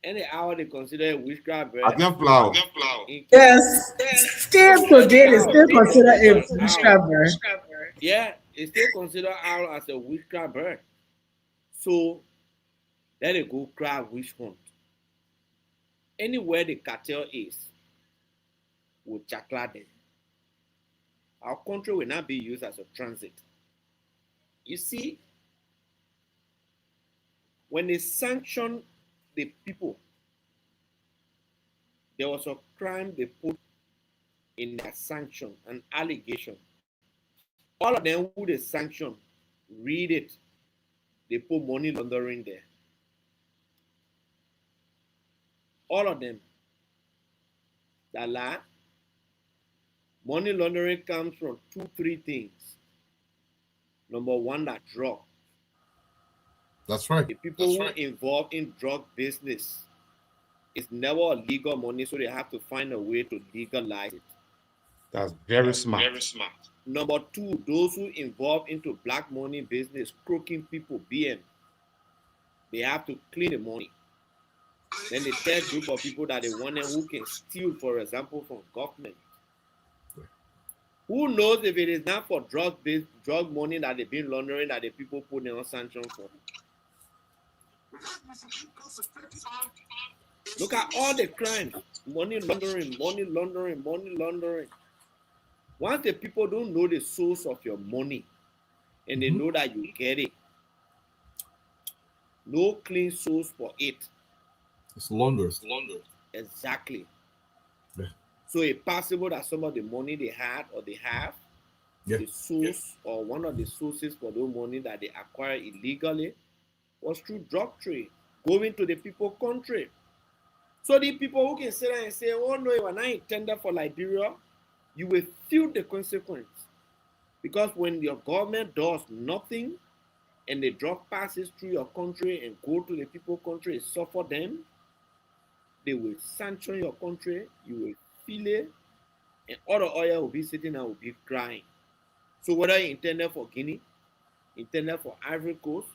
Any hour they consider witchcraft, I can plow. Yes, still today they still consider a witchcraft bird. Yeah, it's still considered owl as a witchcraft bird. So let it go crab witch hunt. Anywhere the cartel is, will chakla them. Our country will not be used as a transit. You see, when they sanction the people, there was a crime they put in that sanction, an allegation. All of them who they sanction, read it, they put money laundering there. All of them. That lie. Money laundering comes from 2, 3 things. Number one, that drug. That's right. The people who are involved in drug business, it's never a legal money, so they have to find a way to legalize it. That's very smart. Number two, those who involved into black money business, croaking people, BM, they have to clean the money. Then the third group of people that they want them who can steal, for example, from government. Who knows if it is not for drug money that they've been laundering that the people put them on sanction for? Look at all the crimes. Money laundering, money laundering, money laundering. Once the people don't know the source of your money and they know that you get it, no clean source for it. It's laundered. Exactly. Yeah. So it's possible that some of the money they had or they have, the source or one of the sources for the money that they acquired illegally was through drug trade, going to the people country. So the people who can sit there and say, oh no, you are not intended for Liberia, you will feel the consequence. Because when your government does nothing and the drug passes through your country and go to the people country and suffer them, they will sanction your country, you will feel it, and all the oil will be sitting and will be crying. So whether you intended for Guinea, intended for Ivory Coast,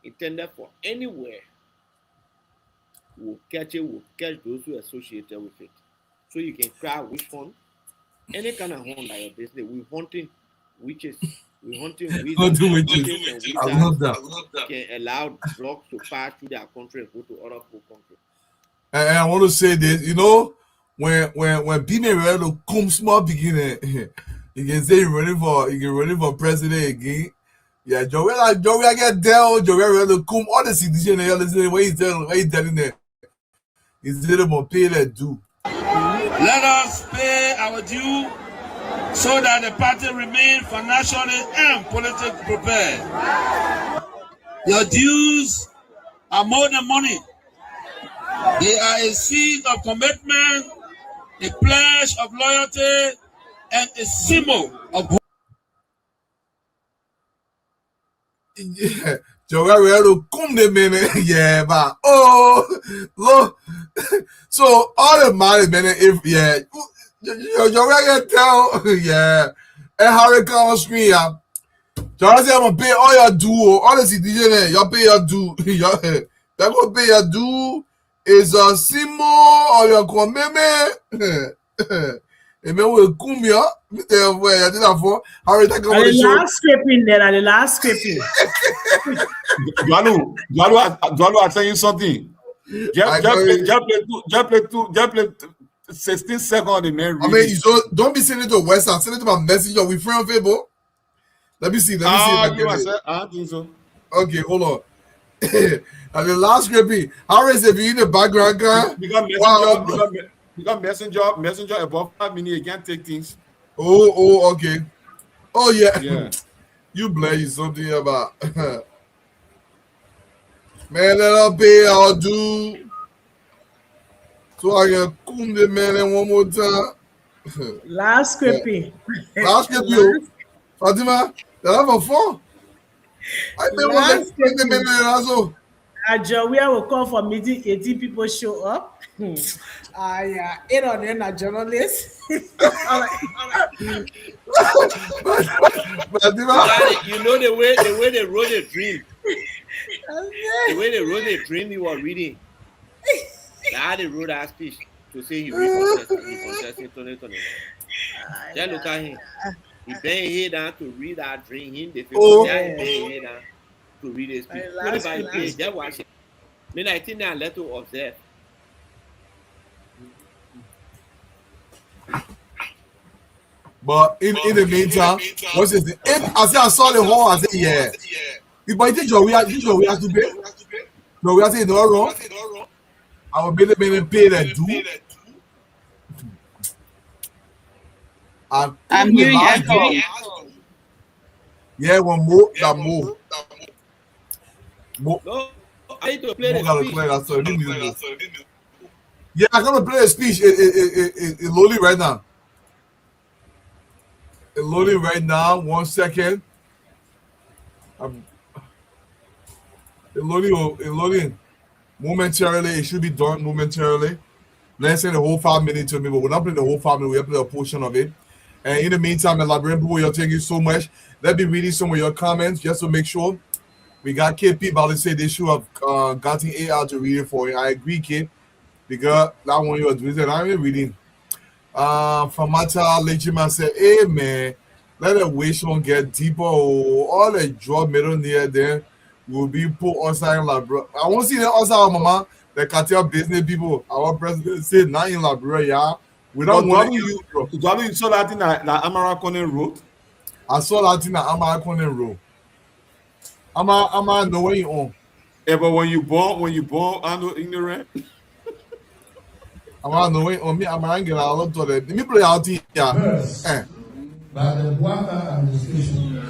intended for anywhere, we'll catch those who are associated with it. So you can cry which one, any kind of hunt that your business. We're hunting witches, we're hunting wizards, I love that. can allow drugs to pass through their country and go to other people's country. And I want to say this, when being ready to come small beginning, you can say you're running for president again. Yeah, Joey, I get down, Joey ready to come all the citizens and listening what he's telling them. He's little more pay that due. Let us pay our due so that the party remain financially and politically prepared. Your dues are more than money. They are a seed of commitment, a pledge of loyalty, and a symbol of hope. Yeah, Joey ready to come the minute. Yeah, but look. So all the money, man, if Joey get down, yeah, and how they come on screen, yeah. Joey say I'm gonna pay all your due, all the citizens, you pay your due, they're gonna pay your due. Is a symbol of your commitment. And then we'll come here. I did that for. How are you talking about the show? Last scraping there, the last scraping. Dwalu, I'll tell you something. Just play 16 seconds on the main. I mean, don't be sending it to Western. Send it to my messenger. We free on Facebook. Let me see. I don't think so. Okay, hold on. And the last scraping, how is it in the background, guy? Because messenger above 5 minutes, you can't take things. Oh, okay. Oh, yeah. You blame something about. Man, let us pay our due. So I can come the man one more time. Last scraping. Last scraping. Fatima, that have a phone. I never Joey will call for meeting, 18 people show up. 8 of them are journalists. You know the way they wrote a dream. The way they wrote a dream you were reading. That they wrote that speech to say he recontested. He contested 2021. Just look at him. He bent his head down to read that dream. Him, the Oh, yeah, he bent his head down to read his speech. Put it by his page. Just watch it. Then I think I let to observe. but in the meantime, what's his name? If I saw the hall, I said, yeah. But this is what we have to pay. No, we have to say no wrong. Our minimum pay that do. And I'm the hearing last echo. day, yeah, one more, that more. No, I need to play More the gotta speech. play that, so it didn't need to move. Yeah, I'm gonna play a speech. It's loading right now. It's loading right now. 1 second. It's loading momentarily. It should be done momentarily. Let's say the whole 5 minutes to me, but we're not playing the whole 5 minutes. We're playing a portion of it. And in the meantime, elaborate people, you're thank you so much. Let me reading some of your comments just to make sure. We got KP about to say they should have gotten AI to read it for you. I agree, Kip, because that one you are doing, I'm even reading. Famata Legima said, hey man, let the wish one get deeper. Oh, all the drop middle near there will be put outside in Labra. I won't see the outside, mama. The cartel business people, our president said, not in Labra, yeah. We don't But want you saw that thing that Amara Conan wrote? I saw that thing that Amara Conan wrote. Amara know where you own. Yeah, but when you born, I'm not ignorant. Amara know where you own me. Amara get a lot of it. Let me play out here. First, by the Bwaka administration.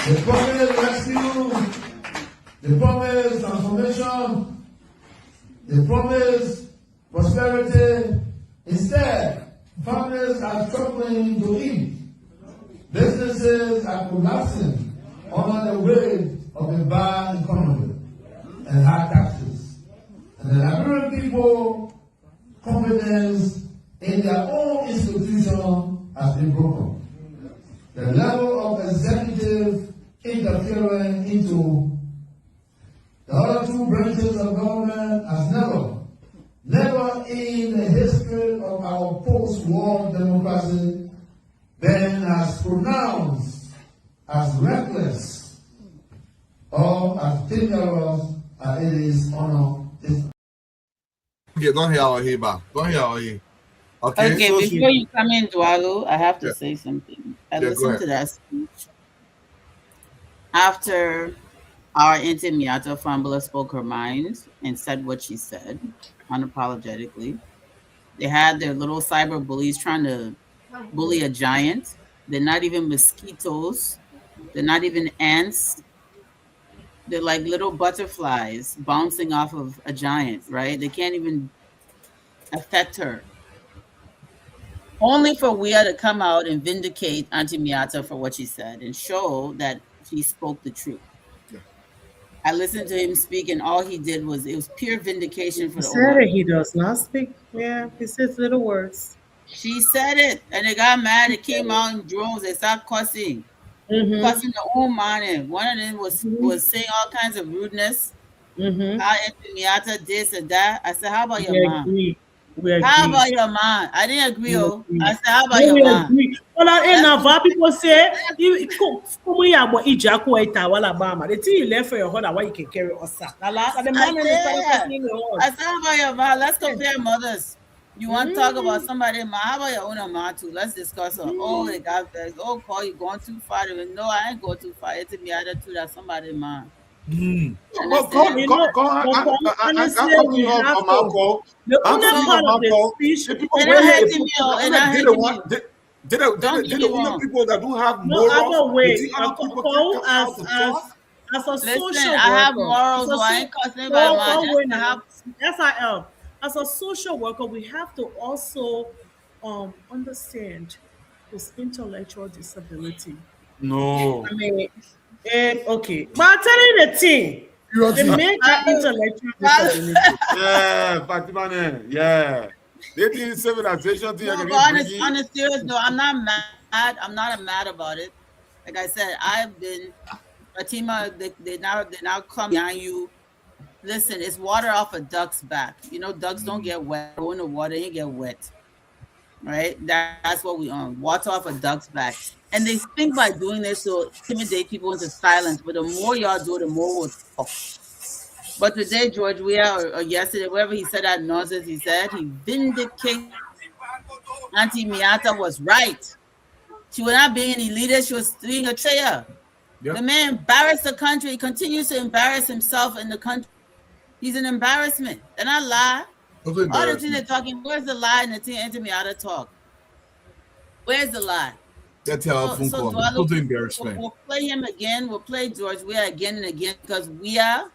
The promised rescue, the promised transformation, the promised prosperity. Instead, families are struggling to eat. Businesses are collapsing under the weight of a bad economy and high taxes. And the Liberian people confidence in their own institution has been broken. The level of executive interfering into the other two branches of government has never in the history of our post-war democracy been as pronounced, as reckless, or as dangerous as it is on this. Okay, don't hear our here, don't hear our here. Okay, Okay, so before you come in, Dwalu, I have to Yeah. say something. I Yeah, go listened ahead. to that speech after our Auntie Miata Fambula spoke her mind and said what she said unapologetically. They had their little cyber bullies trying to bully a giant. They're not even mosquitoes. They're not even ants. They're like little butterflies bouncing off of a giant, right? They can't even affect her. Only for Wea to come out and vindicate Auntie Miata for what she said and show that she spoke the truth. I listened to him speak, and all he did was it was pure vindication for He the said Oma. it. He does not speak. Yeah, he says little words. She said it, and they got mad. It came out in drones. They started cussing, Mm-hmm. cussing the old man. And one of them was saying all kinds of rudeness. Mm-hmm. How Auntie Miata this and that. I said, "How about your We mom? agree. We How agree. about your mom?" I didn't agree. We Oh, agree. I said, "How about No, your we mom?" agree. Well, and Let's now, go. people say, "Come here, but Ijaku ita wala bama." The thing you left for your husband, why you can carry us out? And the I man is started did. talking in the I house. said, "How about your mom? Let's compare mothers. You want to talk about Mm-hmm. somebody, mom? How about your own mom too? Let's discuss her. Oh, they got this. Oh, Paul, you going too far? No, I ain't going too far. It's me other too. That's somebody, mom. But Understand? Honestly, I'm we coming have on my to. call. The I'm other coming part on of my the call. speech, The people They're where not they hating me. put, They're I'm not like, they hating want, me. Don't get they me the only wrong. people that don't have no, morals. other You way. see other people can Paul, come out to talk. as a Listen, social I have worker, morals, so I ain't cussing anybody, Paul, man. Paul, Just wait to now. have SIL, as a social worker, we have to also understand his intellectual disability. No. I mean, okay, but I'm telling you the thing, they make that intellectual disability. Yeah, Fatima, yeah. They think civilization thing I No, can but get on bringing. a serious note, I'm not mad. I'm not mad about it. Like I said, I've been Fatima. They now come behind you Listen, it's water off a duck's back. You know, ducks don't get wet. Go in the water, you get wet. Right? That's what we on. Water off a duck's back. And they think by doing this to intimidate people into silence. But the more y'all do, the more we'll talk. But today, George Weah, or yesterday, wherever he said that nonsense he said, he vindicated Auntie Miata was right. She was not being any leader, she was being a traitor. Yep. The man embarrassed the country. He continues to embarrass himself in the country. He's an embarrassment. They're not lie. All the things they're talking, where's the lie in the thing Auntie Miata talk? Where's the lie? That's how phone call. Total embarrassment. We'll play him again. We'll play George Weah again and again because Weah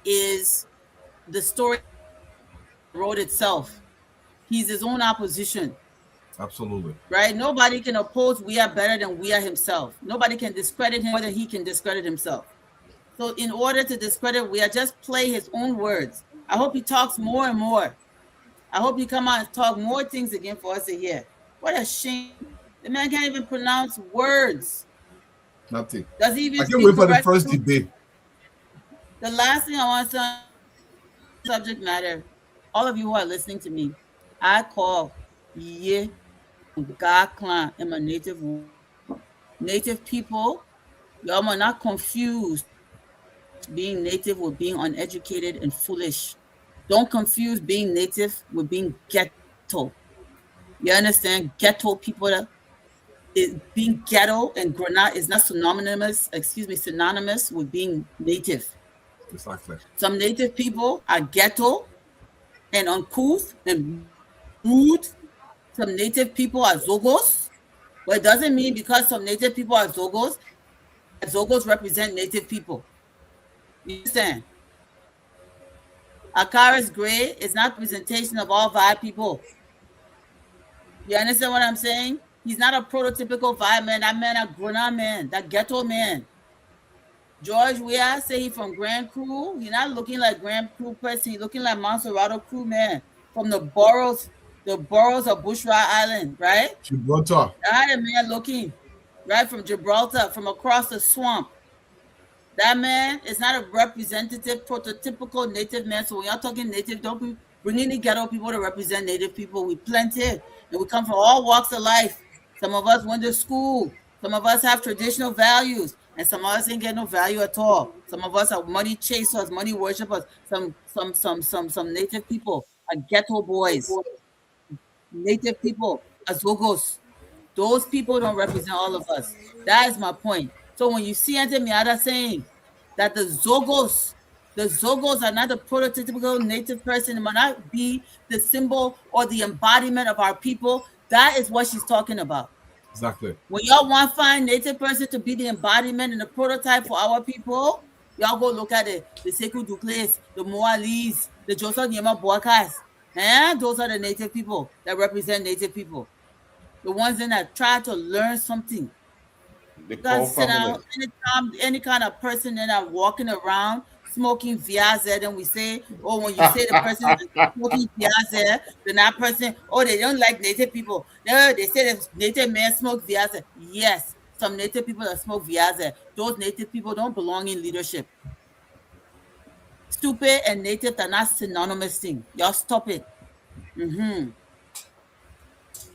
is the story wrote itself. He's his own opposition. Absolutely. Right? Nobody can oppose Weah better than Weah himself. Nobody can discredit him more than he can discredit himself. So in order to discredit Weah, just play his own words. I hope he talks more and more. I hope he come out and talk more things again for us to hear. What a shame. The man can't even pronounce words. Nothing. Does he even I can't wait for the first debate. The last thing I want to say on subject matter, all of you who are listening to me, I call Ye God clan in my native people. Y'all are not confused being native with being uneducated and foolish. Don't confuse being native with being ghetto. You understand? Ghetto people being ghetto and granite is not synonymous with being native. Exactly. Some native people are ghetto and uncouth and rude. Some native people are zogos. But it doesn't mean because some native people are zogos, that zogos represent native people. You understand? Akaris Gray is not representation of all Vai people. You understand what I'm saying? He's not a prototypical Vai man. That man a Gruna man, that ghetto man. George Weah say he from Grand Crew. He's not looking like Grand Crew person. He's looking like Montserrat Crew man from the boroughs of Bushra Island, right? Gibraltar. That man looking, right, from Gibraltar, from across the swamp. That man is not a representative, prototypical native man. So when y'all talking native, don't be bringing the ghetto people to represent native people. We plenty, and we come from all walks of life. Some of us went to school. Some of us have traditional values, and some of us ain't get no value at all. Some of us are money chasers, money worshippers. Some native people are ghetto boys. Native people are zogos. Those people don't represent all of us. That is my point. So when you see Auntie Miata saying that the Zogos are not the prototypical native person, it might not be the symbol or the embodiment of our people, that is what she's talking about. Exactly. When y'all want to find native person to be the embodiment and the prototype for our people, y'all go look at it. The Sekou Duclis, the Moalis, the Joseph Nyema Boakas. Those are the native people that represent native people. The ones that try to learn something. The You guys sit family. down anytime, any kind of person that are walking around smoking Viazi, and we say, oh, when you say the person is smoking Viazi, then that person, oh, they don't like native people. No, they say the native man smoke Viazi. Yes, some native people that smoke Viazi. Those native people don't belong in leadership. Stupid and native are not synonymous thing. Y'all stop it.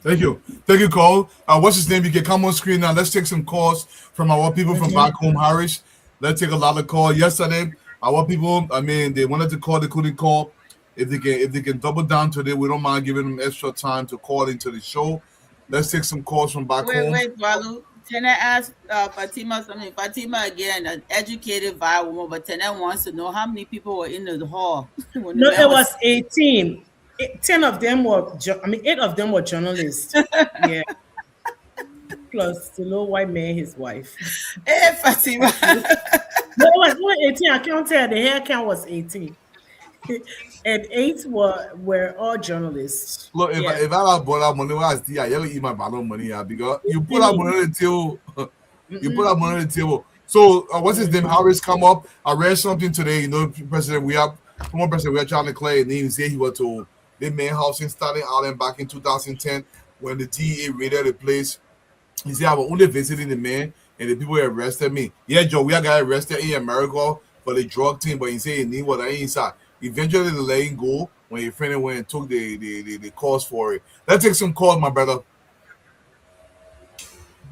Thank you, Cole. What's his name? You can come on screen now. Let's take some calls from our people from back home, Harris. Let's take a lot of calls. Yesterday, our people, they wanted to call, they couldn't call. If they can double down today, we don't mind giving them extra time to call into the show. Let's take some calls from back home. Wait, Walu. Tena asked Fatima something. Fatima, again, an educated Vi woman, but Tena wants to know how many people were in the hall. No, it was 18. 10 of them were, 8 of them were journalists. Yeah. Plus the little white man, his wife. Hey, Fatima. No, it was not 18. I can't tell. The hair count was 18. And 8 were all journalists. Look, if I had bought out money, I will eat my balloon money because you put out money on the table. You put out money on the table. So what's his name? Harris come up. I read something today. President, we are trying to clear. And he said he was to the main house in Staten Island back in 2010 when the DEA raided the place. He said I was only visiting the man and the people arrested me. Yeah, Joe, we got arrested in America for the drug thing, but he said he need what I inside. Eventually, they let him go when he finally went and took the course for it. Let's take some calls, my brother.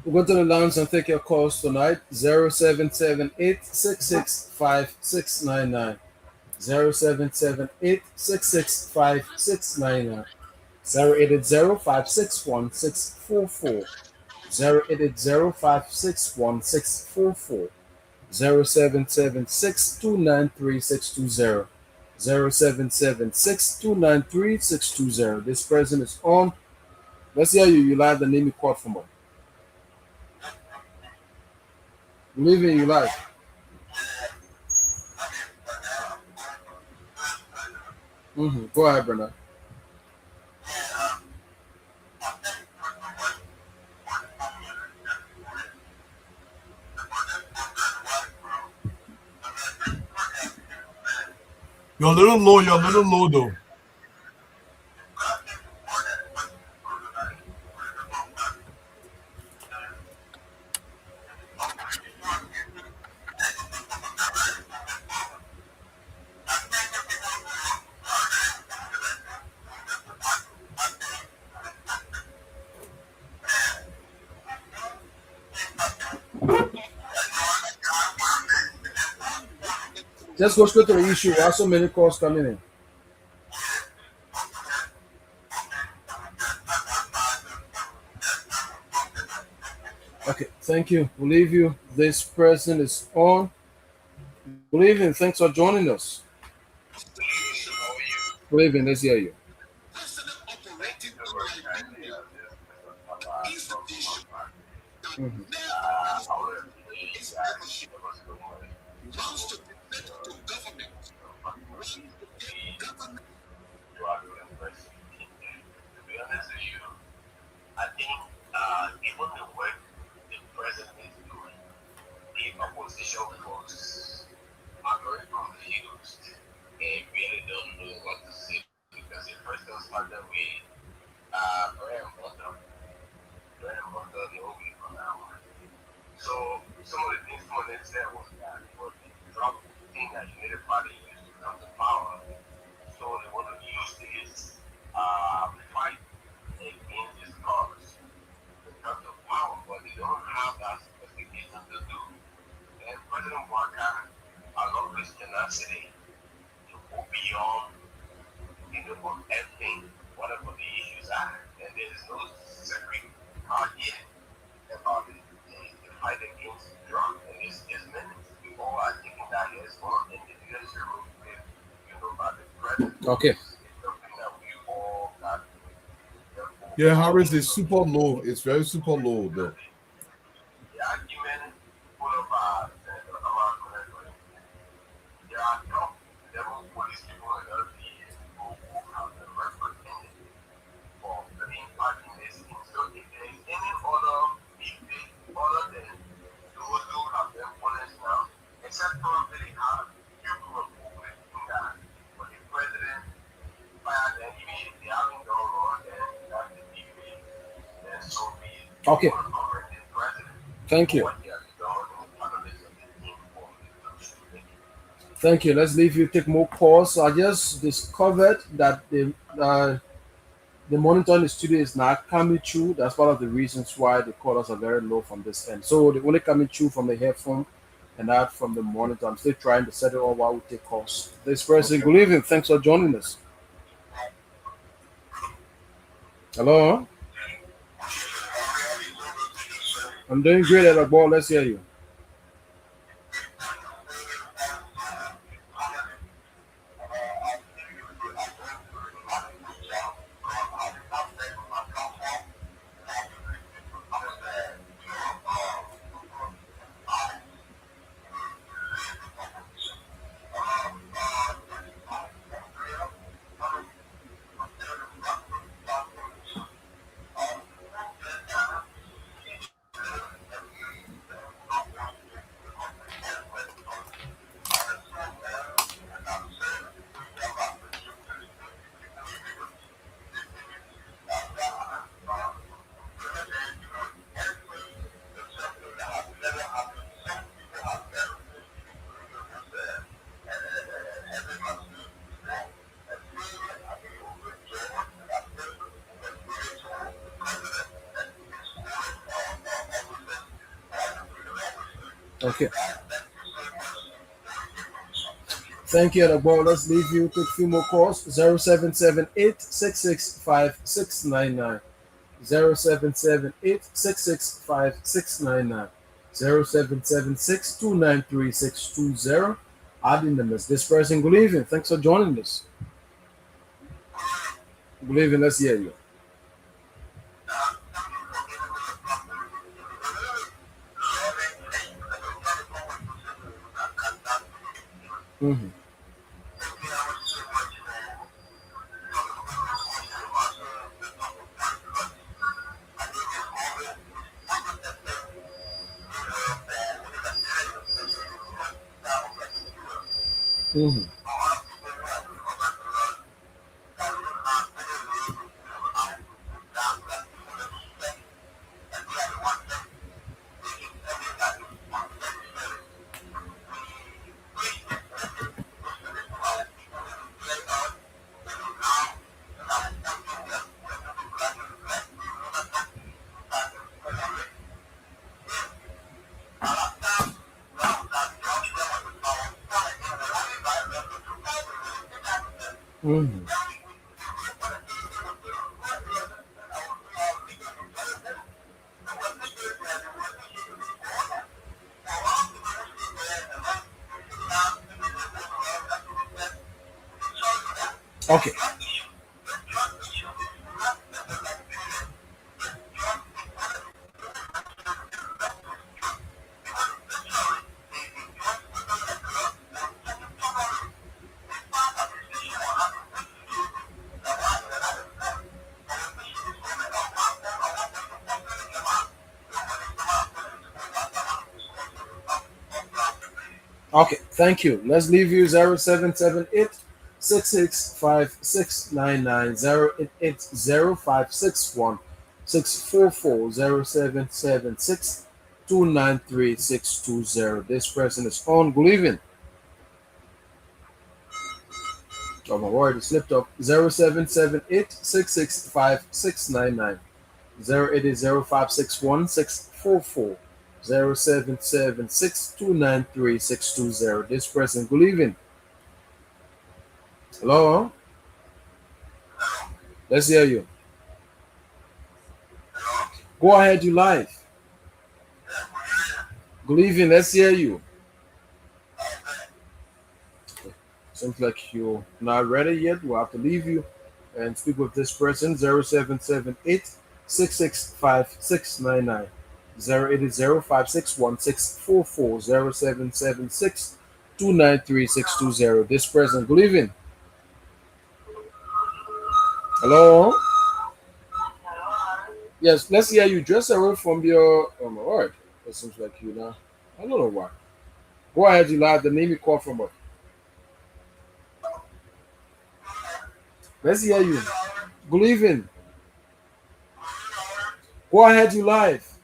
We'll go to the lines and take your calls tonight. 0778 0778 080-561-644, 080-561-644, 0776-293-620, 0776-293-620. This person is on. Let's hear you. You live the name you called from. Leaving you live. Go ahead, Bernard. You're a little low though. Just go straight to the issue. Why so many calls coming in? Okay, thank you. We'll leave you. This person is on. Good evening. Thanks for joining us. Good evening. Let's hear you. Okay. Yeah, Harris is super low. It's very super low though. Okay. Thank you. Thank you. Let's leave you take more calls. So I just discovered that the monitor in the studio is not coming through. That's one of the reasons why the callers are very low from this end. So they're only coming through from the headphone and not from the monitor. I'm still trying to set it all while we take calls. This person, good evening. Thanks for joining us. Hello? I'm doing great at the ball. Let's hear you. Okay. Thank you, Adabo. Let's leave you. Take a few more calls. 0778 665 0778 665 0776 Adding them as this person. Good evening. Thanks for joining us. Good evening. Let's hear you. Mm-hmm. Mm-hmm. Mm-hmm. Okay. Okay, thank you. Let's leave you 0778 665 This person is on. Good evening. Oh, my word, it slipped up. 0778 665 This person, good evening. Hello? Let's hear you. Go ahead, you live. Good evening, let's hear you. Seems like you're not ready yet. We'll have to leave you and speak with this person. 0778 665 This person, good evening. Hello? Yes, let's hear you just away from your. Oh my word. It seems like you now. I don't know why. Go ahead, you live. The name you call from. Let's hear you. Good evening. Go ahead, you live.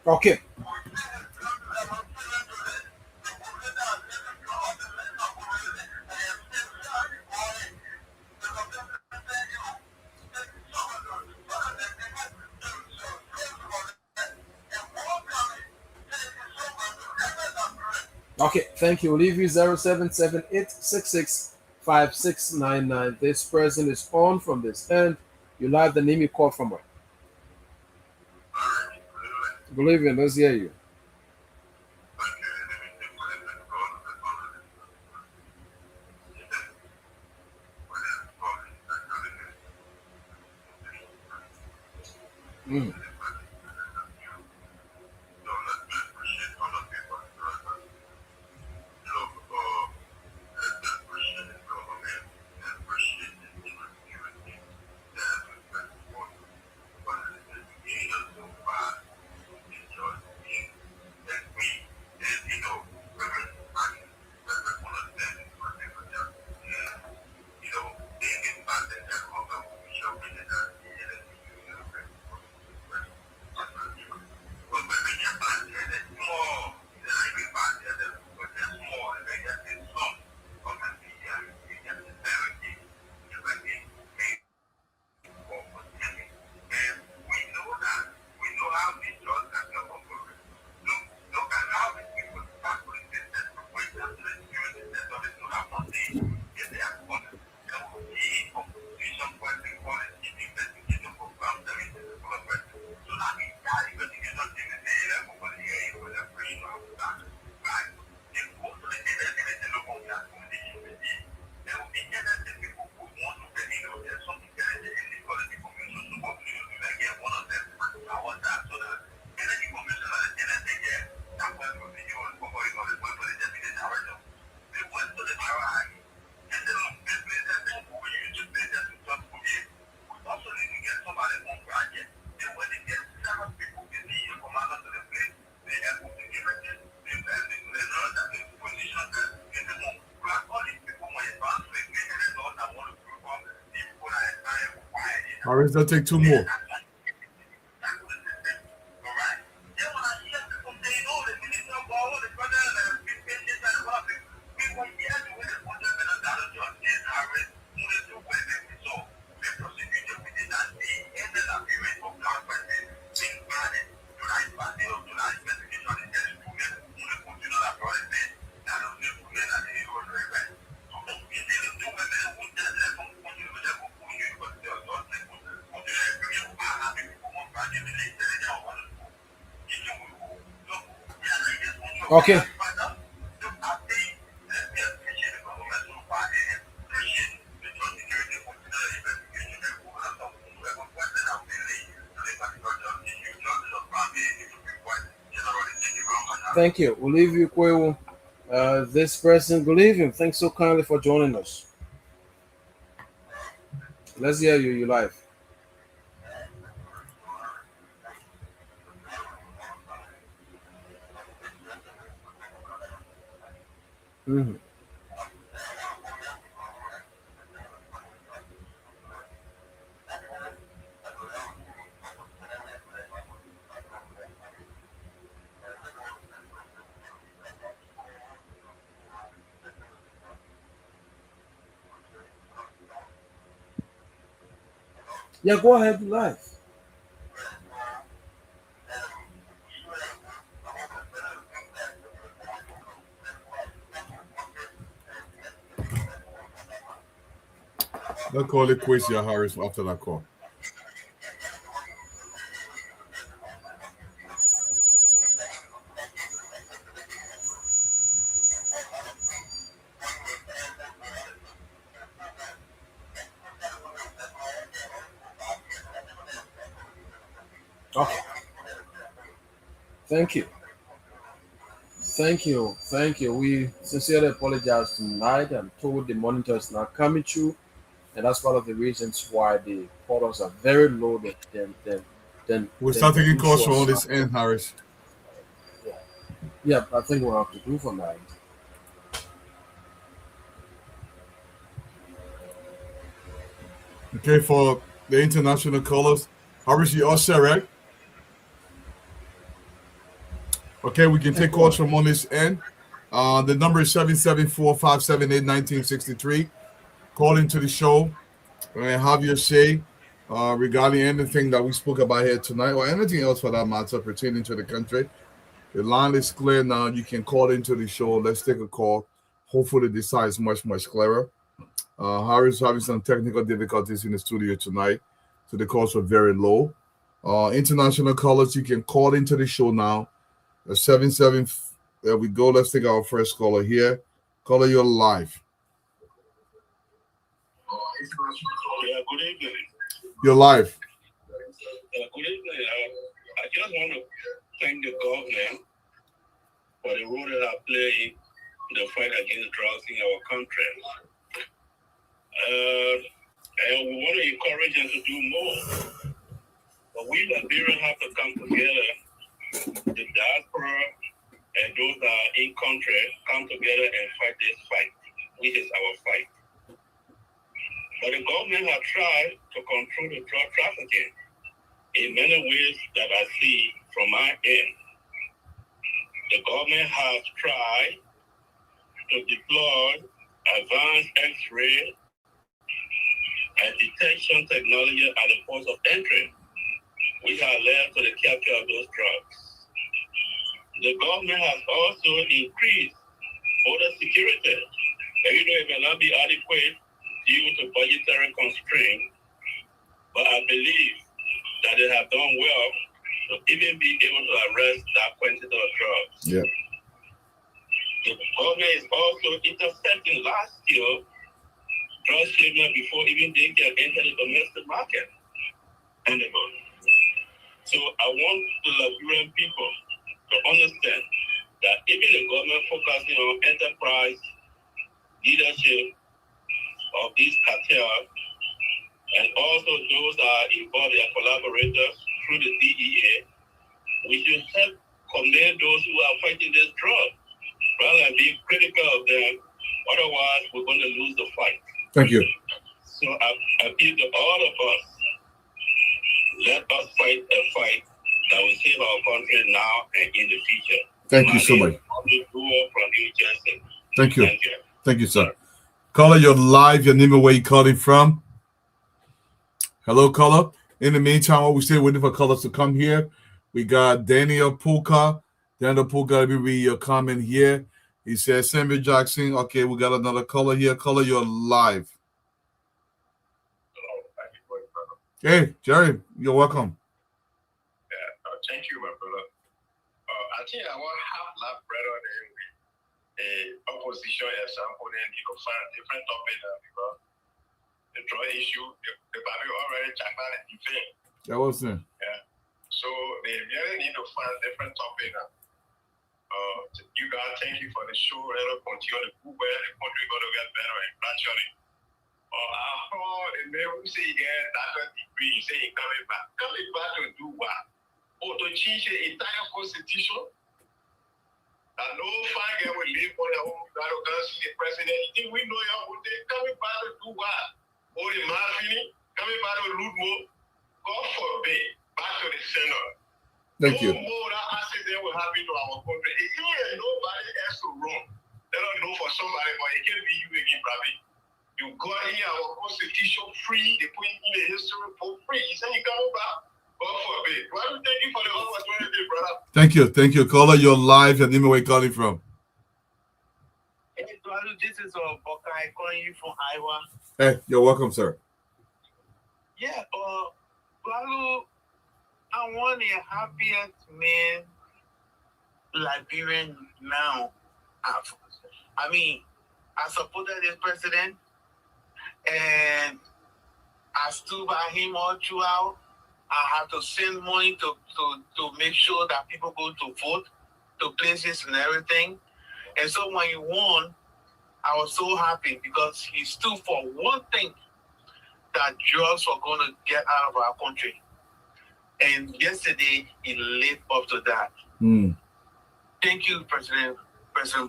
Okay. Okay, thank you. Leave you 0778665699. This person is on from this end. You like the name you call from where? Bolivia, let's hear you. Mm. Harris, they'll take two more. Okay. Thank you. We'll leave you, Kwewu. This person, good evening. Thanks so kindly for joining us. Let's hear you. You live. Mhm. Yeah, go ahead, live. They'll call it quits, yeah, Harris, after that call. Okay. Thank you. Thank you. Thank you. We sincerely apologize tonight. I'm told the monitor is not coming through, and that's one of the reasons why the portals are very low We'll than start the taking calls from usual. all this end, Harris. Yeah, I think we'll have to do for night. Okay, for the international callers, Harris, you all set, right? Okay, we can take calls from on this end. The number is 774-578-1963. Call into the show and have your say regarding anything that we spoke about here tonight or anything else for that matter pertaining to the country. The line is clear now. You can call into the show. Let's take a call. Hopefully, this side is much, much clearer. Harry's having some technical difficulties in the studio tonight, so the calls were very low. International callers, you can call into the show now. 77. There we go. Let's take our first caller here. Caller, you're live. Yeah, good evening. You're live. Good evening. I just want to thank the government for the role that they play in the fight against drugs in our country. And we want to encourage them to do more. But we Liberians have to come together, the diaspora and those that are in country, come together and fight this fight, which is our fight. But the government has tried to control the drug trafficking in many ways that I see from my end. The government has tried to deploy advanced X-ray and detection technology at the ports of entry, which has led to the capture of those drugs. The government has also increased border security. Even though it may not be adequate due to budgetary constraints, but I believe that they have done well to even be able to arrest that quantity of drugs. Yeah. The government is also intercepting last year drug shipment before even they can enter the domestic market. So I want the Liberian people to understand that even the government focusing on enterprise leadership of these cartels and also those that are involved, their collaborators through the DEA, we should help commend those who are fighting this drug rather than being critical of them. Otherwise, we're going to lose the fight. Thank you. So I appeal to all of us, let us fight a fight that will save our country now and in the future. Thank you so much. Thank you. Thank you. Thank you, sir. Caller, you're live. Your name and where you calling from. Hello, caller. In the meantime, while we're still waiting for callers to come here, we got Daniel Puka. Daniel Puka, let me read your comment here. He says, Samuel Jackson. Okay, we got another caller here. Caller, you're live. Hey, Jerry, you're welcome. Thank you, my brother. I think I want half lap brother a opposition example, then find different topic because the drug issue, the Bible already talked about it in vain. That was it. Yeah. So they really need to find different topic now. You guys, thank you for the show. Let us continue to do well. The country going to get better and gradually. I heard the man who say he get that degree, he say he coming back. Coming back to do what? Or to change the entire constitution? That no fine girl will live on their own, that will go see the president. You think we know your whole day? Coming back to do what? Or the Marfini? Coming back to loot more? God forbid. Back to the Senate. Thank you. No more that accident will happen to our country. If you ain't nobody else to run, let us know for somebody, but it can't be you again, Bravi. You got in our constitution free, they put in the history for free. You say you coming back? God forbid. Well, thank you for the opportunity, brother. Thank you. Thank you. Caller, you're live. Your name and where you calling from. Hey, this is Bokai calling you from Iowa. Hey, you're welcome, sir. Yeah, Balu, I want the happiest man Liberian now. I mean, I supported this president and I stood by him all throughout. I have to send money to make sure that people go to vote, to places and everything. And so when he won, I was so happy because he stood for one thing, that drugs were going to get out of our country. And yesterday, he lived up to that. Thank you, President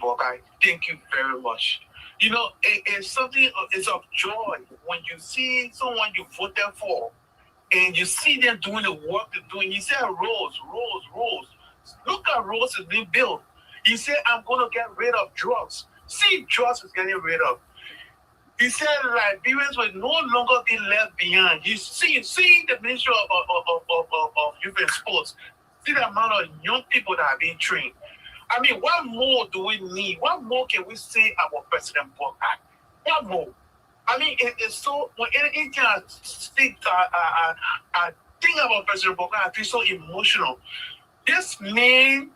Bokai. Thank you very much. You know, it's something, it's of joy when you see someone you voted for and you see them doing the work they're doing. You say, Rose. Look that roads is being built. He said, I'm going to get rid of drugs. See, drugs is getting rid of. He said Liberians will no longer be left behind. You see the Ministry of Youth and Sports. See the amount of young people that are being trained. I mean, what more do we need? What more can we say about President Bola? What more? I mean, it's so when anything I think about President Bola, I feel so emotional. This man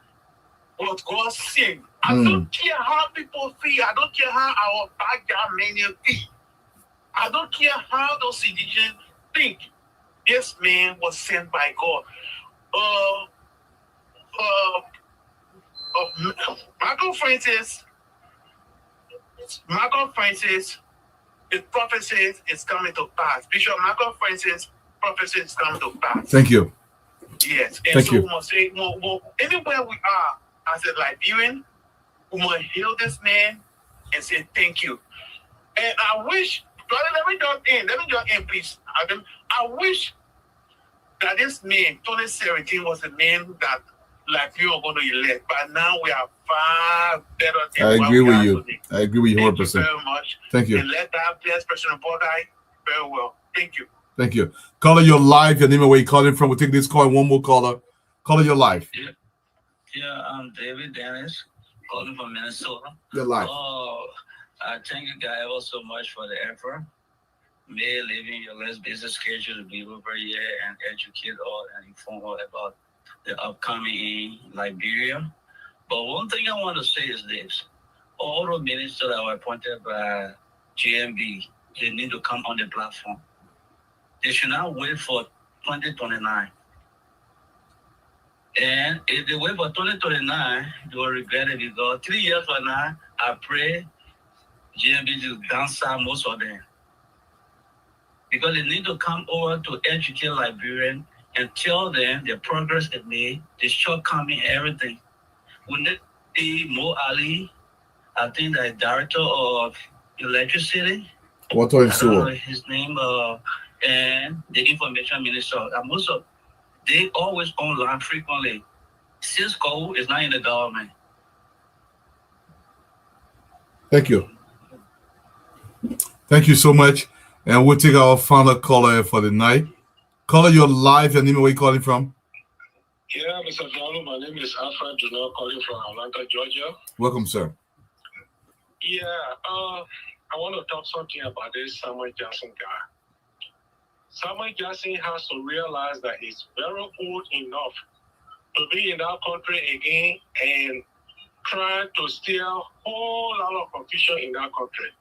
was God's sin. I don't care how people feel. I don't care how our backyard many feel. I don't care how those citizens think. This man was sent by God. Michael Francis, his prophecy is coming to pass. Bishop Michael Francis' prophecy is coming to pass. Thank you. Yes. And Thank so you. we must say, anywhere we are as a Liberian, we must hail this man and say thank you. And I wish, brother, let me just end, please. I wish that this man, 2017, was the man that you are going to elect. But now we are far better than I what agree we with are you. today. I agree with you Thank 100%. you very much. Thank you. And let that bless President Bogai very well. Thank you. Thank you. Caller, you're live. Your name and where you're calling from. We'll take this call. One more caller. Caller, you're live. Yeah, I'm David Dennis, calling from Minnesota. You're live. Oh, I thank you guys all so much for the effort. May living your less busy schedule to be over here and educate all and inform all about the upcoming in Liberia. But one thing I want to say is this. All the ministers that were appointed by GMB, they need to come on the platform. They should not wait for 2029. And if they wait for 2029, they will regret it because 3 years from now, I pray GMB to downsize most of them. Because they need to come over to educate Liberians and tell them the progress they made, the shortcoming, everything. We need to see Mo Ali, I think the director of electricity. Water and I don't know sewer. his name, and the information minister. Most of they always online frequently. Cisco is not in the government. Thank you. Thank you so much. And we'll take our final caller for the night. Caller, you're live. Your name and where you're calling from. Yeah, Mr. Donald, my name is Alfred Junor, calling from Atlanta, Georgia. Welcome, sir. Yeah, I want to talk something about this Samuel Jackson guy. Samuel Jackson has to realize that he's very old enough to be in that country again and trying to steer a whole lot of confusion in that country.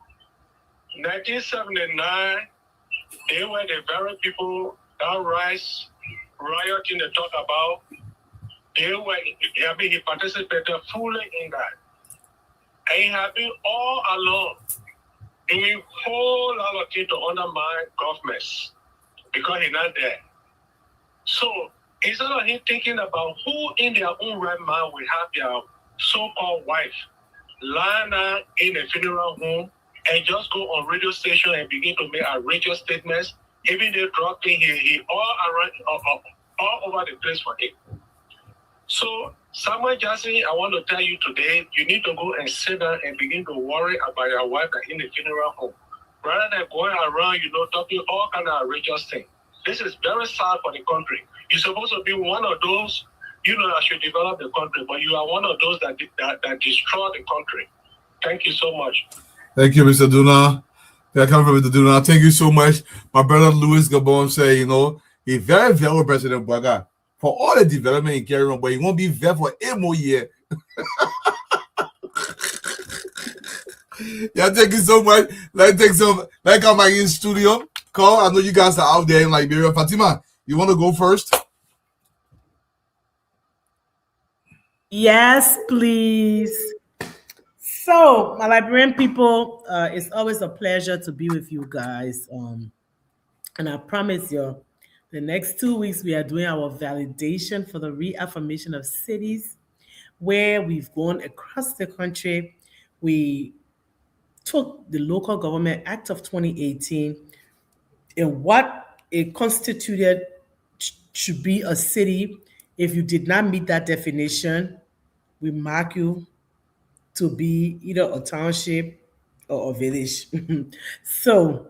1979, they were the very people that rioting they talk about. He participated fully in that. And he has been all along doing a whole lot of things to undermine governments because he's not there. So instead of him thinking about who in their own right mind will have their so-called wife lying out in a funeral home and just go on radio station and begin to make outrageous statements, even the drug thing, he all over the place for it. So, Samuel Jackson, I want to tell you today, you need to go and sit down and begin to worry about your wife in the funeral home. Rather than going around, talking all kind of outrageous things. This is very sad for the country. You're supposed to be one of those, that should develop the country, but you are one of those that destroy the country. Thank you so much. Thank you, Mr. Duna. I come from Mr. Duna. Thank you so much. My brother Louis Gabon say, he's very, very President Baga for all the development in carry on, but he won't be there for 8 more years. Yeah, thank you so much. Let's take some. Let's come back in studio. Call. I know you guys are out there in Liberia. Fatima, you want to go first? Yes, please. So, my Liberian people, it's always a pleasure to be with you guys. And I promise you, the next 2 weeks, we are doing our validation for the reaffirmation of cities, where we've gone across the country. We took the Local Government Act of 2018 and what it constituted should be a city. If you did not meet that definition, we mark you to be either a township or a village. So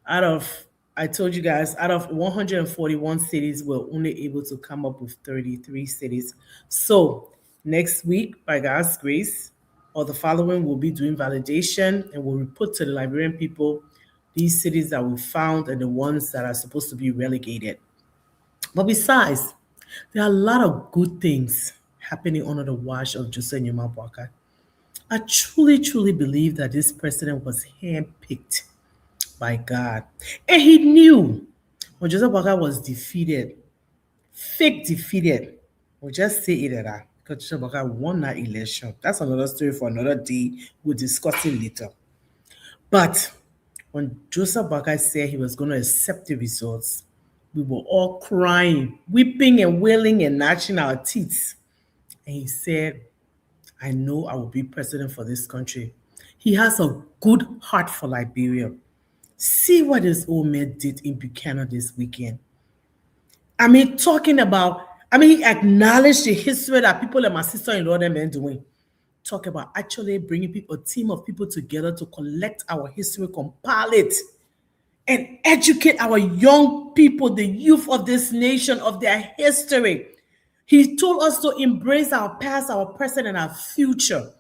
out of, I told you guys, out of 141 cities, we're only able to come up with 33 cities. So next week, by God's grace, or the following, we'll be doing validation and we'll report to the Liberian people these cities that we found and the ones that are supposed to be relegated. But besides, there are a lot of good things happening under the watch of Jose Nyuma. I truly, truly believe that this president was handpicked by God. And he knew when Joseph Boakai was defeated, fake defeated, we'll just say it at that, because Joseph Boakai won that election. That's another story for another day. We'll discuss it later. But when Joseph Boakai said he was going to accept the results, we were all crying, weeping and wailing and gnashing our teeth. And he said, I know I will be president for this country. He has a good heart for Liberia. See what this old man did in Buchanan this weekend. I mean, talking about, he acknowledged the history that people and my sister-in-law them been doing. Talk about actually bringing people, a team of people together to collect our history, compile it, and educate our young people, the youth of this nation, of their history. He told us to embrace our past, our present, and our future.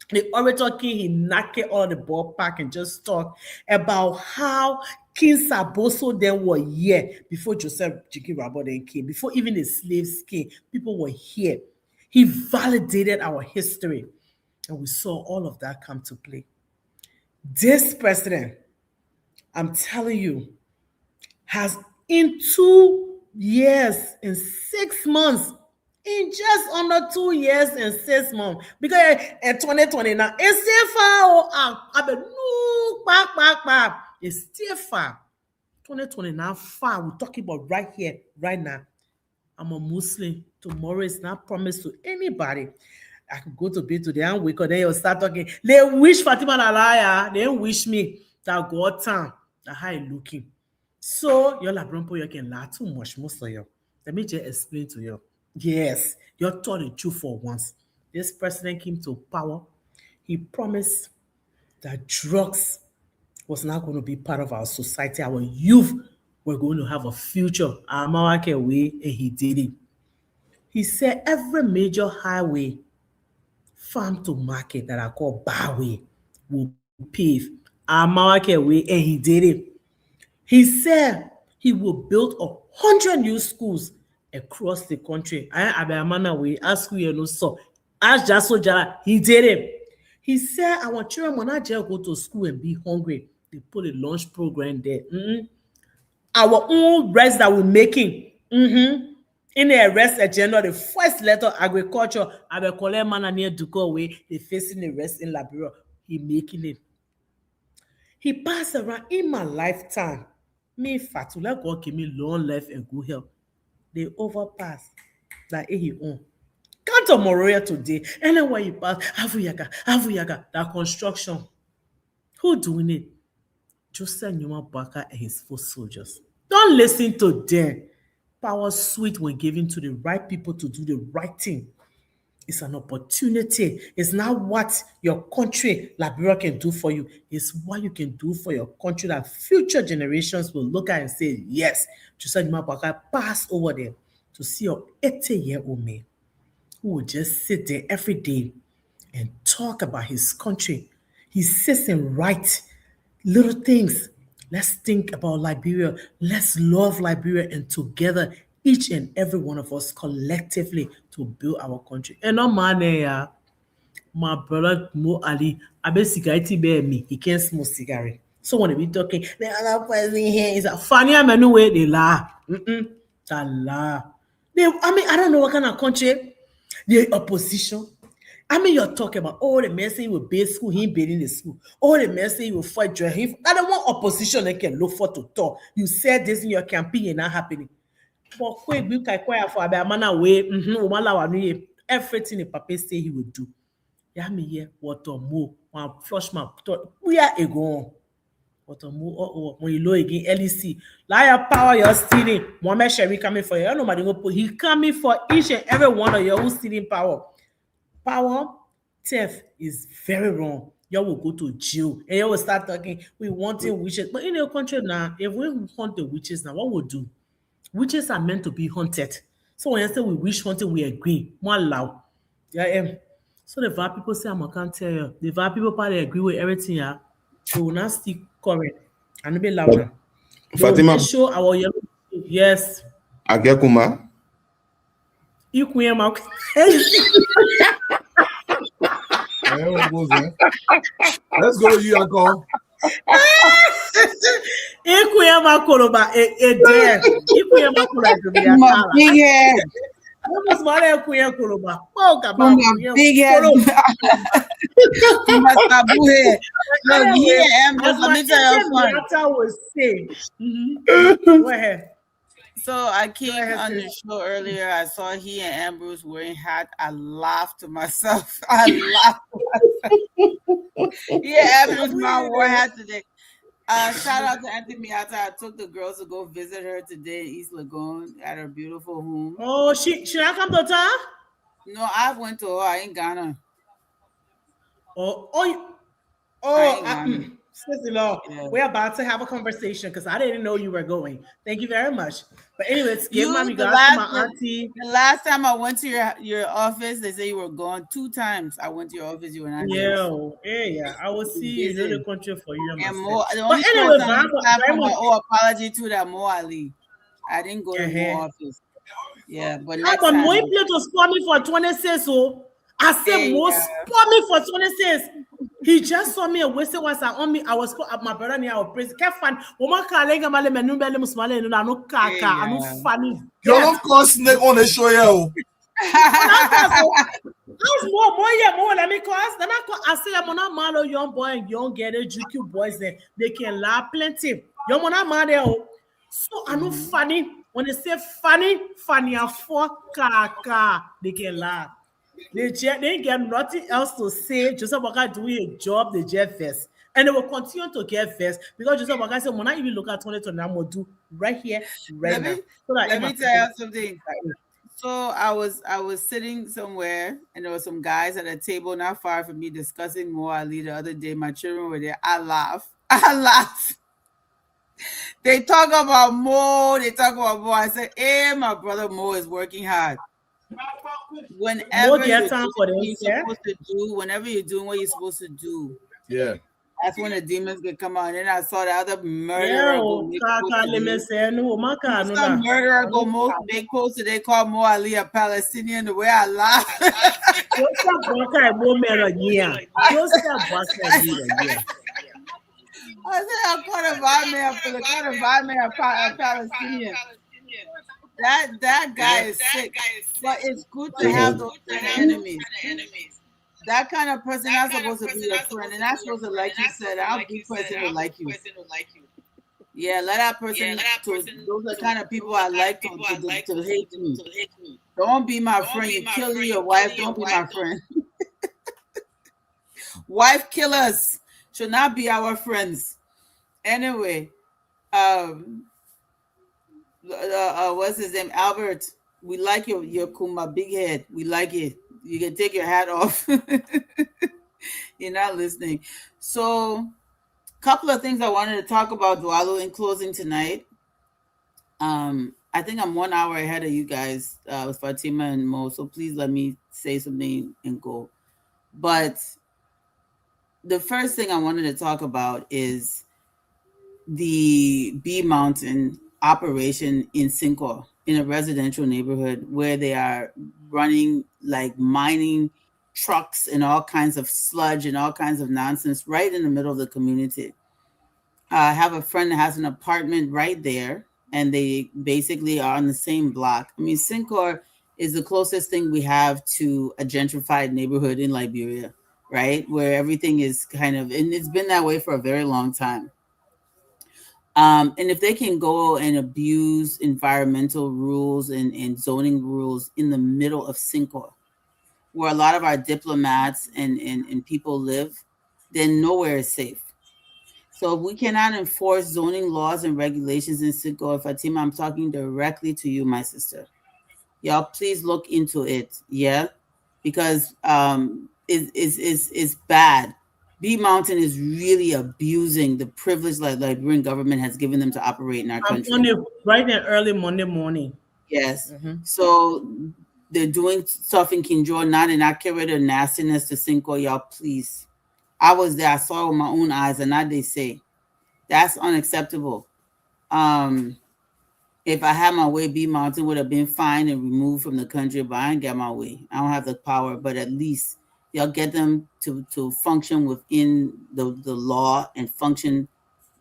The orator king, he knocked it all of the ballpark and just talked about how King Saboso then were here before Joseph Jiki Rabo then came, before even the slaves came. People were here. He validated our history, and we saw all of that come to play. This president, I'm telling you, has in 2 years and 6 months, in just under 2 years and 6 months, because in 2020 now, it's still far. It's still far. 2020 now far. We're talking about right here, right now. I'm a Muslim. Tomorrow is not promised to anybody. I could go to bed today and wake up, then you'll start talking. They wish Fatima a liar. They wish me that God time. That how you looking. So, your labrampo, you can lie too much, most of you. Let me just explain to you. Yes, you told the truth for once. This president came to power. He promised that drugs was not going to be part of our society. Our youth were going to have a future. Amawake way, and he did it. He said every major highway, farm to market that are called byway, will pave. Amawake way, and he did it. He said he will build 100 new schools across the country. We ask you no so. Ask Jaso Jara, he did it. He said our children will not just go to school and be hungry. They put a lunch program there. Our own rice that we're making. In the arrest agenda, the first letter agriculture, I will call him man near Duko way. They facing the rest in Liberia. He making it. He passed around in my lifetime. Me Fatula God give me long life and good health. They overpass that he own. Come to Moria today. Anywhere you pass, Avuyaga, that construction. Who doing it? Joseph Nyuma Baka and his foot soldiers. Don't listen to them. Power sweet when given to the right people to do the right thing. It's an opportunity. It's not what your country, Liberia, can do for you. It's what you can do for your country that future generations will look at and say, yes, Joseph Nyuma Baka passed over there to see your 80-year-old man who will just sit there every day and talk about his country. He sits and writes little things. Let's think about Liberia. Let's love Liberia, and together, each and every one of us collectively to build our country. And on my my brother Mo Ali, I bet cigarette bear me. He can't smoke cigarette. So when we talking, the other person here is a funny man way they lie. They lie. I don't know what kind of country. The opposition. You're talking about all the men saying will build school, he building the school. All the men saying will fight join him. I don't want opposition they can look for to talk. You said this in your campaign and not happening. But quick, we can quite for a man way. Everything the papa say he would do. Yeah, me here. What more? One flush my thought. We are a go. What more? When you low again, LEC. Liar power, you're stealing. Mohammed Sherry coming for you. Nobody go put. He coming for each and every one of you who's stealing power. power theft is very wrong. Y'all will go to jail and y'all will start talking, we wanting witches. But in your country now, if we hunt the witches now, what we'll do? Witches are meant to be hunted. So when you say we wish hunting, we agree. More loud. Yeah, so the VAR people say, I can't tell you. The VAR people probably agree with everything, yeah. They will not stick correct. And be loud now. They will Fatima, make sure our yellow. Yes. Agekuma. You queen, my Let's go to you, Uncle. Ikuyama Koloba, a dare. Ikuyama Koloba, My big head. Vamos embora Ikuyama Koloba. Oh, From my big head. From my taboo head. Look, he and Ambrose, let me tell you something. Was say. Go ahead. So I came on the show earlier. I saw he and Ambrose wearing hat. I laughed to myself. I laughed to myself. Yeah, Ambrose my wore hat today. Shout out to Auntie Miata. I took the girls to go visit her today in East Lagoon at her beautiful home. Oh, she not come to town? No, I went to her. I ain't Ghana. We're about to have a conversation because I didn't know you were going. Thank you very much. But anyways, give my regards to my auntie. The last time I went to your office, they say you were gone 2 times. I went to your office, you were not there. Yeah. I will see you in the country for you. And more, the only person I my apology to that Mo Ali. I didn't go to Mo office. Yeah, but next time. Mo play to spoil me for 26. So I said Mo spoil me for 26. He just saw me a wasted once on me. I was at my brother near our place. Can't find woman calling a man menu belly musmale and no kaka and no funny. You of course snake on the show, yo. More let me cause. Then I say I'm not malo young boy and young get GQ boys there. They can laugh plenty. Young man mad. So I know funny. When they say funny and for kaka, they can laugh. They didn't get nothing else to say. Joseph Waka doing a job, they get first. And they will continue to get first because Joseph Waka said, when I even look at 2020, I'm going to do right here, right now. Let me tell you something. So I was sitting somewhere and there were some guys at a table not far from me discussing Mo Ali the other day. My children were there. I laugh. They talk about Mo. I said, hey, my brother Mo is working hard. Whenever you're doing what you're supposed to do, that's when the demons can come out. And then I saw the other murderer make posts today called Mo Ali a Palestinian. The way I laugh. I said I'm part of a Palestinian. That guy is sick, but it's good to have those enemies. That kind of person is supposed to be your friend, and that's supposed to, like you said, I'll be person to like you. Yeah, let that person. Those are the kind of people I like to hate me. Don't be my friend. You kill your wife. Don't be my friend. Wife killers should not be our friends. Anyway, what's his name? Albert. We like your Kuma big head. We like it. You can take your hat off. You're not listening. So, a couple of things I wanted to talk about, Dwalo, in closing tonight. I think I'm 1 hour ahead of you guys with Fatima and Mo. So please let me say something and go. But the first thing I wanted to talk about is the B Mountain operation in Cinco, in a residential neighborhood where they are running like mining trucks and all kinds of sludge and all kinds of nonsense right in the middle of the community. I have a friend that has an apartment right there, and they basically are on the same block. I mean, Cinco is the closest thing we have to a gentrified neighborhood in Liberia, right? Where everything is kind of, and it's been that way for a very long time. And if they can go and abuse environmental rules and zoning rules in the middle of Cinco, where a lot of our diplomats and people live, then nowhere is safe. So if we cannot enforce zoning laws and regulations in Cinco, Fatima, I'm talking directly to you, my sister. Y'all, please look into it. Yeah. because it's bad. B Mountain is really abusing the privilege that Liberian government has given them to operate in our I'm country. on it right there early Monday morning. Yes. So they're doing stuff in Kinjo, not inaccurate or nastiness to Cinco, y'all, please. I was there, I saw it with my own eyes, and now they say that's unacceptable. If I had my way, B Mountain would have been fined and removed from the country, but I ain't get my way. I don't have the power, but at least y'all get them to function within the law and function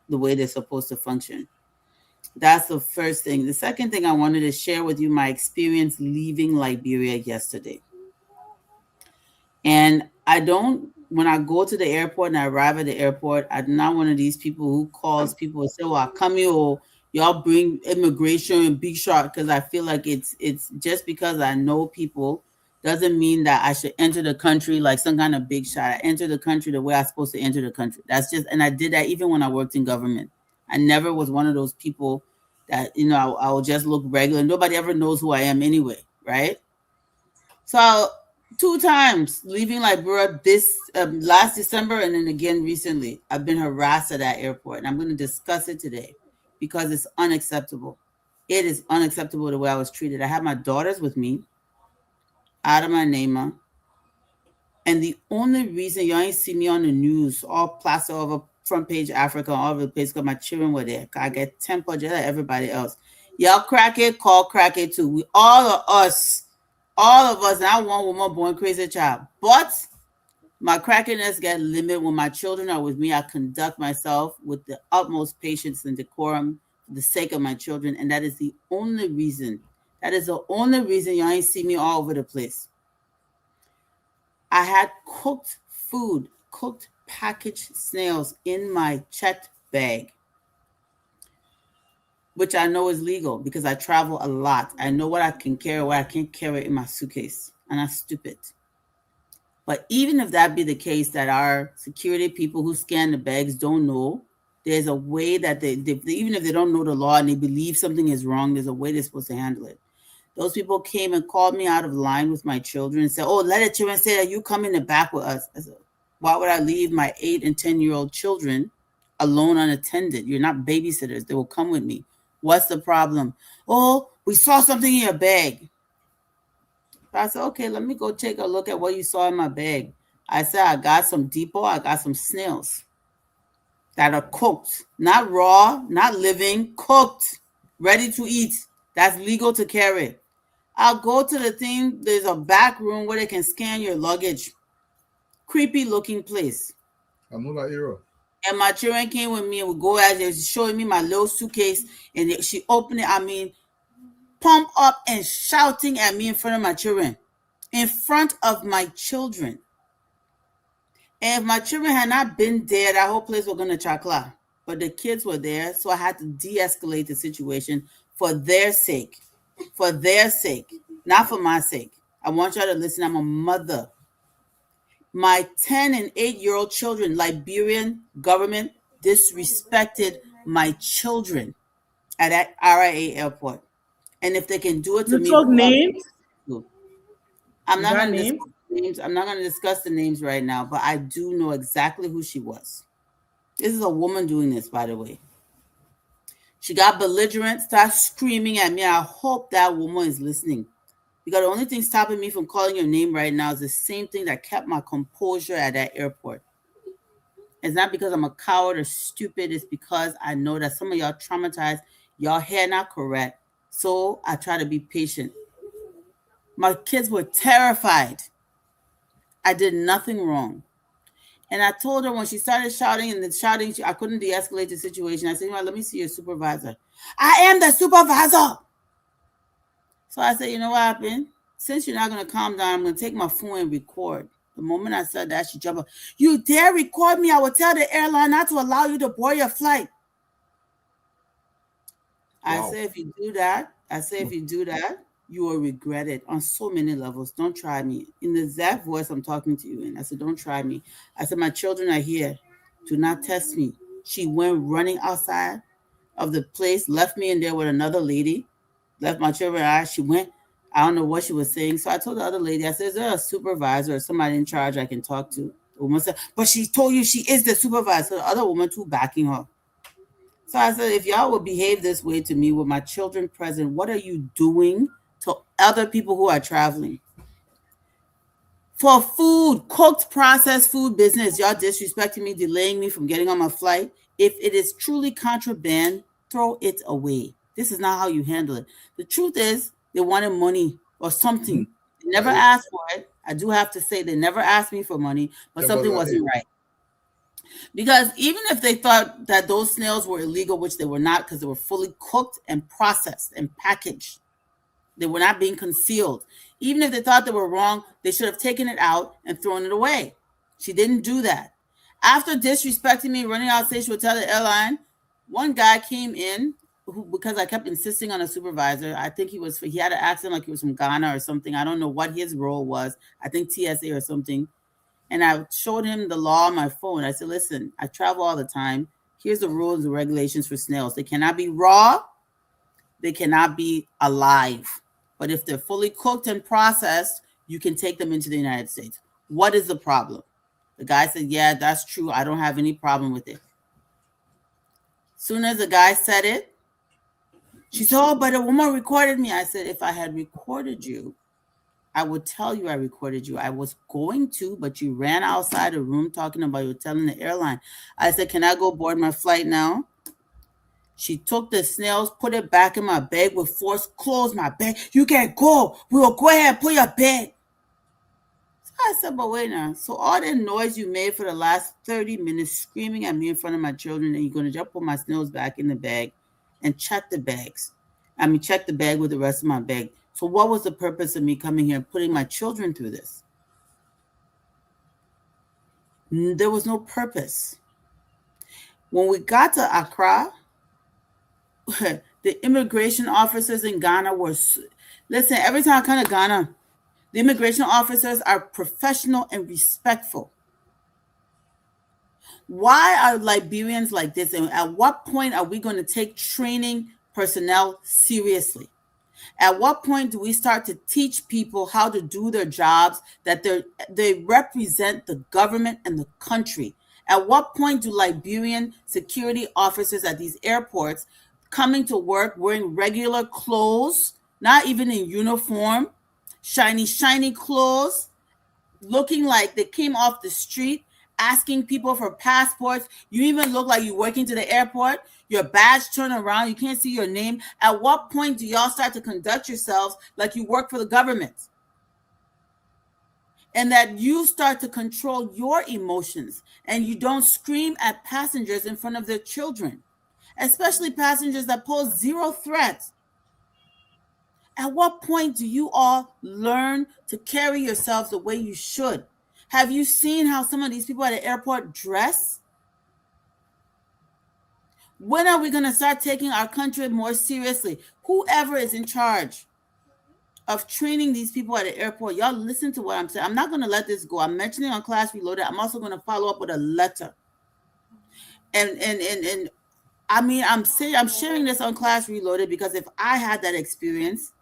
the way they're supposed to function. That's the first thing. The second thing I wanted to share with you my experience leaving Liberia yesterday. And when I go to the airport and I arrive at the airport, I'm not one of these people who calls people and say, well, I come here, or y'all bring immigration and big shot, because I feel like it's just because I know people doesn't mean that I should enter the country like some kind of big shot. I enter the country the way I'm supposed to enter the country. That's just, and I did that even when I worked in government. I never was one of those people that, I will just look regular. Nobody ever knows who I am anyway, right? So 2 times leaving Liberia this last December, and then again recently, I've been harassed at that airport, and I'm going to discuss it today because it's unacceptable. It is unacceptable the way I was treated. I had my daughters with me, Adama and Naima, and the only reason y'all ain't see me on the news, all plastered over front page Africa, all over the place, because my children were there. I get temper just like everybody else. Y'all crack it, call crack it too. We all of us, and I want one born crazy child. But my crackiness get limit when my children are with me. I conduct myself with the utmost patience and decorum for the sake of my children, and that is the only reason. That is the only reason y'all ain't see me all over the place. I had cooked food, cooked packaged snails in my checked bag, which I know is legal because I travel a lot. I know what I can carry, what I can't carry in my suitcase, and I'm stupid. But even if that be the case, that our security people who scan the bags don't know, there's a way that they even if they don't know the law and they believe something is wrong, there's a way they're supposed to handle it. Those people came and called me out of line with my children and said, oh, let the children say that you come in the back with us. I said, why would I leave my 8 and 10-year-old children alone unattended? You're not babysitters. They will come with me. What's the problem? Oh, we saw something in your bag. I said, okay, let me go take a look at what you saw in my bag. I said, I got some depot. I got some snails that are cooked, not raw, not living, cooked, ready to eat. That's legal to carry. I'll go to the thing. There's a back room where they can scan your luggage. Creepy looking place. I know that era. And my children came with me and would go as they're showing me my little suitcase. And she opened it. Pump up and shouting at me in front of my children. In front of my children. And if my children had not been there, that whole place was going to chakla. But the kids were there, so I had to de-escalate the situation for their sake. For their sake, not for my sake. I want y'all to listen. I'm a mother. My 10 and 8-year-old children, Liberian government disrespected my children at that RIA airport. And if they can do it to me, names? I'm not going to discuss names. I'm not going to discuss the names right now, but I do know exactly who she was. This is a woman doing this, by the way. She got belligerent, started screaming at me. I hope that woman is listening. Because the only thing stopping me from calling your name right now is the same thing that kept my composure at that airport. It's not because I'm a coward or stupid. It's because I know that some of y'all traumatized. Y'all hair not correct. So I try to be patient. My kids were terrified. I did nothing wrong. And I told her when she started shouting I couldn't de-escalate the situation. I said, let me see your supervisor. I am the supervisor. So I said, you know what happened? Since you're not going to calm down, I'm going to take my phone and record. The moment I said that, she jumped up. You dare record me? I will tell the airline not to allow you to board your flight. Wow. I say, if you do that, you will regret it on so many levels. Don't try me. In the exact voice I'm talking to you in. I said, don't try me. I said, my children are here. Do not test me. She went running outside of the place, left me in there with another lady, left my children. She went. I don't know what she was saying. So I told the other lady, I said, is there a supervisor or somebody in charge I can talk to? The woman said, but she told you she is the supervisor. The other woman too backing her. So I said, if y'all would behave this way to me with my children present, what are you doing to other people who are traveling? For food, cooked processed food business, y'all disrespecting me, delaying me from getting on my flight. If it is truly contraband, throw it away. This is not how you handle it. The truth is, they wanted money or something. They never asked for it. I do have to say, they never asked me for money, but something wasn't right. Because even if they thought that those snails were illegal, which they were not, because they were fully cooked and processed and packaged, they were not being concealed. Even if they thought they were wrong, they should have taken it out and thrown it away. She didn't do that. After disrespecting me, running out stage to tell the airline, one guy came in because I kept insisting on a supervisor. I think he had an accent like he was from Ghana or something. I don't know what his role was. I think TSA or something. And I showed him the law on my phone. I said, listen, I travel all the time. Here's the rules and regulations for snails. They cannot be raw. They cannot be alive. But if they're fully cooked and processed, you can take them into the United States. What is the problem? The guy said, yeah, that's true. I don't have any problem with it. Soon as the guy said it, she said, oh, but a woman recorded me. I said, if I had recorded you, I would tell you I recorded you. I was going to, but you ran outside the room talking about you telling the airline. I said, can I go board my flight now? She took the snails, put it back in my bag with force, closed my bag. You can't go. We'll go ahead, put your bag. So I said, but wait now. So all the noise you made for the last 30 minutes screaming at me in front of my children, and you're going to just put my snails back in the bag and check the bags. Check the bag with the rest of my bag. So what was the purpose of me coming here and putting my children through this? There was no purpose. When we got to Accra, the immigration officers in Ghana were, listen, every time I come to Ghana, the immigration officers are professional and respectful. Why are Liberians like this? And at what point are we going to take training personnel seriously? At what point do we start to teach people how to do their jobs, that they represent the government and the country? At what point do Liberian security officers at these airports coming to work wearing regular clothes, not even in uniform, shiny clothes, looking like they came off the street, asking people for passports? You even look like you're working to the airport. Your badge turned around. You can't see your name. At what point do y'all start to conduct yourselves like you work for the government? And that you start to control your emotions and you don't scream at passengers in front of their children, especially passengers that pose zero threat. At what point do you all learn to carry yourselves the way you should? Have you seen how some of these people at the airport dress? When are we going to start taking our country more seriously? Whoever is in charge of training these people at the airport, y'all listen to what I'm saying. I'm not going to let this go. I'm mentioning on Class Reloaded. I'm also going to follow up with a letter. And I'm sharing this on Class Reloaded because if I had that experience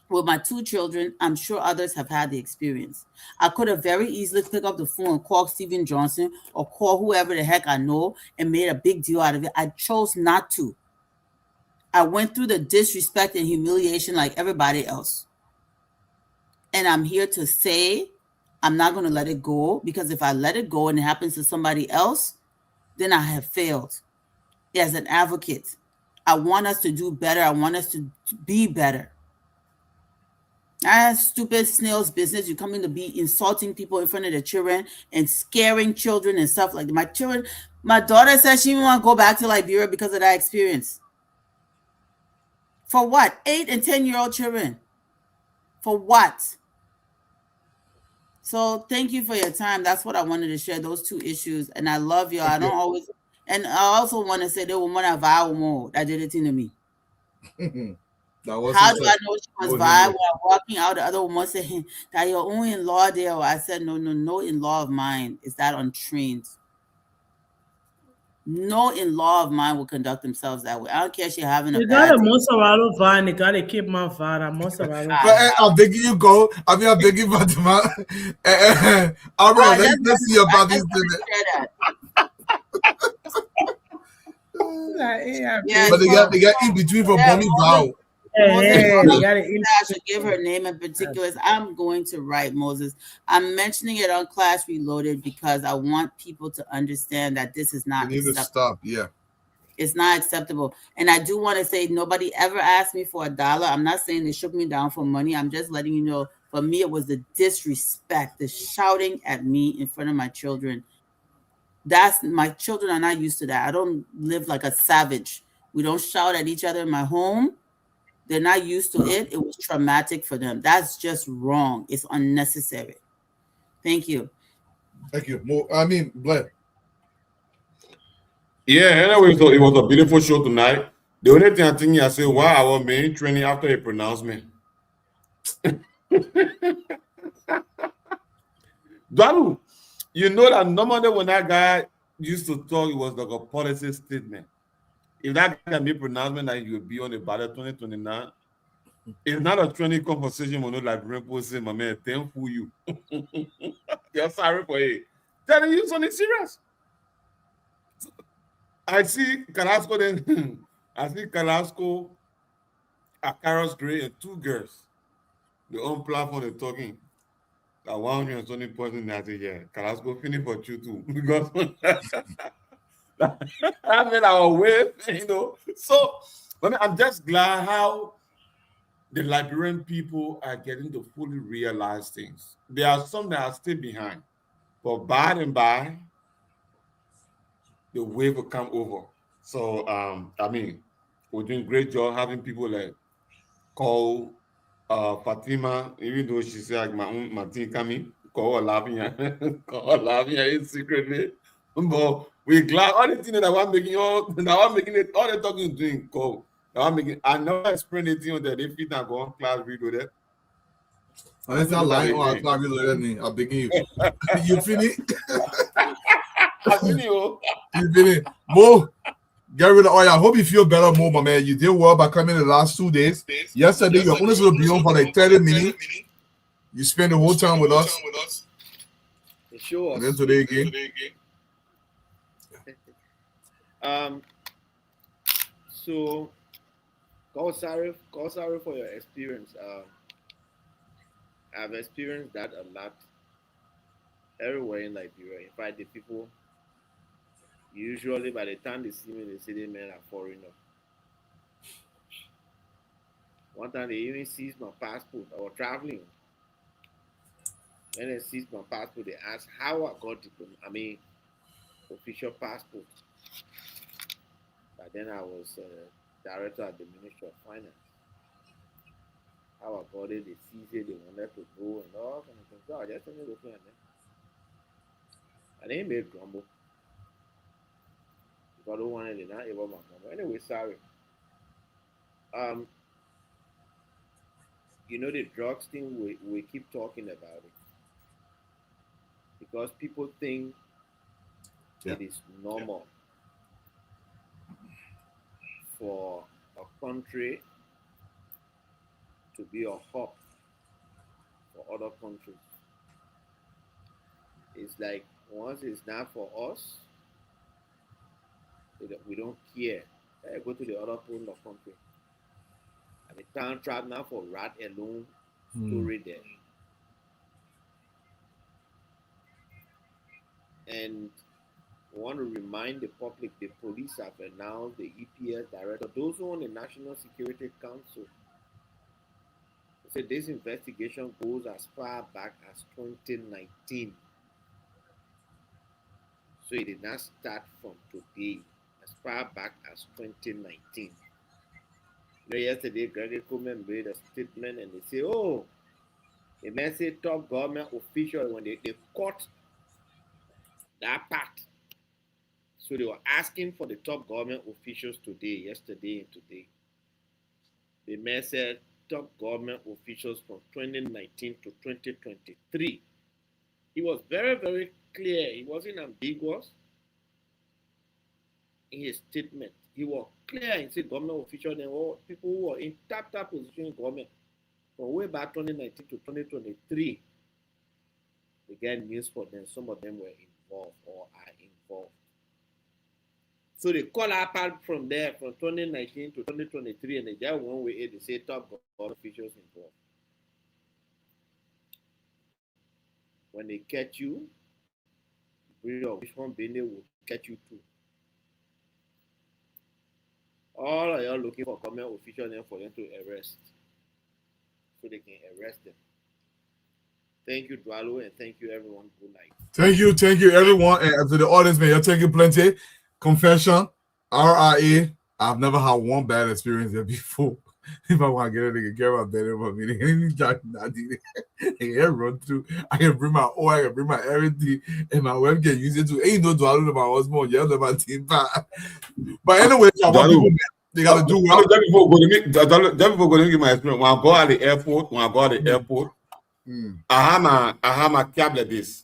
with my two children, I'm sure others have had the experience. I could have very easily picked up the phone and called Stephen Johnson or call whoever the heck I know and made a big deal out of it. I chose not to. I went through the disrespect and humiliation like everybody else. And I'm here to say I'm not going to let it go, because if I let it go and it happens to somebody else, then I have failed as an advocate. I want us to do better. I want us to be better. That's stupid snails business. You're coming to be insulting people in front of the children and scaring children and stuff like that. My daughter said she didn't want to go back to Liberia because of that experience. For what? 8 and 10-year-old children. For what? So thank you for your time. That's what I wanted to share, those two issues. And I love you. I don't always, and I also want to say there were one vow more that did it to me. How do I know she was vile? When I'm walking out, the other woman said that your own in-law there. I said, no in-law of mine is that untrained. No in-law of mine would conduct themselves that way. I don't care if you're having a You got bad a day. Monserrato vine, you gotta keep my vine, Monserrato But vine. I'm begging you, go. I mean, I'm begging Fatima. Aaron, I let's, just let's see about I this just thing. want to share that. Yeah, But they so, got in between for yeah, mommy vow. Moses Hey, brought they up got that I should give her name and particulars. I'm going to write Moses. I'm mentioning it on Class Reloaded because I want people to understand that this is You not need to acceptable. stop. Yeah. It's not acceptable. And I do want to say nobody ever asked me for $1. I'm not saying they shook me down for money. I'm just letting you know, for me, it was the disrespect, the shouting at me in front of my children. That's my children are not used to that. I don't live like a savage. We don't shout at each other in my home. They're not used to it. It was traumatic for them. That's just wrong. It's unnecessary. Thank you. Thank you. More. I mean, Blair. Yeah, anyway, so it was a beautiful show tonight. The only thing I think I say, why our main training after a pronouncement. Daru, you know that normally when that guy used to talk, it was like a policy statement. If that guy made pronouncement that you will be on the ballot 2029, it's not a training conversation with no Liberian person, my man, thank for you. You're sorry for it. Telling you something serious. I see Carrasco then. I see Carrasco, Akaros Gray, and two girls. The on platform they're talking. That 120 person I say, yeah, Carrasco finish for you too. Because I mean our way, you know. So I mean, I'm just glad how the Liberian people are getting to fully realize things. There are some that are still behind. But by and by, the wave will come over. So I mean, we're doing great job having people like call Fatima, even though she said like my own Martin coming, call her laughing at call her laughing at it secretly. But we're glad all the things that I want making all that I want making it all the talking is doing call. I never explained anything on that they fit and go on class video there. And it's not lying. Oh, I can't reload me. I'm begging you. You finish? I finish. You finish. Mo, get rid of oil. I hope you feel better, Mo, my man. You did well by coming the last 2 days. Yesterday, you're only supposed to be on for like 30 minutes. You spent the whole time with us. Sure. And then today again. So, God sorry for your experience. I've experienced that a lot everywhere in Liberia. In fact, the people usually by the time they see me, they say they men are foreigner. One time they even seized my passport. I was traveling. When they seized my passport, they asked how I got official passport. But then I was director at the Ministry of Finance. How I got it, they seized it, they wanted to go and all kind of things. So I just ended looking at them. And they made grumble. If I don't want it, they're not able to grumble. Anyway, sorry. You know the drugs thing, we keep talking about it. Because people think it is normal for a country to be a hub for other countries. It's like once it's not for us, we don't care. Go to the other part of the country. And the contract now for rat alone story there. And I want to remind the public the police have announced the EPS director, those who on the National Security Council. They said this investigation goes as far back as 2019. So it did not start from today, as far back as 2019. You know, yesterday, Gregory Coleman made a statement and they say, oh, the man said top government official when they caught that part. So they were asking for the top government officials today, yesterday and today. The man said top government officials from 2019 to 2023. He was very, very clear. He wasn't ambiguous. in his statement. He was clear in saying government officials and all people who were in top position in government from way back 2019 to 2023. They get news for them. Some of them were involved or are involved. So they call apart from there from 2019 to 2023, and they just one way they say top government officials involved. When they catch you, which one Bene will catch you too. All of y'all looking for government officials for them to arrest, so they can arrest them. Thank you, Dwalo, and thank you, everyone. Good night. Thank you, everyone, and to the audience, man. You're taking plenty. Confession, RIA. I've never had one bad experience there before. If I want to get a nigga care about better about me, I run through. I can bring my oil, I can bring my everything, and my wife can use it to. Ain't no Dwalo about husband, yeah, about team. But anyway, I want people, they gotta do well. That before going to give my experience. When I go at the airport, I have my cab like this.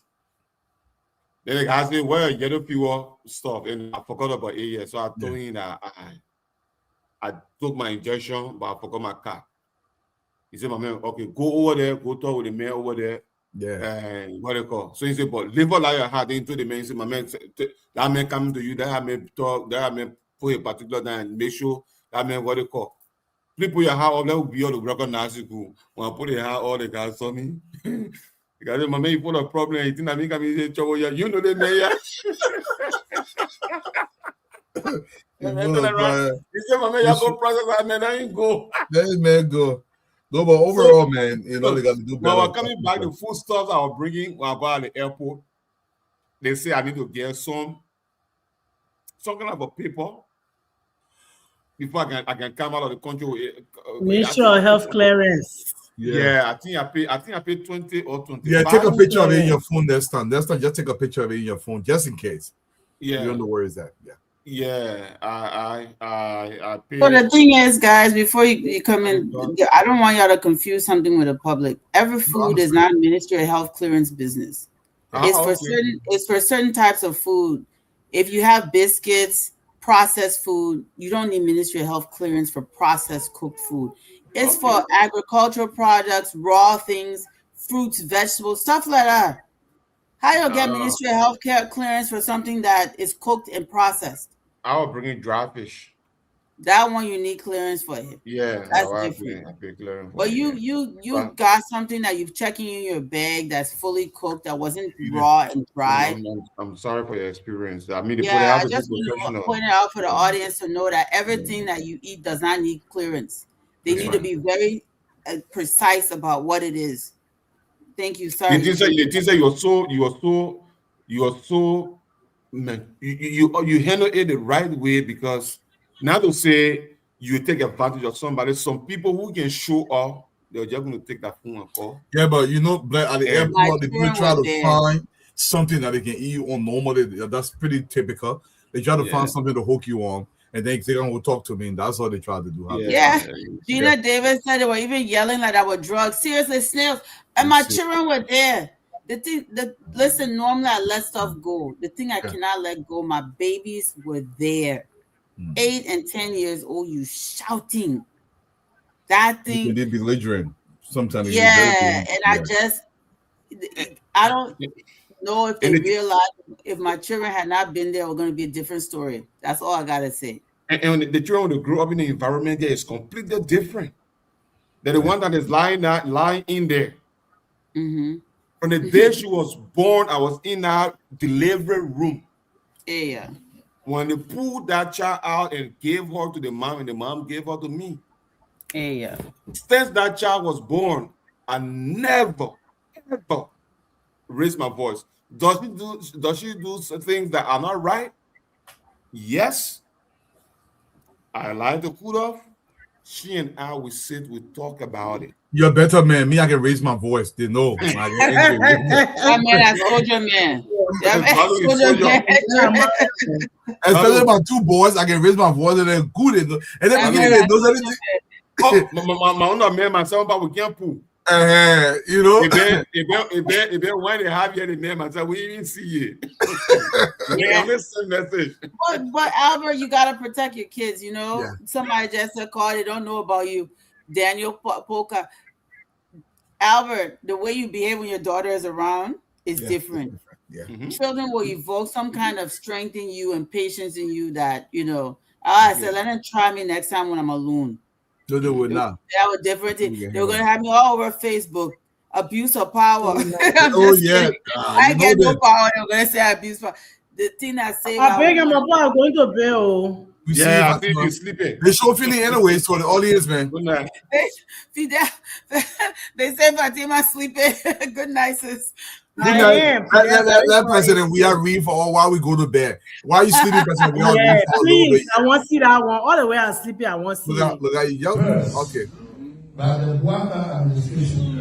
Then they asked me where yellow fuel stuff, and I forgot about it yet. So I told him that I took my injection, but I forgot my card. He said, "My man, okay, go over there, go talk with the man over there." Yeah. And what they call. So he said, "But live like your heart into the man." He said, "My man, that man coming to you, that man talk, that man put a particular time and make sure that man what they call. Please put your heart up, that will be all the recognize you. When I put your heart, all the guys saw me." Because my man, you put a problem, you think that me come in trouble, you know the man, yeah. He said, "My man, you go process that man, I ain't go." Let this man go. No, but overall, man, you know, they got to do better. When we're coming back, the food stuff I was bringing when I go at the airport, they say I need to get some kind of a paper before I can come out of the country. Ministry Health Clearance. Yeah, I think I paid 20 or 25. Yeah, take a picture of it in your phone next time. Just take a picture of it in your phone, just in case. Yeah. You don't know where is that. Yeah. Yeah, I paid. So the thing is, guys, before you come in, I don't want y'all to confuse something with the public. Every food is not Ministry of Health clearance business. It's for certain types of food. If you have biscuits, processed food, you don't need Ministry of Health clearance for processed cooked food. It's for agricultural products, raw things, fruits, vegetables, stuff like that. How you get Ministry of Health clearance for something that is cooked and processed? I was bringing dry fish. That one you need clearance for it. Yeah, that's different. But you got something that you've checking in your bag that's fully cooked, that wasn't raw and dry. I'm sorry for your experience. I mean, I just want to point it out for the audience to know that everything that you eat does not need clearance. They need to be very precise about what it is. Thank you. Sorry. You handle it the right way, because now to say you take advantage of somebody, some people who can show up, they're just going to take that phone and call. Yeah, but you know, at the airport, they try to find something that they can eat on normally. That's pretty typical. They try to find something to hook you on, and then they're going to talk to me, and that's all they try to do. Gina Davis said they were even yelling like I was drugs. Seriously, snails. And my children were there. Listen, normally I let stuff go. The thing I cannot let go, my babies were there. 8 and 10 years old, you shouting. That thing. You can be belligerent sometimes. Yeah, and I don't know if they realize if my children had not been there, it was going to be a different story. That's all I got to say. And the children who grow up in the environment there is completely different. They're the one that is lying in there. Mm-hmm. From the day she was born, I was in our delivery room. Yeah. When they pulled that child out and gave her to the mom, and the mom gave her to me. Yeah. Since that child was born, I never, ever raised my voice. Does she do things that are not right? Yes. I like to cool off. She and I will sit, we talk about it. You're a better man. Me, I can raise my voice. They know. That man, that's soldier man. Especially my two boys, I can raise my voice and they're good. And then beginning they knows everything. My own man, myself, but we can't pull. You know, if they when they have your name, I said we even see it. Yeah. Listen, message. But Albert, you gotta protect your kids. You know, Yeah. somebody just called. They don't know about you, Daniel Polka. Albert, the way you behave when your daughter is around is different. Yeah. Children will evoke some kind of strength in you and patience in you that, you know. I said, let them try me next time when I'm alone. No, they would not. That was different. They were gonna have me all over Facebook. Abuse of power. Oh yeah. I get no power. They're gonna say abuse power. The thing that saved I beg him, I'm going to bed. Yeah, I think you're sleeping. They show feeling anyway, so the audience, man. Good night. They say Fatima sleeping. Good night, sis. Good night. That president, we are reading for all while we go to bed. Why are you sleeping, president? We are reading for please, I want to see that one. All the way I'm sleeping, I want to see it. Look at you, young. Okay. By the Waka administration.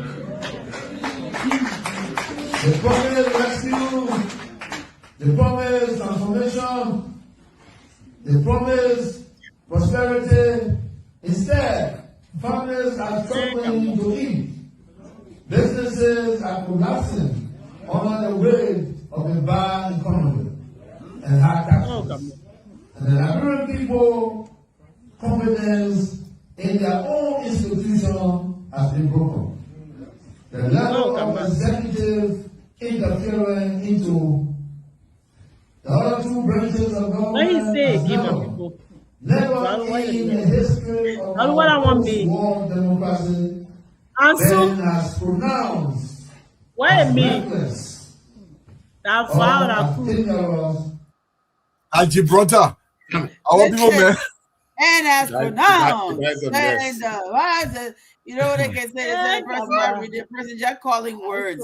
The promised rescue, the promised transformation, the promised prosperity. Instead, families are struggling to eat. Businesses are collapsing under the weight of a bad economy and high taxes. And the Liberian people confidence in their own institution has been broken. The level of executive interfering into the other two branches of government never in the history of our democracy has pronounced what me? That foul at Gibraltar. Our people, man. And as pronounced, you know what they can say? The person just calling words,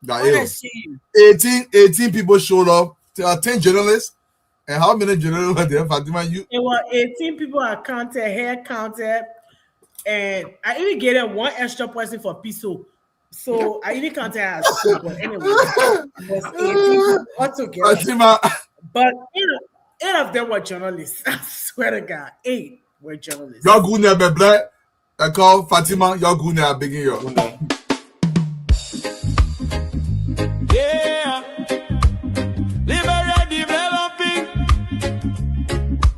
What a shame. 18 people showed up. 10 journalists. And how many journalists were there, Fatima? It was 18 people are counted, hair counted, and I even gave them one extra person for Piso. So I even counted as but anyway, it was 18 altogether. Fatima. But 8 of them were journalists. I swear to God, 8 were journalists. Y'all go there, black. I call Fatima. Y'all go there, begging you. Yeah, liberate developing.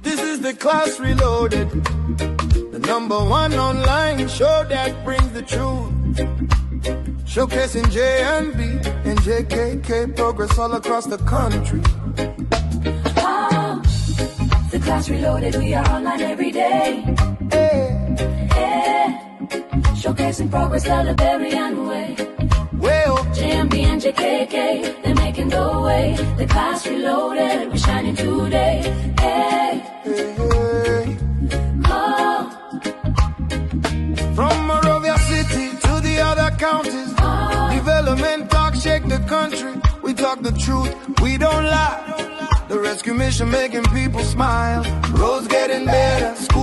This is the Class Reloaded, the #1 online show that brings the truth. Showcasing JNB and JKK progress all across the country. The Class Reloaded, we are online every day. Showcasing progress the Liberian way. Well, JMB and JKK, they're making the way. The Class Reloaded, we're shining today. From Monrovia City to the other counties, development talk shake the country. We talk the truth, we don't lie. The rescue mission making people smile. Roads getting better, school